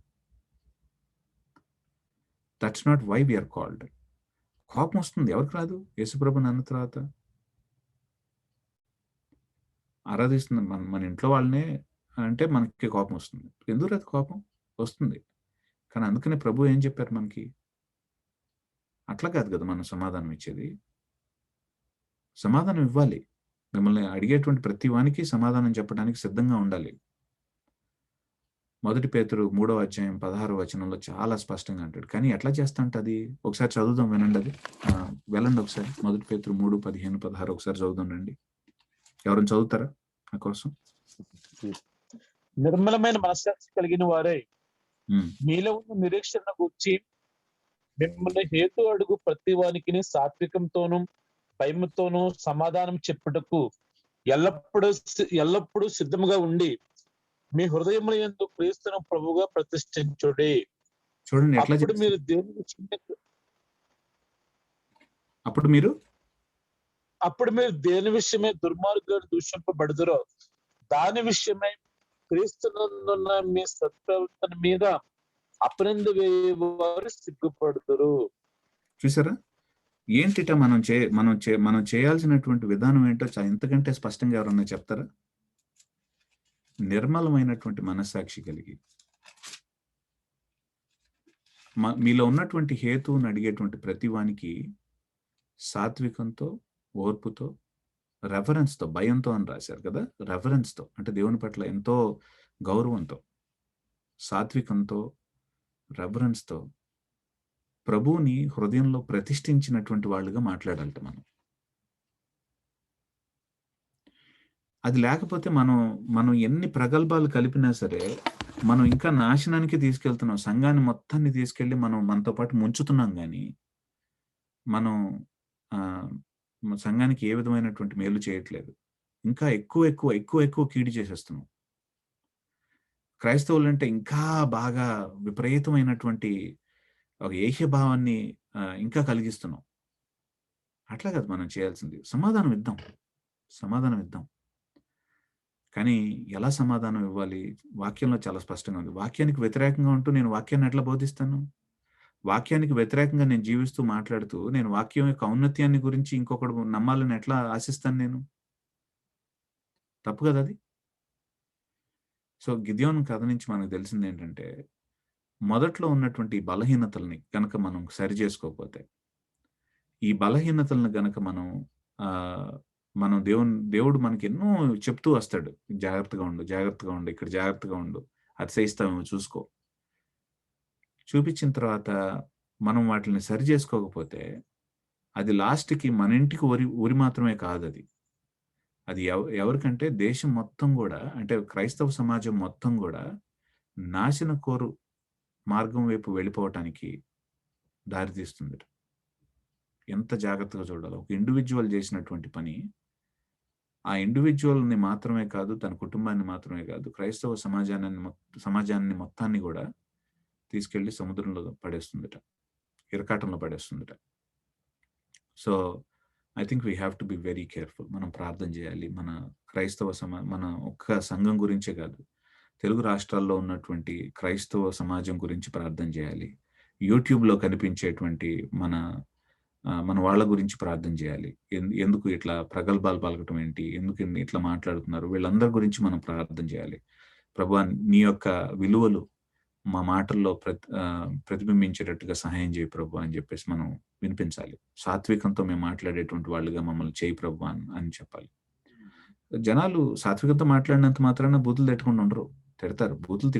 That's not why we're called. కోపం వస్తుంది, ఎవరికి రాదు? యేసుప్రభుని అన్న తర్వాత ఆరాధిస్తుంది మన ఇంట్లో వాళ్ళనే అంటే మనకి కోపం వస్తుంది. ఎందుకు రాదు? కోపం వస్తుంది. కానీ అందుకనే ప్రభు ఏం చెప్పారు మనకి? అట్లా కాదు కదా మనం సమాధానం ఇచ్చేది. సమాధానం ఇవ్వాలి. మిమ్మల్ని అడిగేటువంటి ప్రతి వానికి సమాధానం చెప్పడానికి సిద్ధంగా ఉండాలి. 1 పేతురు 3వ అధ్యాయం 16వ వచనంలో చాలా స్పష్టంగా అంటాడు. కానీ ఎట్లా చేస్తా అంటే అది ఒకసారి చదువుదాం, వినండి. అది వెళ్ళండి ఒకసారి. 1 పేతురు 3, 15, 16 ఒకసారి చదువుదాం రండి. ఎవరైనా చదువుతారా నా కోసం? నిర్మలమైన మనస్సాక్షి కలిగిన వారే మీలో ఉన్న నిరీక్షణ గురించి మిమ్మల్ని హేతు అడుగు ప్రతి వానికి సాత్వికంతోనూ భయముతోనూ సమాధానం చెప్పుటకు ఎల్లప్పుడూ సిద్ధముగా ఉండి మీ హృదయముల యందు క్రీస్తును ప్రభువుగా ప్రతిష్ఠించుడి. చూడండి ఎట్లా అప్పుడు మీరు దేని విషయమై దుర్మార్గులను దూషింపబడుదురో దాని విషయమై క్రీస్తునందున్న మీ సత్ప్రవర్తన మీద అపనింద వేయవారు సిగ్గుపడుదురు. చూసారా ఏంటిట మనం చేయాల్సినటువంటి విధానం ఏంటో ఇంతకంటే స్పష్టంగా ఎవరన్నా చెప్తారా? నిర్మలమైనటువంటి మనస్సాక్షి కలిగి మీలో ఉన్నటువంటి హేతువుని అడిగేటువంటి ప్రతి వానికి సాత్వికంతో, ఓర్పుతో, రెఫరెన్స్తో, భయంతో అని రాశారు కదా. రెఫరెన్స్తో అంటే దేవుని పట్ల ఎంతో గౌరవంతో, సాత్వికంతో, రెఫరెన్స్తో ప్రభువుని హృదయంలో ప్రతిష్ఠించినటువంటి వాళ్ళుగా మాట్లాడాలట మనం. అది లేకపోతే మనం ఎన్ని ప్రగల్భాలు కలిపినా సరే మనం ఇంకా నాశనానికి తీసుకెళ్తున్నాం. సంఘాన్ని మొత్తాన్ని తీసుకెళ్ళి మనం మనతో పాటు ముంచుతున్నాం. కానీ మనం సంఘానికి ఏ విధమైనటువంటి మేలు చేయట్లేదు. ఇంకా ఎక్కువ కీడు చేసేస్తున్నాం. క్రైస్తవులు అంటే ఇంకా బాగా విపరీతమైనటువంటి ఒక ఏహ్యభావాన్ని ఇంకా కలిగిస్తున్నాం. అట్లా కాదు మనం చేయాల్సింది. సమాధానం ఇద్దాం. కానీ ఎలా సమాధానం ఇవ్వాలి? వాక్యంలో చాలా స్పష్టంగా ఉంది. వాక్యానికి వ్యతిరేకంగా ఉంటూ నేను వాక్యాన్ని ఎట్లా బోధిస్తాను? వాక్యానికి వ్యతిరేకంగా నేను జీవిస్తూ మాట్లాడుతూ నేను వాక్యం యొక్క ఔన్నత్యాన్ని గురించి ఇంకొకడు నమ్మాలని ఎట్లా ఆశిస్తాను నేను? తప్పు కదా అది. సో గిద్యోను కథ నుంచి మనకు తెలిసింది ఏంటంటే, మొదట్లో ఉన్నటువంటి బలహీనతల్ని కనుక మనం సరి చేసుకోకపోతే, ఈ బలహీనతలను గనక మనం దేవుడు మనకి ఎన్నో చెప్తూ వస్తాడు. జాగ్రత్తగా ఉండు, ఇక్కడ జాగ్రత్తగా ఉండు, అతిశయిస్తామేమో చూసుకో. చూపించిన తర్వాత మనం వాటిని సరి చేసుకోకపోతే అది లాస్ట్కి మన ఇంటికి ఉరి మాత్రమే కాదు. అది ఎవరికంటే దేశం మొత్తం కూడా, అంటే క్రైస్తవ సమాజం మొత్తం కూడా నాశన కోరు మార్గం వైపు వెళ్ళిపోవటానికి దారితీస్తుంది. ఎంత జాగ్రత్తగా చూడాలి. ఒక ఇండివిజువల్ చేసినటువంటి పని ఆ ఇండివిజువల్ని మాత్రమే కాదు, తన కుటుంబాన్ని మాత్రమే కాదు, క్రైస్తవ సమాజాన్ని మొత్తాన్ని కూడా తీసుకెళ్లి సముద్రంలో పడేస్తుందట, ఇరకాటంలో పడేస్తుందట. So I think we have to be very careful. మనం ప్రార్థన చేయాలి. మన క్రైస్తవ మన ఒక్క సంఘం గురించే కాదు, తెలుగు రాష్ట్రాల్లో ఉన్నటువంటి క్రైస్తవ సమాజం గురించి ప్రార్థన చేయాలి. యూట్యూబ్లో కనిపించేటువంటి మన వాళ్ళ గురించి ప్రార్థన చేయాలి. ఎందుకు ఇట్లా ప్రగల్భాలు పలకటం ఏంటి, ఎందుకు ఇట్లా మాట్లాడుతున్నారు, వీళ్ళందరి గురించి మనం ప్రార్థన చేయాలి. ప్రభువా, నీ యొక్క విలువలు మా మాటల్లో ప్రతిబింబించేటట్టుగా సహాయం చేయి ప్రభు అని చెప్పేసి మనం వినిపించాలి. సాత్వికంతో మేము మాట్లాడేటువంటి వాళ్ళుగా మమ్మల్ని చేయి ప్రభు అని చెప్పాలి. జనాలు సాత్వికత మాట్లాడినంత మాత్రాన బూతులు తిట్టకుండా ఉండరు, తిడతారు. బూతులు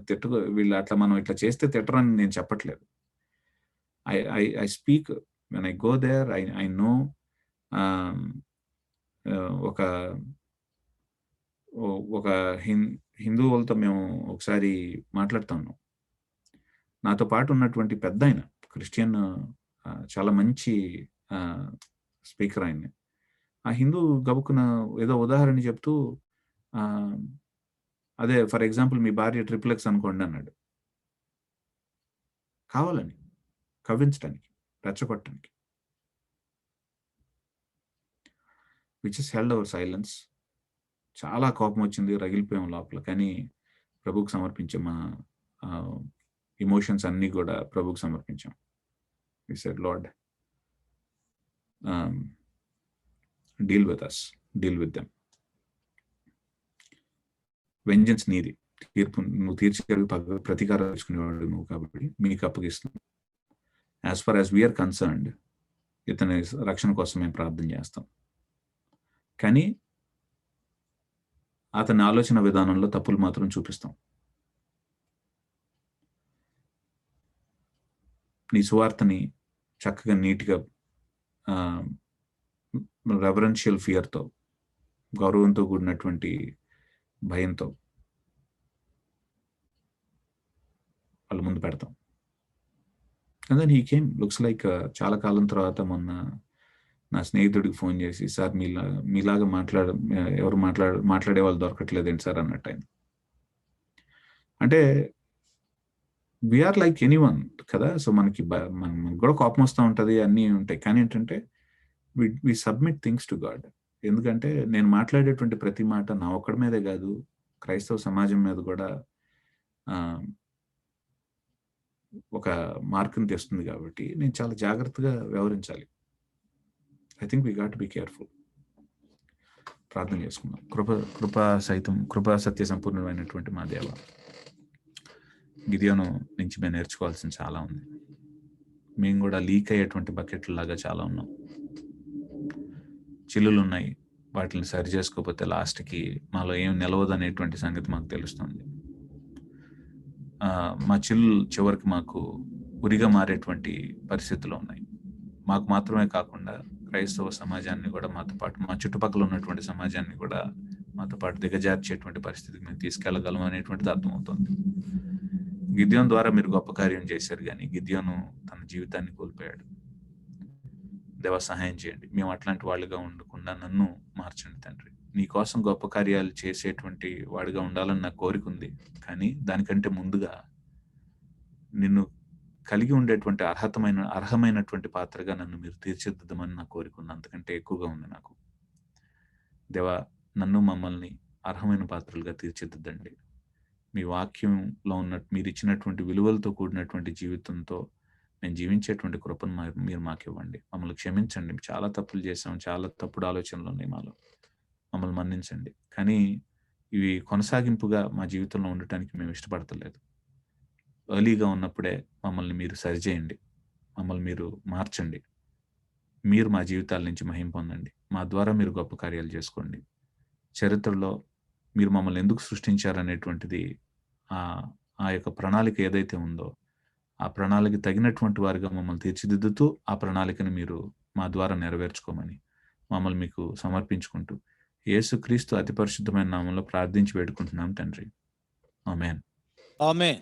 తిట్టుకో వీళ్ళు అట్లా మనం ఇట్లా చేస్తే తిట్టరని నేను చెప్పట్లేదు. I speak when I go there, I know. ఒక ఒక హిందువులతో మేము ఒకసారి మాట్లాడుతా ఉన్నాం. నాతో పాటు ఉన్నటువంటి పెద్ద ఆయన క్రిస్టియన్, చాలా మంచి స్పీకర్ ఆయన్ని. ఆ హిందూ గబుక్కున ఏదో ఉదాహరణ చెప్తూ, అదే ఫర్ ఎగ్జాంపుల్ మీ భార్య ట్రిప్లెక్స్ అనుకోండి అన్నాడు. కావాలని కవ్వించడానికి, రెచ్చగొట్టడానికి. Which is held our silence. చాలా కోపం వచ్చింది, రగిలిపోయాం లోపల. కానీ ప్రభువుకు సమర్పించాం, మా ఎమోషన్స్ అన్నీ కూడా ప్రభువుకు సమర్పించాం. We said, lord, deal with us, deal with them. Vengeance నీది, తీర్పు నువ్వు తీర్చేవి, ప్రతీకారం తీసుకునేవాడు నువ్వు, కాబట్టి మీకు అప్పగిస్తున్నాం. As far as we are concerned, ఇతని రక్షణ కోసం మేము ప్రార్థన చేస్తాం. కానీ అతని ఆలోచన విధానంలో తప్పులు మాత్రం చూపిస్తాం. నీ సువార్తని చక్కగా నీట్గా రెవరెన్షియల్ ఫియర్తో, గౌరవంతో కూడినటువంటి భయంతో వాళ్ళ ముందు పెడతాం. And then he came, looks like చాలా కాలం తర్వాత మొన్న నా స్నేహితుడికి ఫోన్ చేసి, సార్ మీలాగా ఎవరు మాట్లాడే వాళ్ళు దొరకట్లేదేంటి సార్ అన్నట్టు ఆయన. అంటే వీఆర్ లైక్ ఎనీవన్ కదా. సో మనకి కూడా కోపం వస్తూ ఉంటుంది, అన్నీ ఉంటాయి. కానీ ఏంటంటే we submit things to God. ఎందుకంటే నేను మాట్లాడేటువంటి ప్రతి మాట నా ఒక్కడి మీదే కాదు, క్రైస్తవ సమాజం మీద కూడా ఒక మార్కుని తెస్తుంది. కాబట్టి నేను చాలా జాగ్రత్తగా వ్యవహరించాలి. I think we got to be careful. ప్రార్థన చేసుకుందాం. కృపా సత్య సంపూర్ణమైనటువంటి మా దేవ, గిదియోను నుంచి మేము నేర్చుకోవాల్సిన చాలా ఉంది. మేము కూడా లీక్ అయ్యేటువంటి బకెట్ల లాగా చాలా ఉన్నాం. చిల్లులు ఉన్నాయి, వాటిని సరి చేసుకోకపోతే లాస్ట్కి మాలో ఏం నిలవదు అనేటువంటి సంగతి మాకు తెలుస్తుంది. మా చిల్లు చివరికి మాకు ఉరిగా మారేటువంటి పరిస్థితులు ఉన్నాయి. మాకు మాత్రమే కాకుండా క్రైస్తవ సమాజాన్ని కూడా మాతో పాటు, మా చుట్టుపక్కల ఉన్నటువంటి సమాజాన్ని కూడా మాతో పాటు దిగజార్చేటువంటి పరిస్థితికి మేము తీసుకెళ్ళగలం అనేటువంటిది అర్థమవుతుంది. గిద్యోను ద్వారా మీరు గొప్ప కార్యం చేశారు, కానీ గిద్యోను తన జీవితాన్ని కోల్పోయాడు. దేవ సహాయం చేయండి. మేము అట్లాంటి వాళ్ళుగా ఉండకుండా నన్ను మార్చండి తండ్రి. నీ కోసం గొప్ప కార్యాలు చేసేటువంటి వాడిగా ఉండాలని నాకు కోరిక ఉంది. కానీ దానికంటే ముందుగా నిన్ను కలిగి ఉండేటువంటి అర్హమైనటువంటి పాత్రగా నన్ను మీరు తీర్చిదిద్దమని నా కోరిక ఉంది. అంతకంటే ఎక్కువగా ఉంది నాకు. దేవా, నన్ను మమ్మల్ని అర్హమైన పాత్రలుగా తీర్చిదిద్దండి. మీ వాక్యంలో ఉన్నట్టు మీరు ఇచ్చినటువంటి విలువలతో కూడినటువంటి జీవితంతో మేము జీవించేటువంటి కృపను మీరు మాకు ఇవ్వండి. మమ్మల్ని క్షమించండి. చాలా తప్పులు చేసాం, చాలా తప్పుడు ఆలోచనలు ఉన్నాయి మాలో. మమ్మల్ని మన్నించండి. కానీ ఇవి కొనసాగింపుగా మా జీవితంలో ఉండటానికి మేము ఇష్టపడతలేదు. ఎర్లీగా ఉన్నప్పుడే మమ్మల్ని మీరు సరిచేయండి, మమ్మల్ని మీరు మార్చండి. మీరు మా జీవితాల నుంచి మహిమ పొందండి. మా ద్వారా మీరు గొప్ప కార్యాలు చేసుకోండి. చరిత్రలో మీరు మమ్మల్ని ఎందుకు సృష్టించారనేటువంటిది, ఆ యొక్క ప్రణాళిక ఏదైతే ఉందో ఆ ప్రణాళిక తగినటువంటి వారిగా మమ్మల్ని తీర్చిదిద్దుతూ ఆ ప్రణాళికను మీరు మా ద్వారా నెరవేర్చుకోమని మమ్మల్ని మీకు సమర్పించుకుంటూ యేసుక్రీస్తు అతి పరిశుద్ధమైన నామంలో ప్రార్థించి వేడుకుంటున్నాం తండ్రి. ఆమేన్. ఆమేన్.